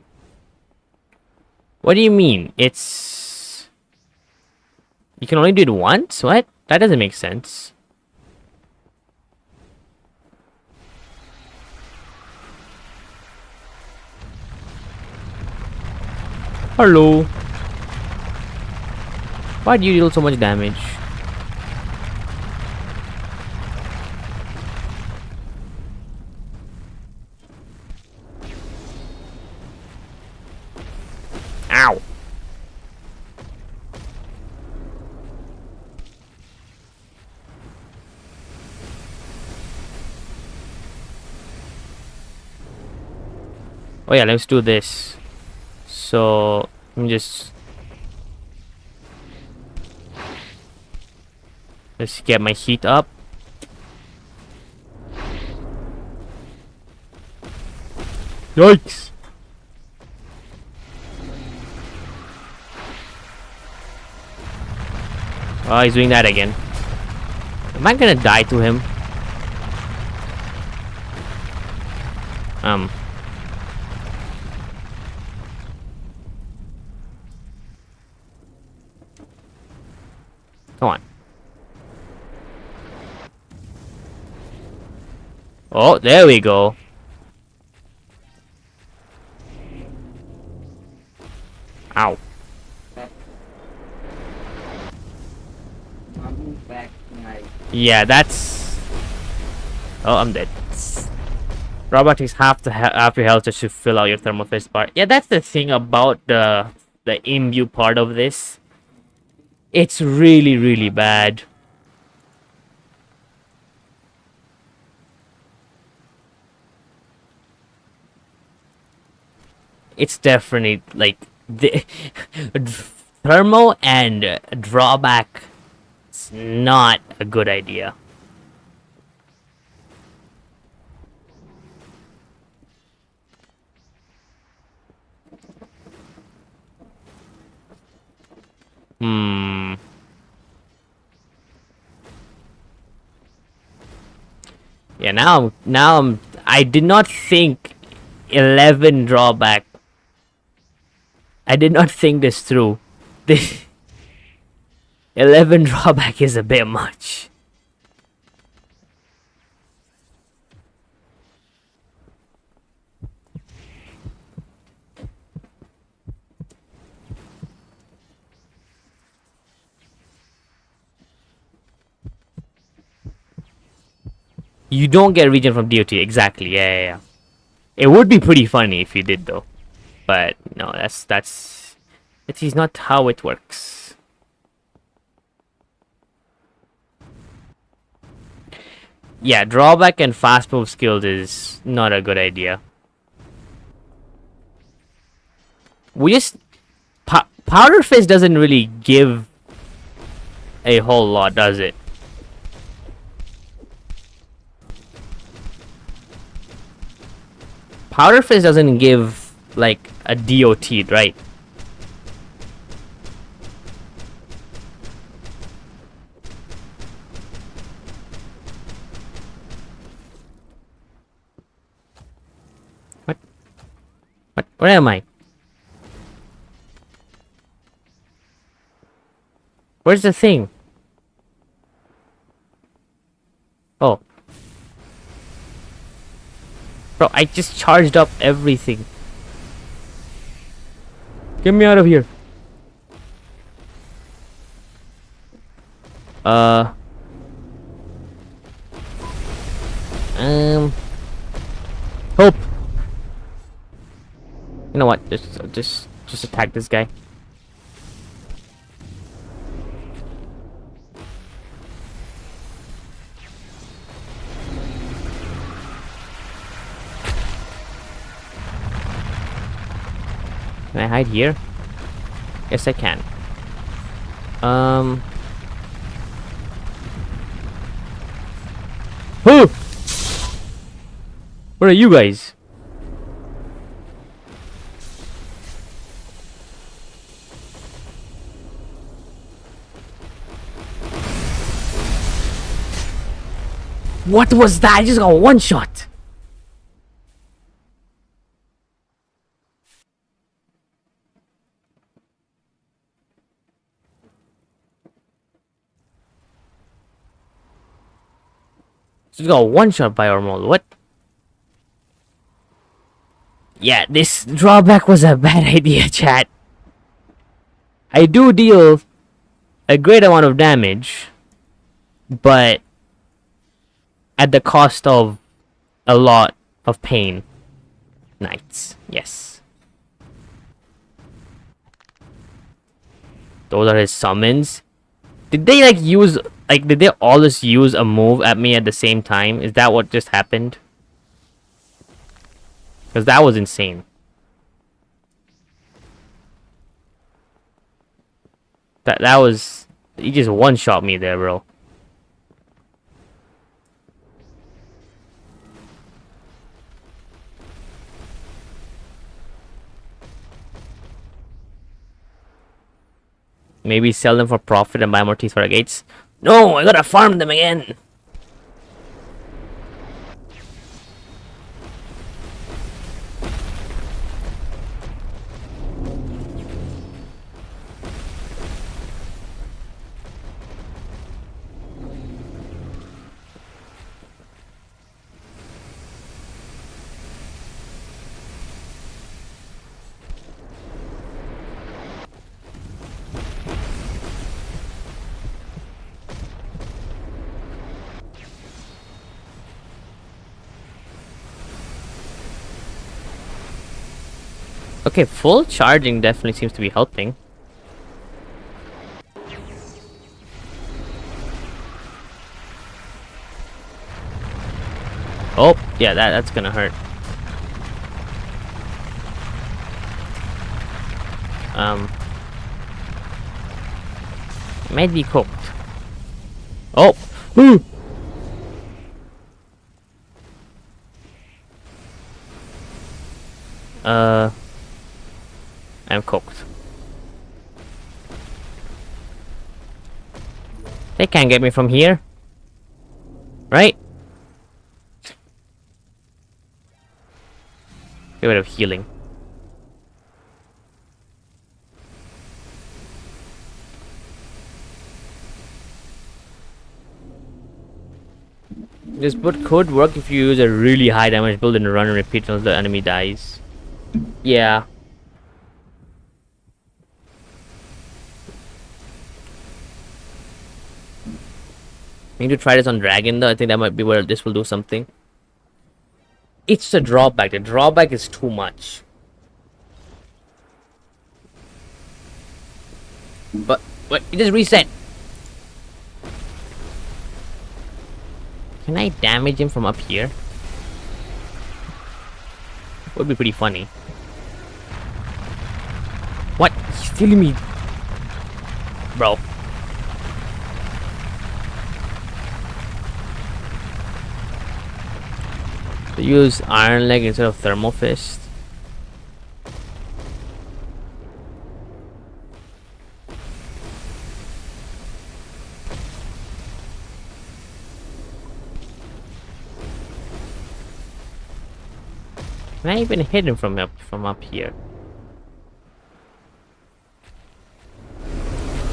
What do you mean? It's... You can only do it once? What? That doesn't make sense. Hello. Why do you deal so much damage? Ow. Oh yeah, let's do this. So, let me just... Let's get my heat up. Yikes! Oh, he's doing that again. Am I gonna die to him? Come on. Oh, there we go. Ow. Yeah, that's... Oh, I'm dead. Robot takes half your health just to fill out your thermal fist bar. Yeah, that's the thing about the imbue part of this. It's really, really bad. It's definitely like the thermal and drawback. It's not a good idea. Hmm. Yeah, I did not think 11 drawback. I did not think this through. This 11 drawback is a bit much. You don't get regen from DOT, exactly. Yeah. It would be pretty funny if you did though. But no, that is not how it works. Yeah, drawback and fast move skills is not a good idea. We just Powder Fist doesn't really give a whole lot, does it? Powder Fist doesn't give like a DOT, right? What? Where am I? Where's the thing? Oh. Bro, I just charged up everything. Get me out of here. Hope. You know what? Just attack this guy. Can I hide here? Yes, I can. Who? Where are you guys? What was that? I just got one shot. Just got one shot by our mole. What? Yeah, this drawback was a bad idea, chat. I do deal a great amount of damage, but at the cost of a lot of pain. Knights, yes. Those are his summons. Did they did they all just use a move at me at the same time? Is that what just happened? Because that was insane. That was... He just one-shot me there, bro. Maybe sell them for profit and buy more teeth for our gates. No, I gotta farm them again. Okay, full charging definitely seems to be helping. Oh, yeah, that's gonna hurt. Might be cooked. Oh! Woo! I'm cooked. They can't get me from here. Right? Get rid of healing. This build could work if you use a really high damage build and run and repeat until the enemy dies. Yeah. I need to try this on Dragon though. I think that might be where this will do something. It's the drawback. The drawback is too much. But it just reset. Can I damage him from up here? Would be pretty funny. What? He's killing me. Bro. So use Iron Leg instead of Thermal Fist. Can I even hit him from up here?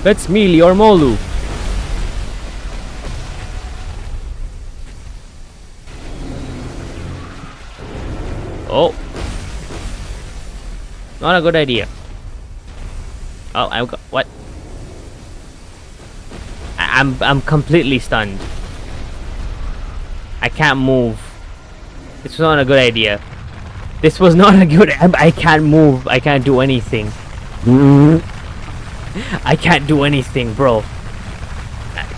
Let's melee or Molu. Oh, not a good idea. Oh, I've got what? I'm completely stunned. I can't move. This was not a good idea. This was not a good. I can't move. I can't do anything. I can't do anything, bro.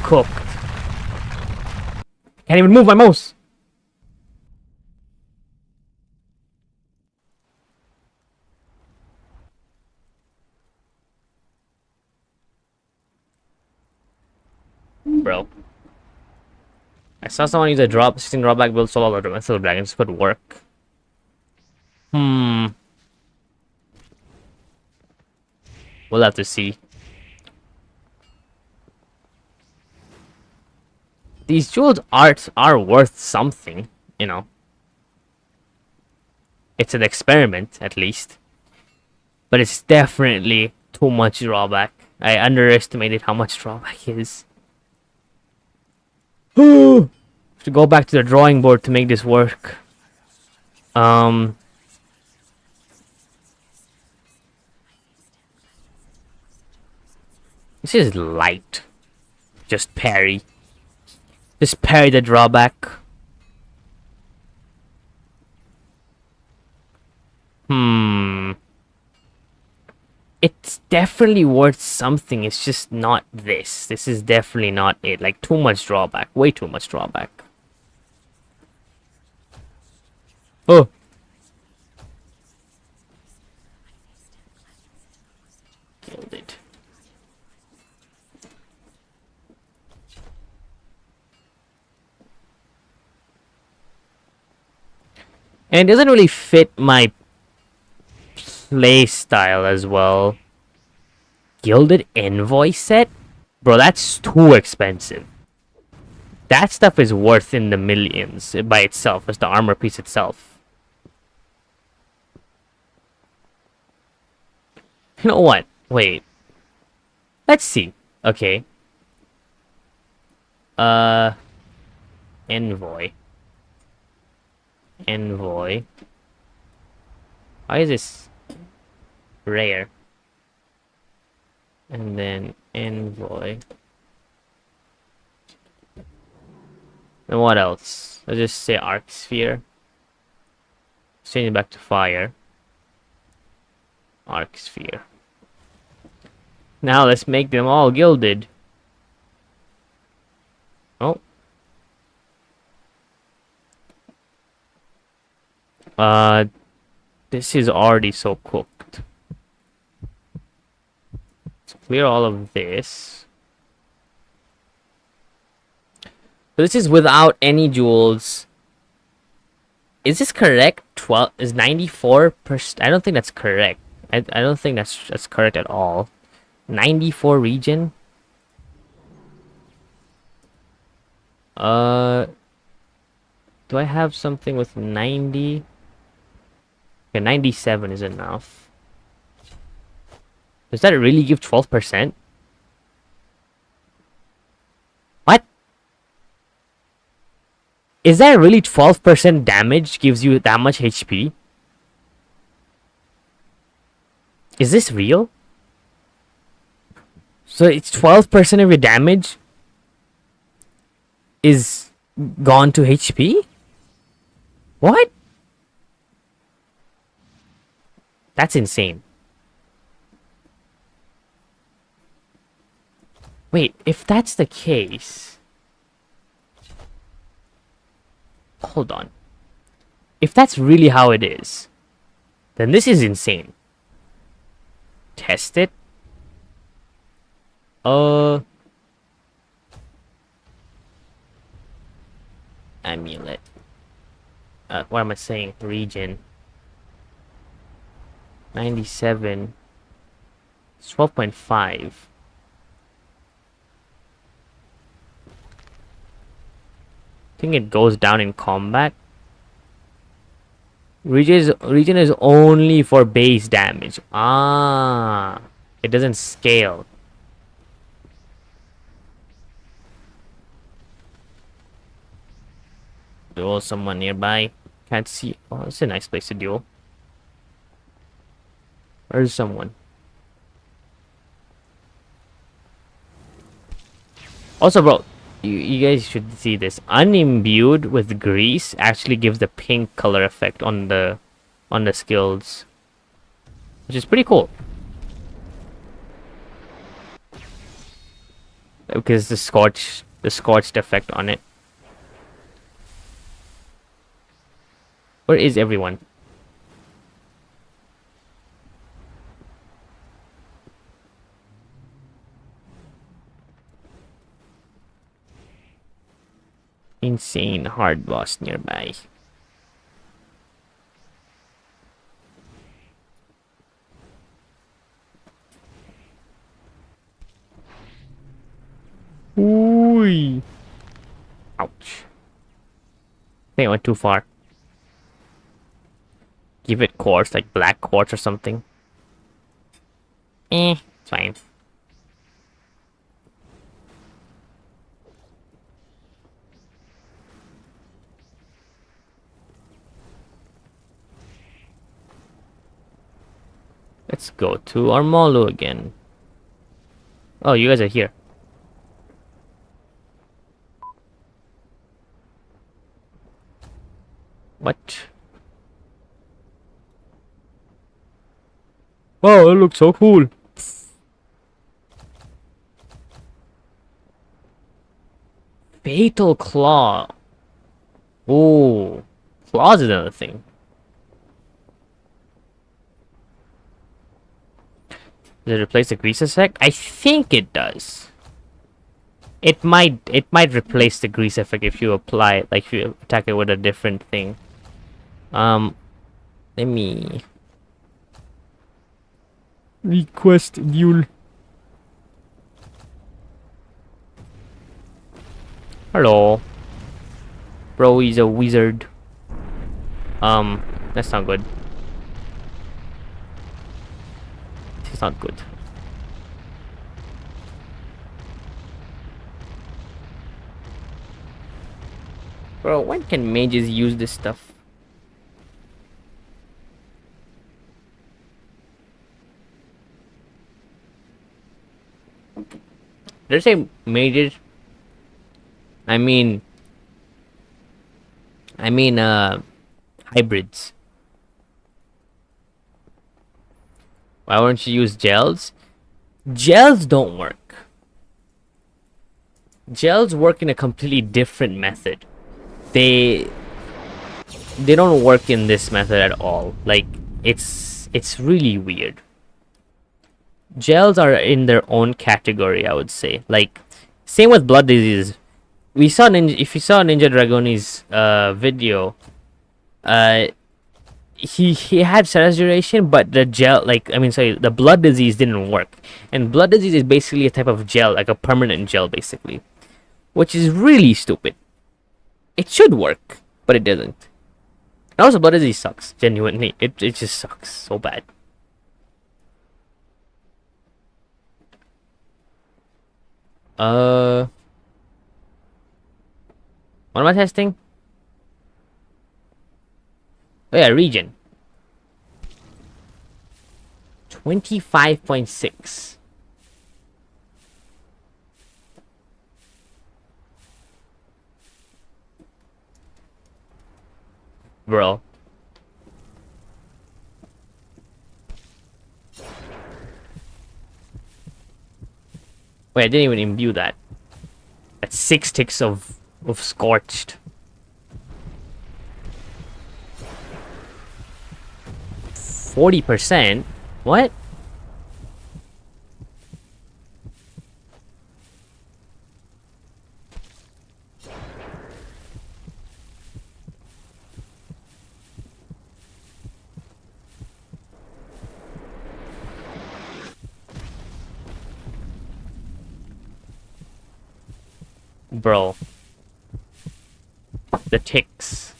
Cooked. Can't even move my mouse. Bro. I saw someone use a 16 drawback build solo domestic dragons. Could work. We'll have to see. These jeweled arts are worth something, you know. It's an experiment, at least. But it's definitely too much drawback. I underestimated how much drawback is. To go back to the drawing board to make this work. This is light. Just parry. Just parry the drawback. It's definitely worth something. It's just not this. This is definitely not it. Like, too much drawback. Way too much drawback. Oh. Killed it. And it doesn't really fit my play style as well. Gilded Envoy set? Bro, that's too expensive. That stuff is worth in the millions by itself, as the armor piece itself. You know what? Wait. Let's see. Okay. Envoy. Envoy. Why is this rare? And then Envoy. And what else? Let's just say Arc Sphere. Change it back to fire. Arc sphere. Now let's make them all gilded. Oh. This is already so cooked. Let's clear all of this. So this is without any jewels. Is this correct? 12 is 94%. I don't think that's correct. I don't think that's correct at all. 94 region. Do I have something with 90? Okay, 97 is enough. Does that really give 12%? What? Is that really 12% damage gives you that much HP? Is this real? So it's 12% of your damage is gone to HP? What? That's insane. Wait, if that's the case... Hold on. If that's really how it is, then this is insane. Test it. Amulet. What am I saying? Region. 97. It's 12.5. I think it goes down in combat. Region is only for base damage. Ah, it doesn't scale. Duel someone nearby. Can't see. Oh, it's a nice place to duel. Where's someone? Also, bro, you guys should see this. Unimbued with grease actually gives the pink color effect on the skills, which is pretty cool. Because the scorched effect on it. Where is everyone? Insane hard boss nearby. Ooh. Ouch. I think I went too far. Give it quartz, like black quartz or something. It's fine. Let's go to Armolo again. Oh, you guys are here. What? Wow, it looks so cool. Fatal Claw. Oh, claws is another thing. Does it replace the grease effect? I think it does. It might replace the grease effect if you apply it, like if you attack it with a different thing. Let me request duel. Hello. Bro, he's a wizard. That's not good. It's not good. Bro, when can mages use this stuff? Did I say mages? I mean hybrids. Why won't you use gels? Gels don't work. Gels work in a completely different method. They don't work in this method at all. Like, it's really weird. Gels are in their own category, I would say. Like, same with blood disease. We saw if you saw Ninja Dragoni's video, he had status duration, but the gel, like, I mean, sorry, the blood disease didn't work. And blood disease is basically a type of gel, like a permanent gel, basically, which is really stupid. It should work, but it doesn't. And also, blood disease sucks. Genuinely, it just sucks so bad. What am I testing? Oh yeah, region. 25.6. Bro. Wait, I didn't even imbue that. That's 6 ticks of scorched. 40%? What? Bro. The ticks.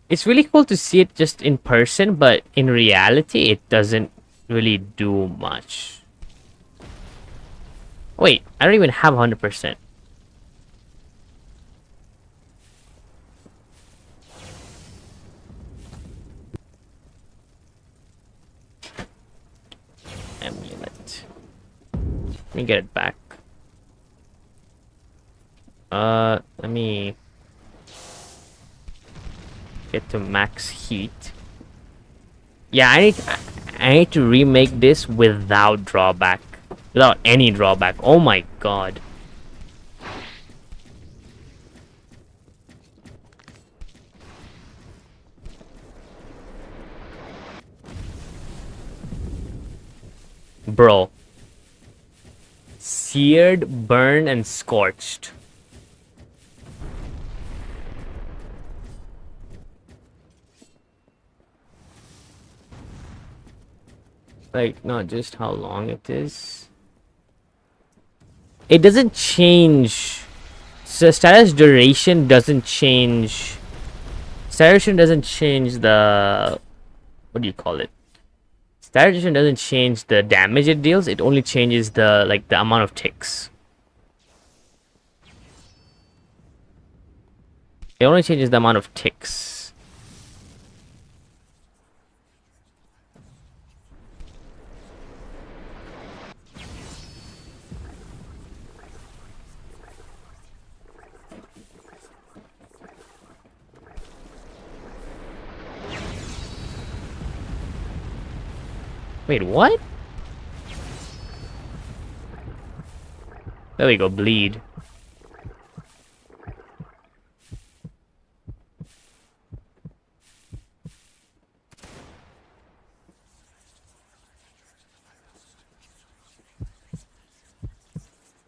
It's really cool to see it just in person, but in reality, it doesn't really do much. Wait, I don't even have 100%. Amulet. Let me get it back. Let me get to max heat. Yeah, I need to remake this without drawback. Without any drawback. Oh my god. Bro. Seared, burned, and scorched. Like, not just how long it is. It doesn't change. So status duration doesn't change. Status duration doesn't change the... What do you call it? Status duration doesn't change the damage it deals. It only changes the, like, the amount of ticks. It only changes the amount of ticks. Wait, what? There we go, bleed.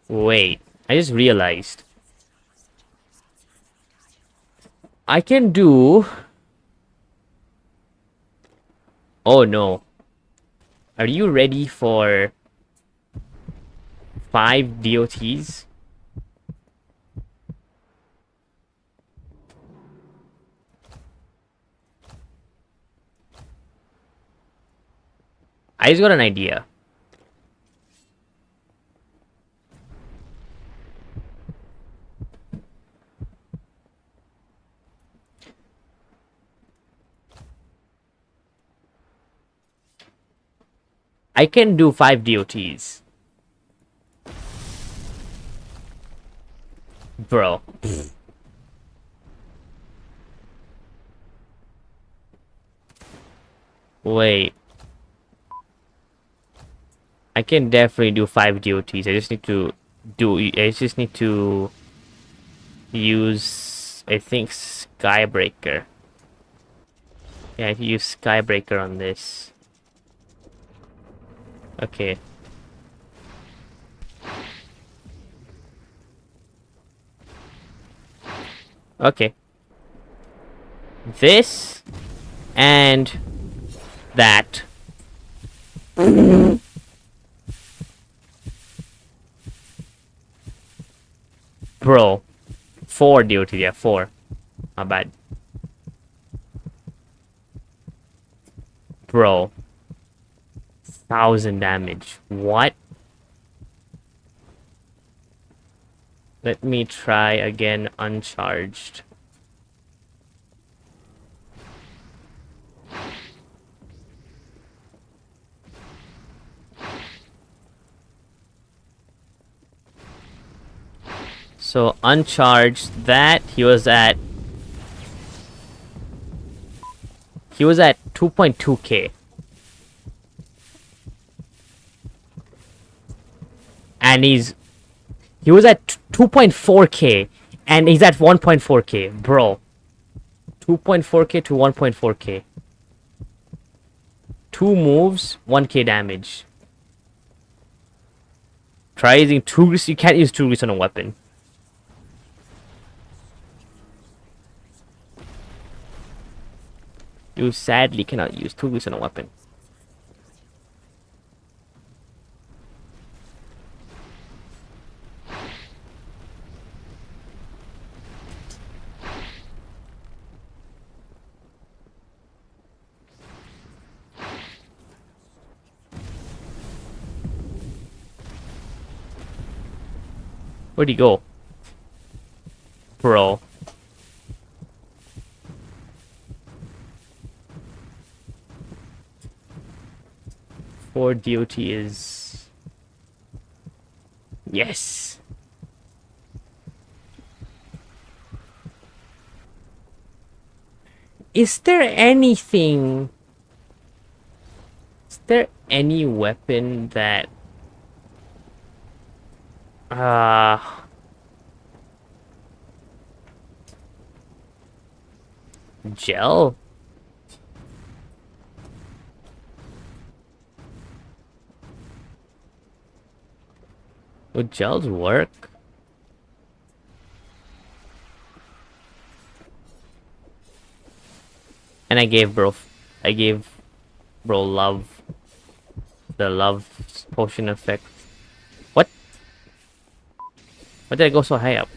Wait, I just realized. I can do... Oh no. Are you ready for 5 DOTs? I just got an idea. I can do 5 DOTs. Bro. Wait. I can definitely do 5 DOTs. I just need to use, I think, Skybreaker. Yeah, I can use Skybreaker on this. Okay. Okay. This and that. Bro. 4 DOT, yeah, 4. My bad. Bro. 1,000 damage. What? Let me try again uncharged. So uncharged that he was at 2.2k. And he was at 2.4k and he's at 1.4k, bro. 2.4k to 1.4k. 2 moves, 1k damage. Try using 2 grease. You can't use 2 grease on a weapon. You sadly cannot use 2 grease on a weapon. Where'd he go? Bro. For DOT is... Yes! Is there anything... Is there any weapon that... Gel? Would gels work? And I gave bro love. The love potion effect. What? Why did I go so high up?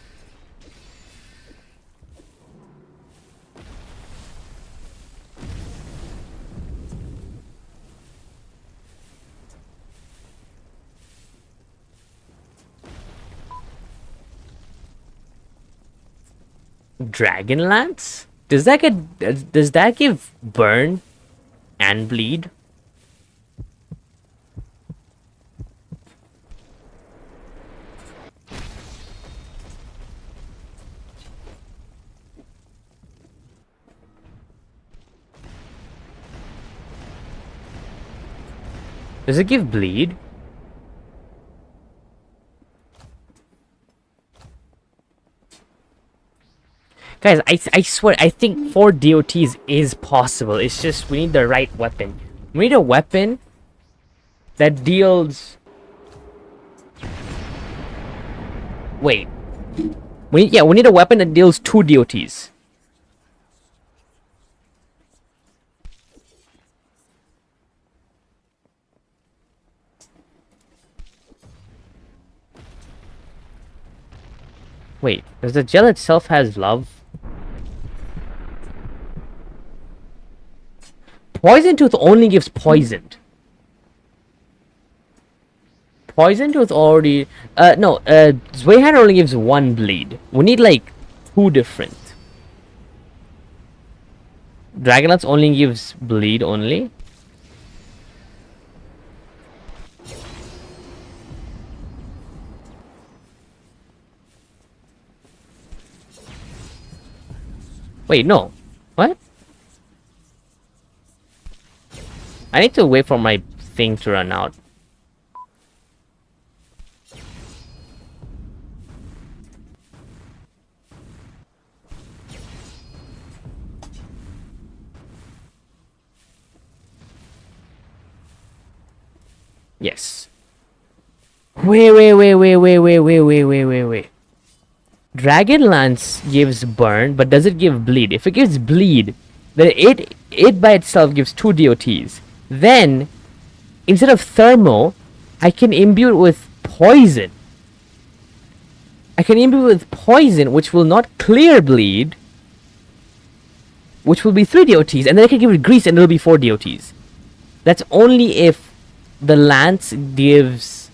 Dragonlance? Does that give burn and bleed? Does it give bleed? Guys, I swear, I think 4 DOTs is possible. It's just we need the right weapon. We need a weapon that deals... Wait. We need a weapon that deals 2 DOTs. Wait, does the gel itself has love? Poison Tooth only gives poisoned. Poison Tooth already... no, Zweihan only gives 1 bleed. We need, like, 2 different. Dragonlance only gives bleed only. Wait, no. What? I need to wait for my thing to run out. Yes. Wait. Dragonlance gives burn, but does it give bleed? If it gives bleed, then it by itself gives 2 DOTs. Then, instead of thermal, I can imbue it with poison. I can imbue it with poison, which will not clear bleed, which will be 3 DOTs, and then I can give it grease, and it'll be 4 DOTs. That's only if the lance gives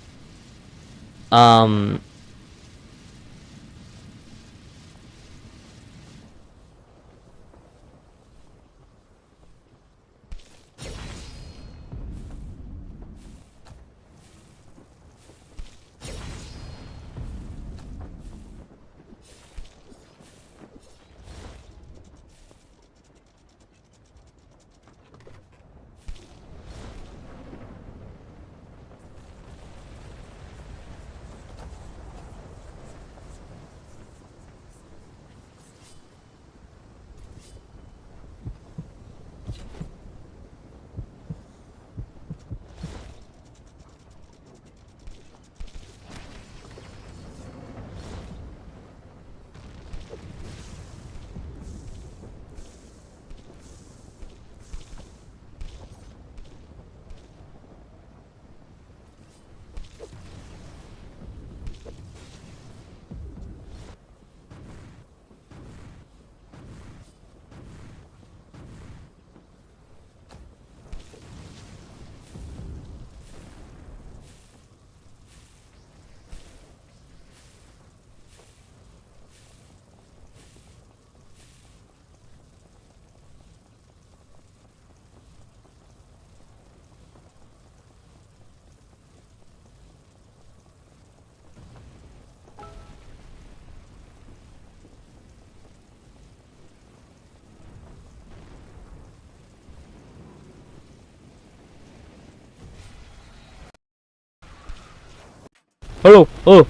hello. Oh,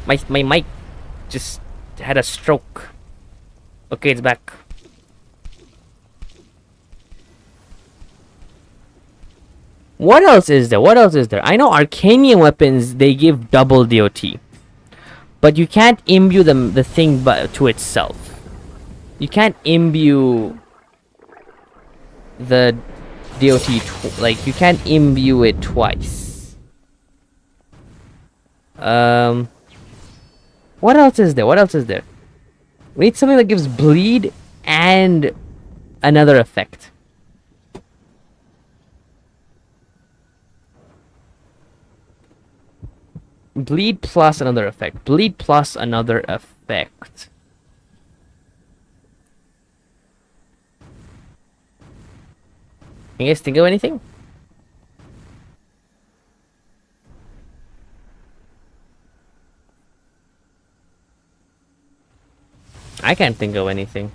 my mic just had a stroke. Okay, it's back. What else is there? I know Arcanian weapons, they give double DOT. But you can't imbue the thing to itself. You can't imbue the DOT, like, you can't imbue it twice. What else is there? We need something that gives bleed and another effect. Bleed plus another effect. Can you guys think of anything? I can't think of anything.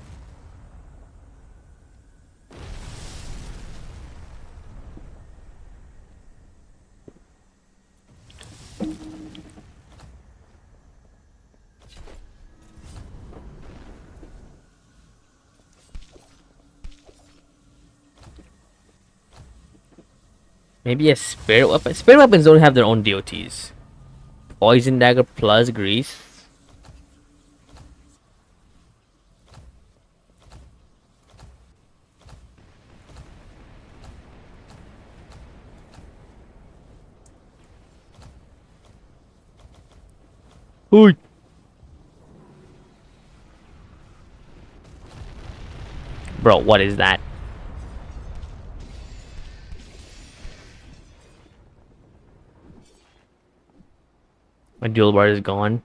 Maybe a spirit weapon? Spirit weapons don't have their own DOTs. Poison dagger plus grease. Ooh. Bro, what is that? My dual bar is gone.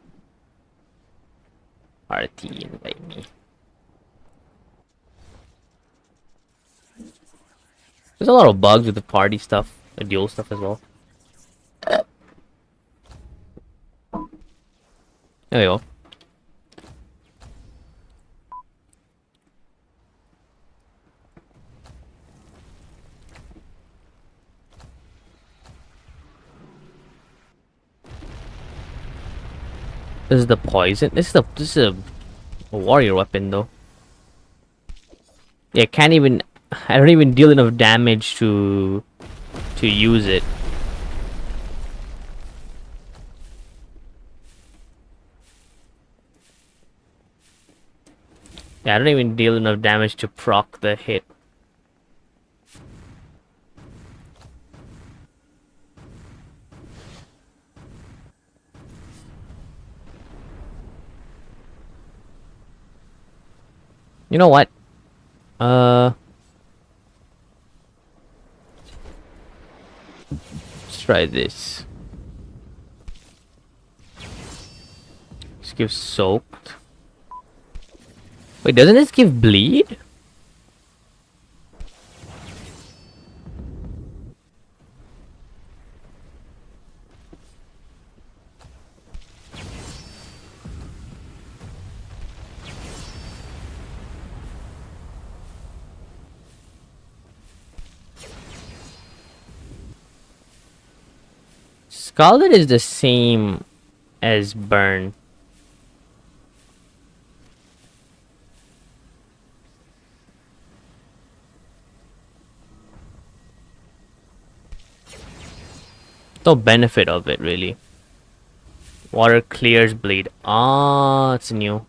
RT, invite me. There's a lot of bugs with the party stuff, the dual stuff as well. There we go. This is the poison. This is a warrior weapon though. Yeah, can't even. I don't even deal enough damage to use it. Yeah, I don't even deal enough damage to proc the hit. You know what? Let's try this. Let's give soaked. Wait, doesn't this give bleed? Scalded is the same as burn. No benefit of it really. Water clears bleed. Ah, it's new.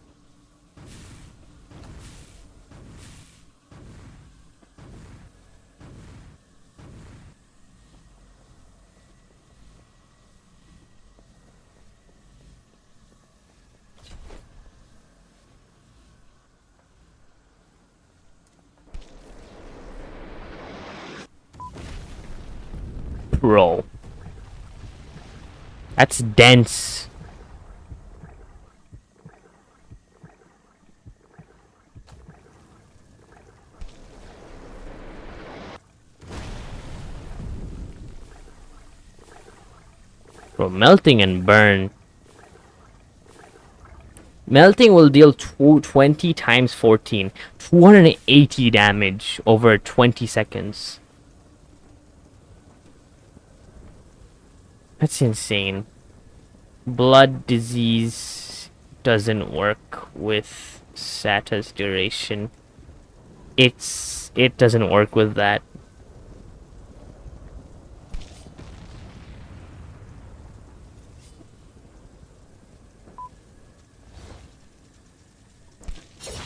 Pro. That's dense. Bro, melting and burn. Melting will deal 20 times 14. 280 damage over 20 seconds. That's insane. Blood disease doesn't work with Sata's duration. It doesn't work with that.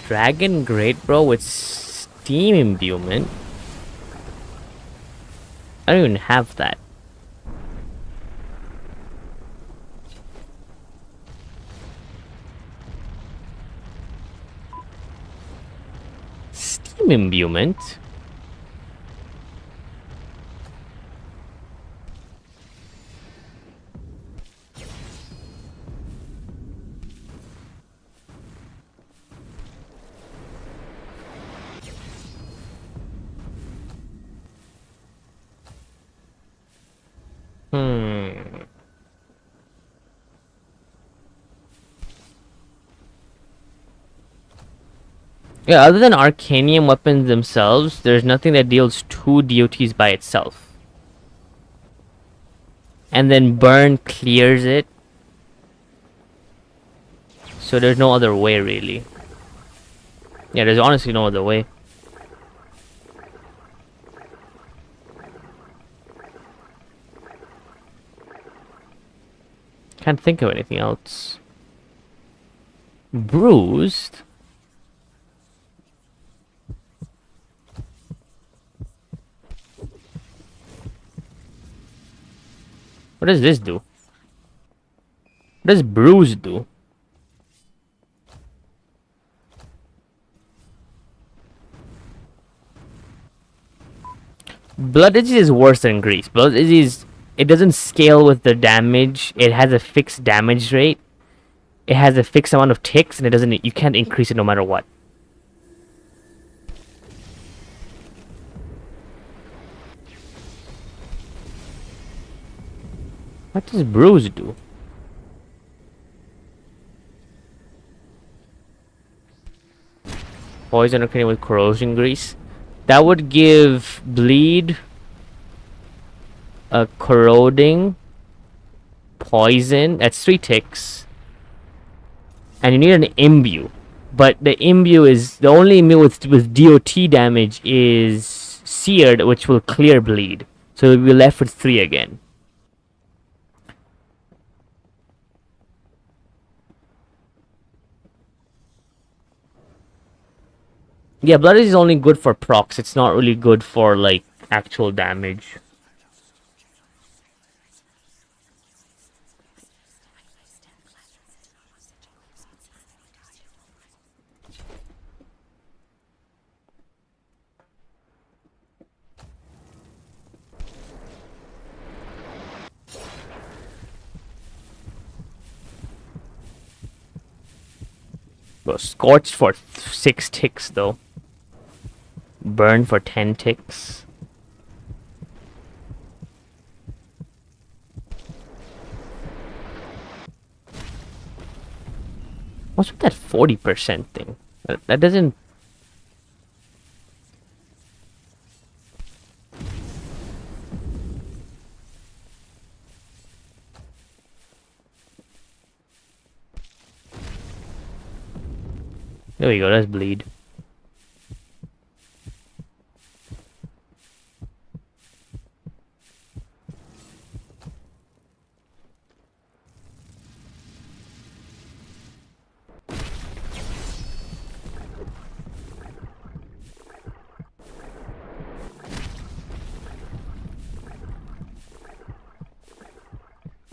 Dragon Great, bro, with Steam Imbuement. I don't even have that. Steam Imbuement? Yeah, other than Arcanium weapons themselves, there's nothing that deals 2 DOTs by itself. And then burn clears it. So there's no other way, really. Yeah, there's honestly no other way. Can't think of anything else. Bruised? What does this do? What does bruise do? Blood disease is worse than grease. Blood disease, it doesn't scale with the damage. It has a fixed damage rate. It has a fixed amount of ticks, and it doesn't. You can't increase it no matter what. What does bruise do? Poison occurring with corrosion grease. That would give bleed, a corroding, poison. That's 3 ticks. and you need an imbue. But the imbue is the only imbue with DOT damage is seared, which will clear bleed. So we'll be left with 3 again. Yeah, blood is only good for procs. It's not really good for like actual damage. Well, scorched for 6 ticks though. Burn for 10 ticks. What's with that 40% thing? That doesn't... There we go, that's bleed.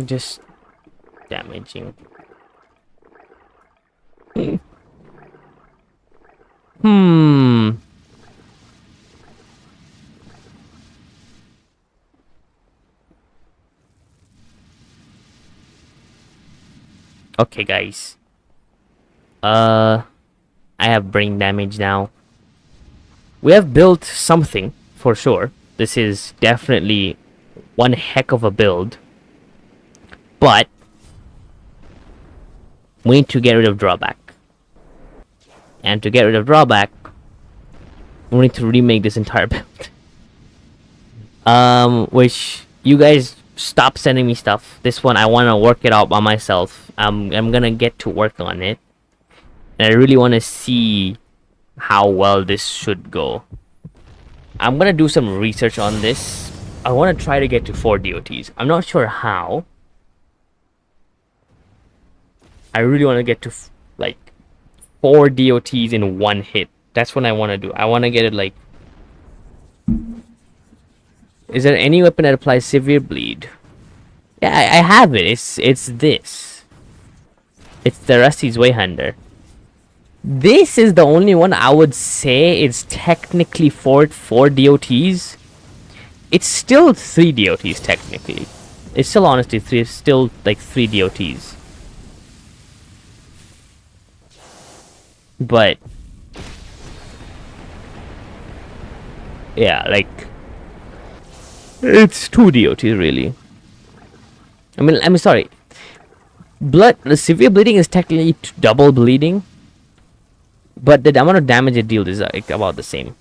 Just damaging. Okay, guys. I have brain damage now. We have built something, for sure. This is definitely one heck of a build. But we need to get rid of drawback. And to get rid of drawback, we need to remake this entire build. Which you guys stop sending me stuff. This one I want to work it out by myself. I'm gonna get to work on it. And I really want to see how well this should go. I'm gonna do some research on this. I want to try to get to 4 DOTs. I'm not sure how. I really want to get to like 4 DOTs in one hit. That's what I want to do. I want to get it like... Is there any weapon that applies severe bleed? Yeah, I have it. It's this. It's the Rusty's Wayhander. This is the only one I would say it's technically 4 DOTs. It's still 3 DOTs technically. It's still honestly still like 3 DOTs. But yeah, like it's 2 DOTs really. I'm sorry. The severe bleeding is technically double bleeding, but the amount of damage it deals is like about the same.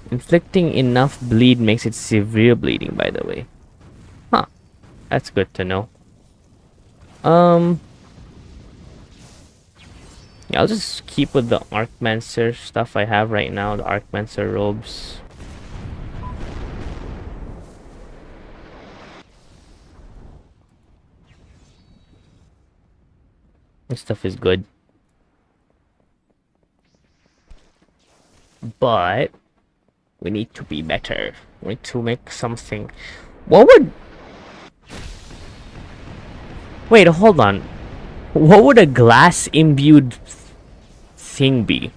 Inflicting enough bleed makes it severe bleeding, by the way. Huh. That's good to know. Yeah, I'll just keep with the Arcmancer stuff I have right now, the Arcmancer robes. This stuff is good. But we need to be better. We need to make something. What would... Wait, hold on. What would a glass imbued thing be?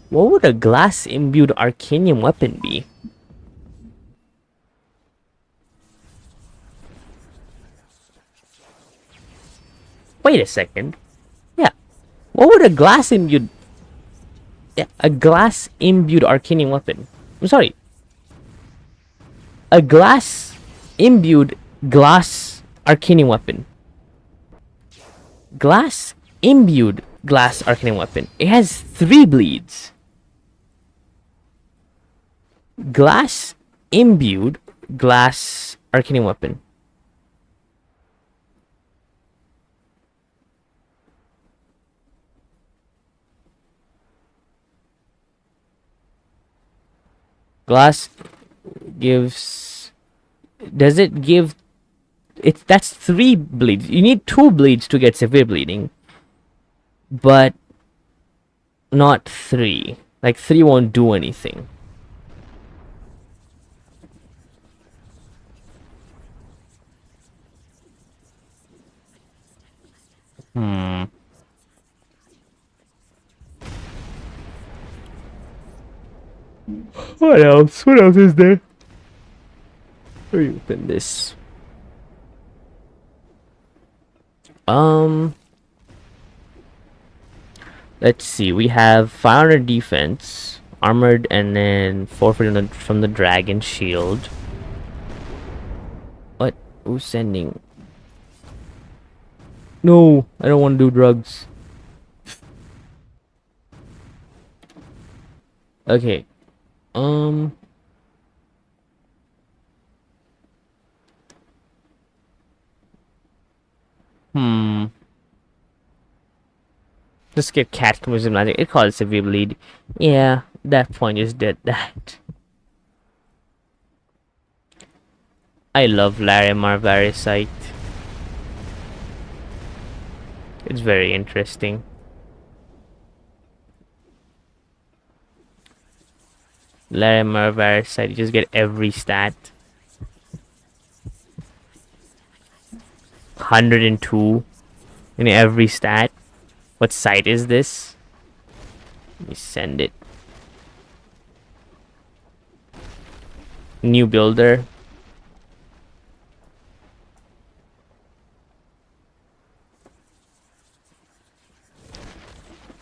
What would a glass imbued arcanium weapon be? Wait a second. Yeah. What would a glass imbued... Yeah, a glass imbued arcanium weapon. I'm sorry. A glass imbued glass arcanium weapon. Glass imbued glass arcanium weapon. It has 3 bleeds. Glass imbued glass Arcane weapon. Glass gives. Does it give? That's 3 bleeds. You need 2 bleeds to get severe bleeding, but not 3. Like 3 won't do anything. What else? What else is there? Let me open this. Let's see. We have 500 defense, armored, and then 400 from the dragon shield. What? Who's sending? No, I don't want to do drugs. Okay. Just get cat conversion magic. It calls severe bleed. Yeah, that point is dead. That. I love Larimar Varicite. It's very interesting. Larimar Varicite, you just get every stat. 102 in every stat. What site is this? Let me send it. New builder.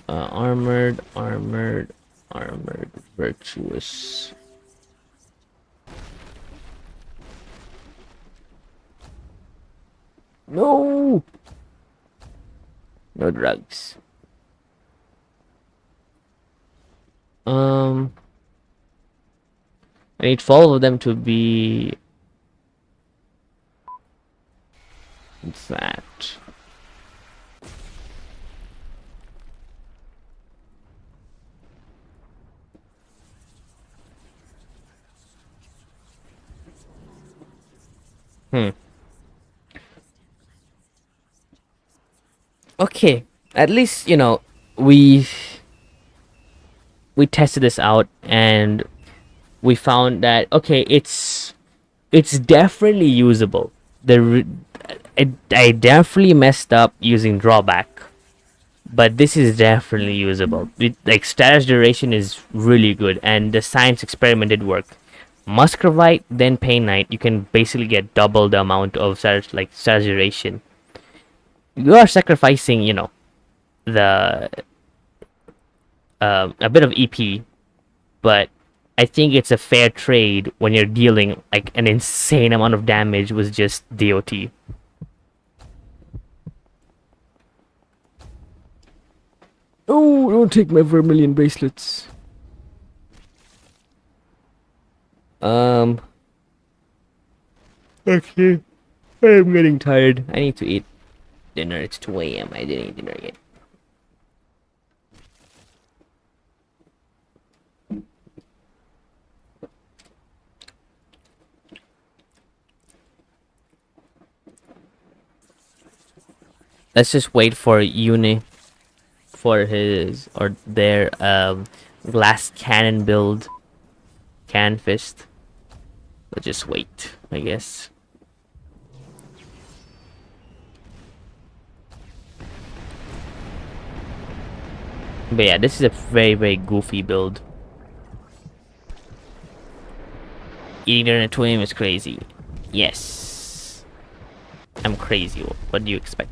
Armored, virtuous. No! No drugs. I need 12 of them to be... What's that? Okay, at least, you know, we tested this out and we found that, okay, it's definitely usable. I definitely messed up using drawback, but this is definitely usable. Like, status duration is really good, and the science experiment did work. Muscovite, then Pain Knight, you can basically get double the amount of status duration. You are sacrificing, you know, the a bit of EP, but I think it's a fair trade when you're dealing like an insane amount of damage with just DOT. Oh, don't take my vermilion bracelets. Okay. I'm getting tired. I need to eat dinner. It's 2 a.m. I didn't eat dinner yet. Let's just wait for Uni for his or their glass cannon build. Cannon fist. Let's just wait, I guess. But yeah, this is a very, very goofy build. Eating dinner at 2 a.m. is crazy. Yes. I'm crazy. What do you expect?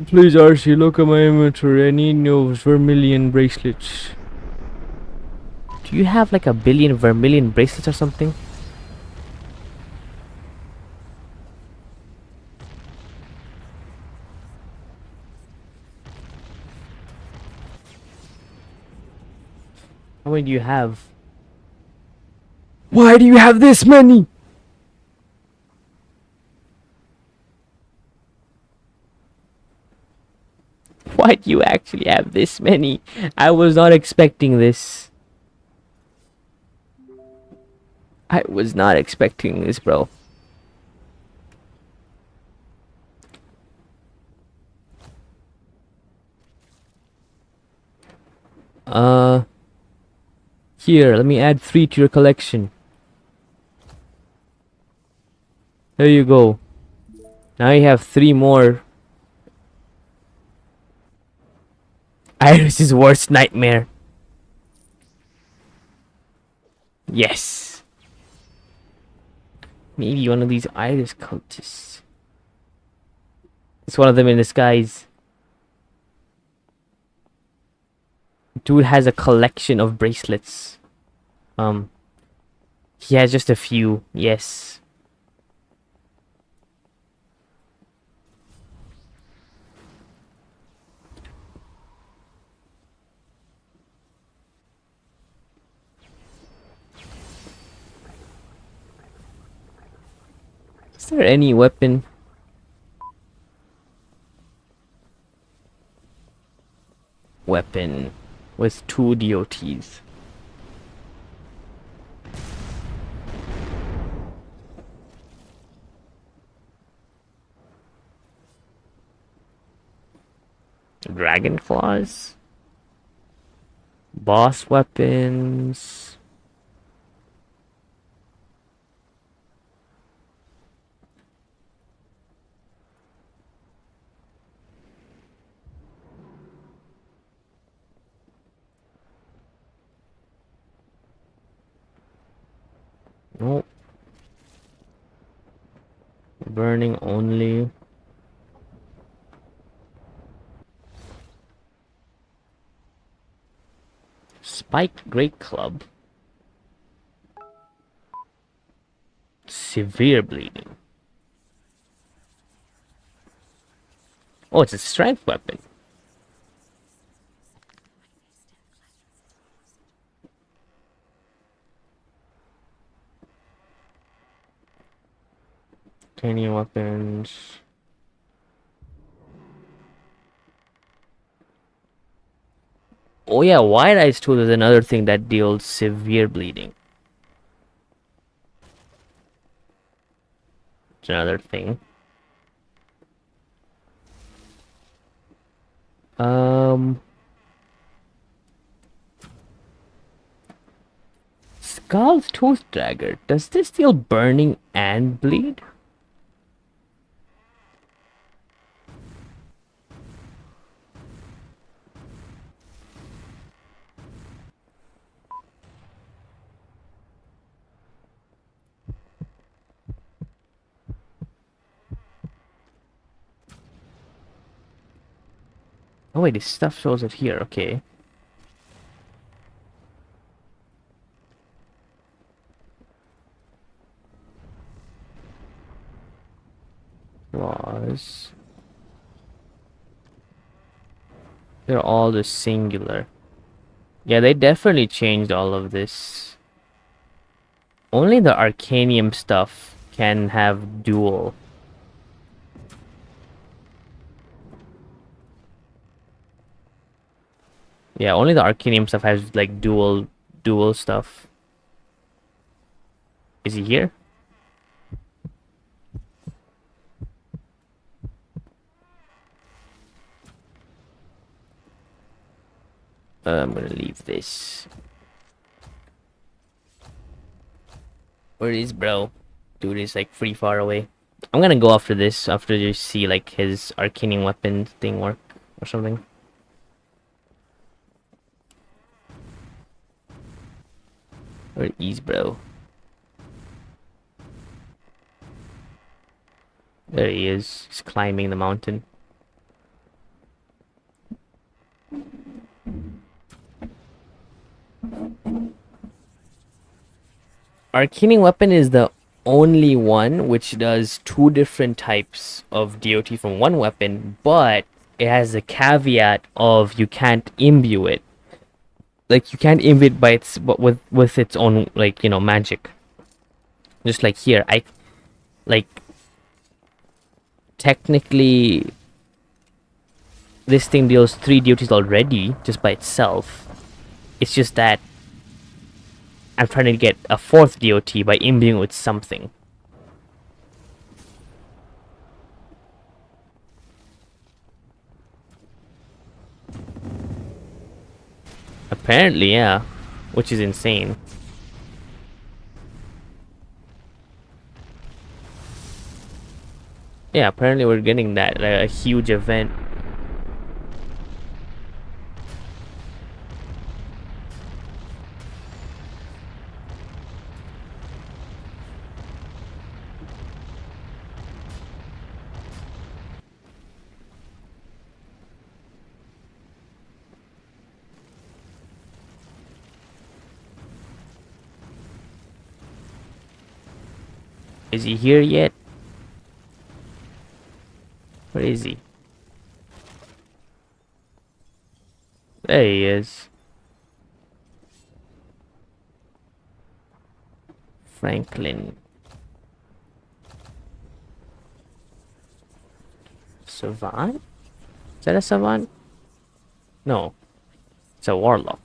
Please, Arcey, look at my inventory. I need no vermilion bracelets. Do you have like 1 billion vermilion bracelets or something? How many do you have? Why do you have this many? Why do you actually have this many? I was not expecting this. I was not expecting this, bro. Here, let me add 3 to your collection. There you go. Now you have 3 more. Iris's worst nightmare. Yes. Maybe one of these Iris cultists. It's one of them in disguise. Dude has a collection of bracelets. He has just a few. Yes. Is there any weapon? Weapon with 2 DOTs. Dragon claws. Boss weapons. Nope. Burning only. Spiked Great Club. Severe bleeding. Oh, it's a strength weapon. Tiny weapons. Oh yeah, Wide Eyes Tool is another thing that deals severe bleeding. It's another thing. Skull's Tooth Dagger. Does this deal burning and bleed? Oh wait, this stuff shows it here, okay. Claws. They're all the singular. Yeah, they definitely changed all of this. Only the Arcanium stuff can have dual. Yeah, only the Arcanium stuff has like dual stuff. Is he here? I'm gonna leave this. Where is bro? Dude is like pretty far away. I'm gonna go after this after you see like his Arcanium weapon thing work or something. Where is bro? There he is. He's climbing the mountain. Arcane weapon is the only one which does 2 different types of DOT from one weapon, but it has a caveat of you can't imbue it. Like you can't imb it by its but with its own like magic. Just like here, I like technically this thing deals 3 duties already just by itself. It's just that I'm trying to get a 4th DOT by imbuing with something. Apparently, yeah. Which is insane. Yeah, apparently we're getting that. A huge event. Is he here yet? Where is he? There he is. Franklin. Savant? Is that a savant? No. It's a warlock.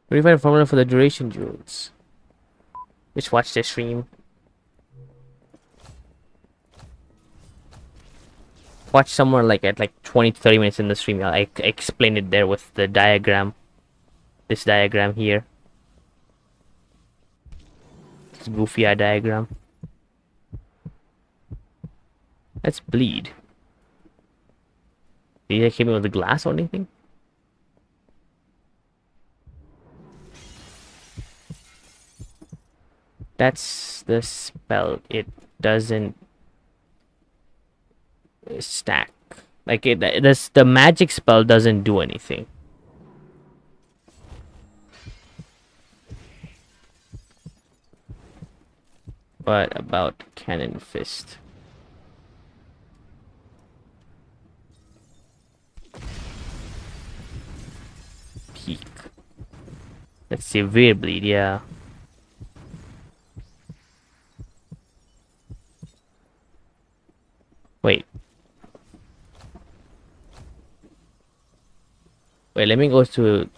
We find a formula for the duration jewels. Just watch the stream. Watch somewhere like at 20 to 30 minutes in the stream. I explained it there with the diagram. This diagram here. This goofy eye diagram. Let's bleed. Did he hit me with the glass or anything? That's the spell. It doesn't stack. Like the magic spell doesn't do anything. What about Cannon Fist? Peak. That's severe bleed, yeah. Wait. Wait, let me go to...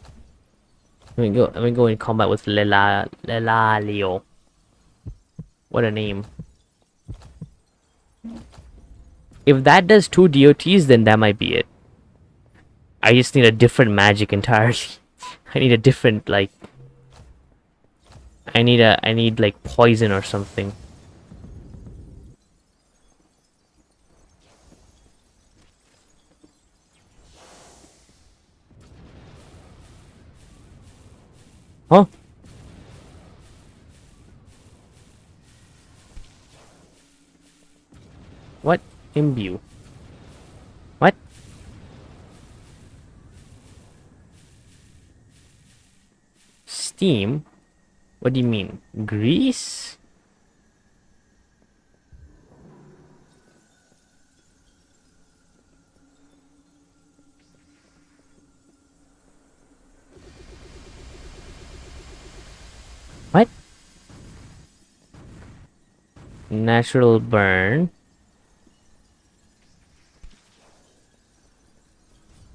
Let me go in combat with Lelalio. What a name. If that does 2 DOTs, then that might be it. I just need a different magic entirely. I need a different, like... I need like poison or something. Huh? What? Imbue. What? Steam? What do you mean? Grease? What? Natural burn.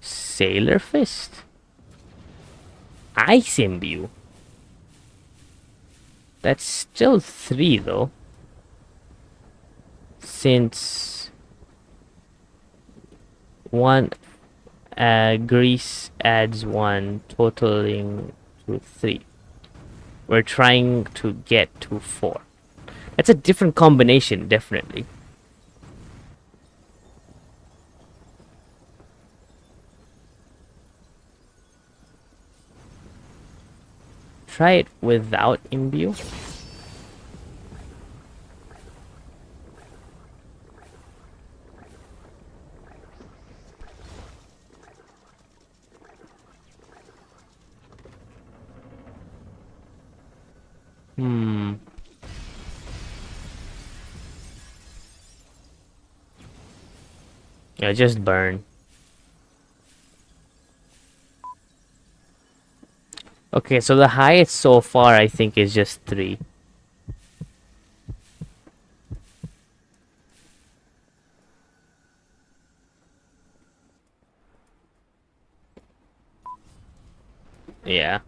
Sailor Fist. Ice Imbue. That's still 3 though. Since one grease adds 1, totaling to 3. We're trying to get to 4. That's a different combination, definitely. Try it without imbue. Yeah, just burn. Okay, so the highest so far I think is just 3. Yeah.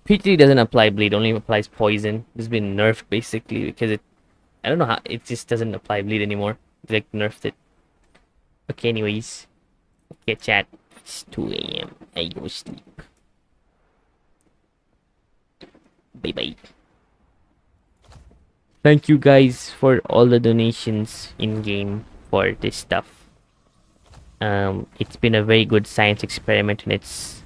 P3 doesn't apply bleed, only applies poison. It's been nerfed basically because I don't know how it just doesn't apply bleed anymore. They like nerfed it. Okay, anyways. Okay, chat. It's 2 a.m. I go sleep. Bye bye. Thank you guys for all the donations in game for this stuff. It's been a very good science experiment, and it's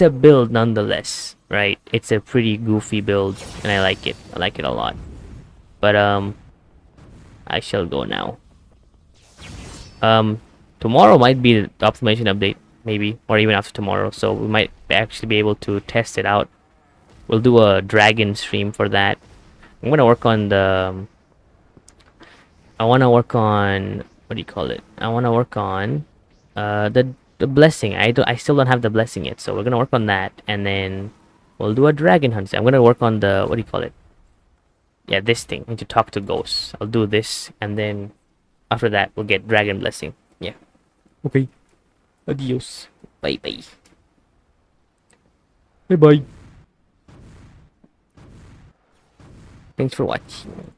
a build nonetheless, right? It's a pretty goofy build, and I like it. I like it a lot. But I shall go now. Tomorrow might be the optimization update, maybe, or even after tomorrow. So we might actually be able to test it out. We'll do a dragon stream for that. I'm gonna work on the. I wanna work on what do you call it? I wanna work on, the blessing. I still don't have the blessing yet, so we're gonna work on that, and then we'll do a dragon hunt. I'm gonna work on the what do you call it? Yeah, this thing. I need to talk to ghosts. I'll do this, and then after that we'll get dragon blessing. Yeah. Okay. Adios. Bye bye. Bye bye. Thanks for watching.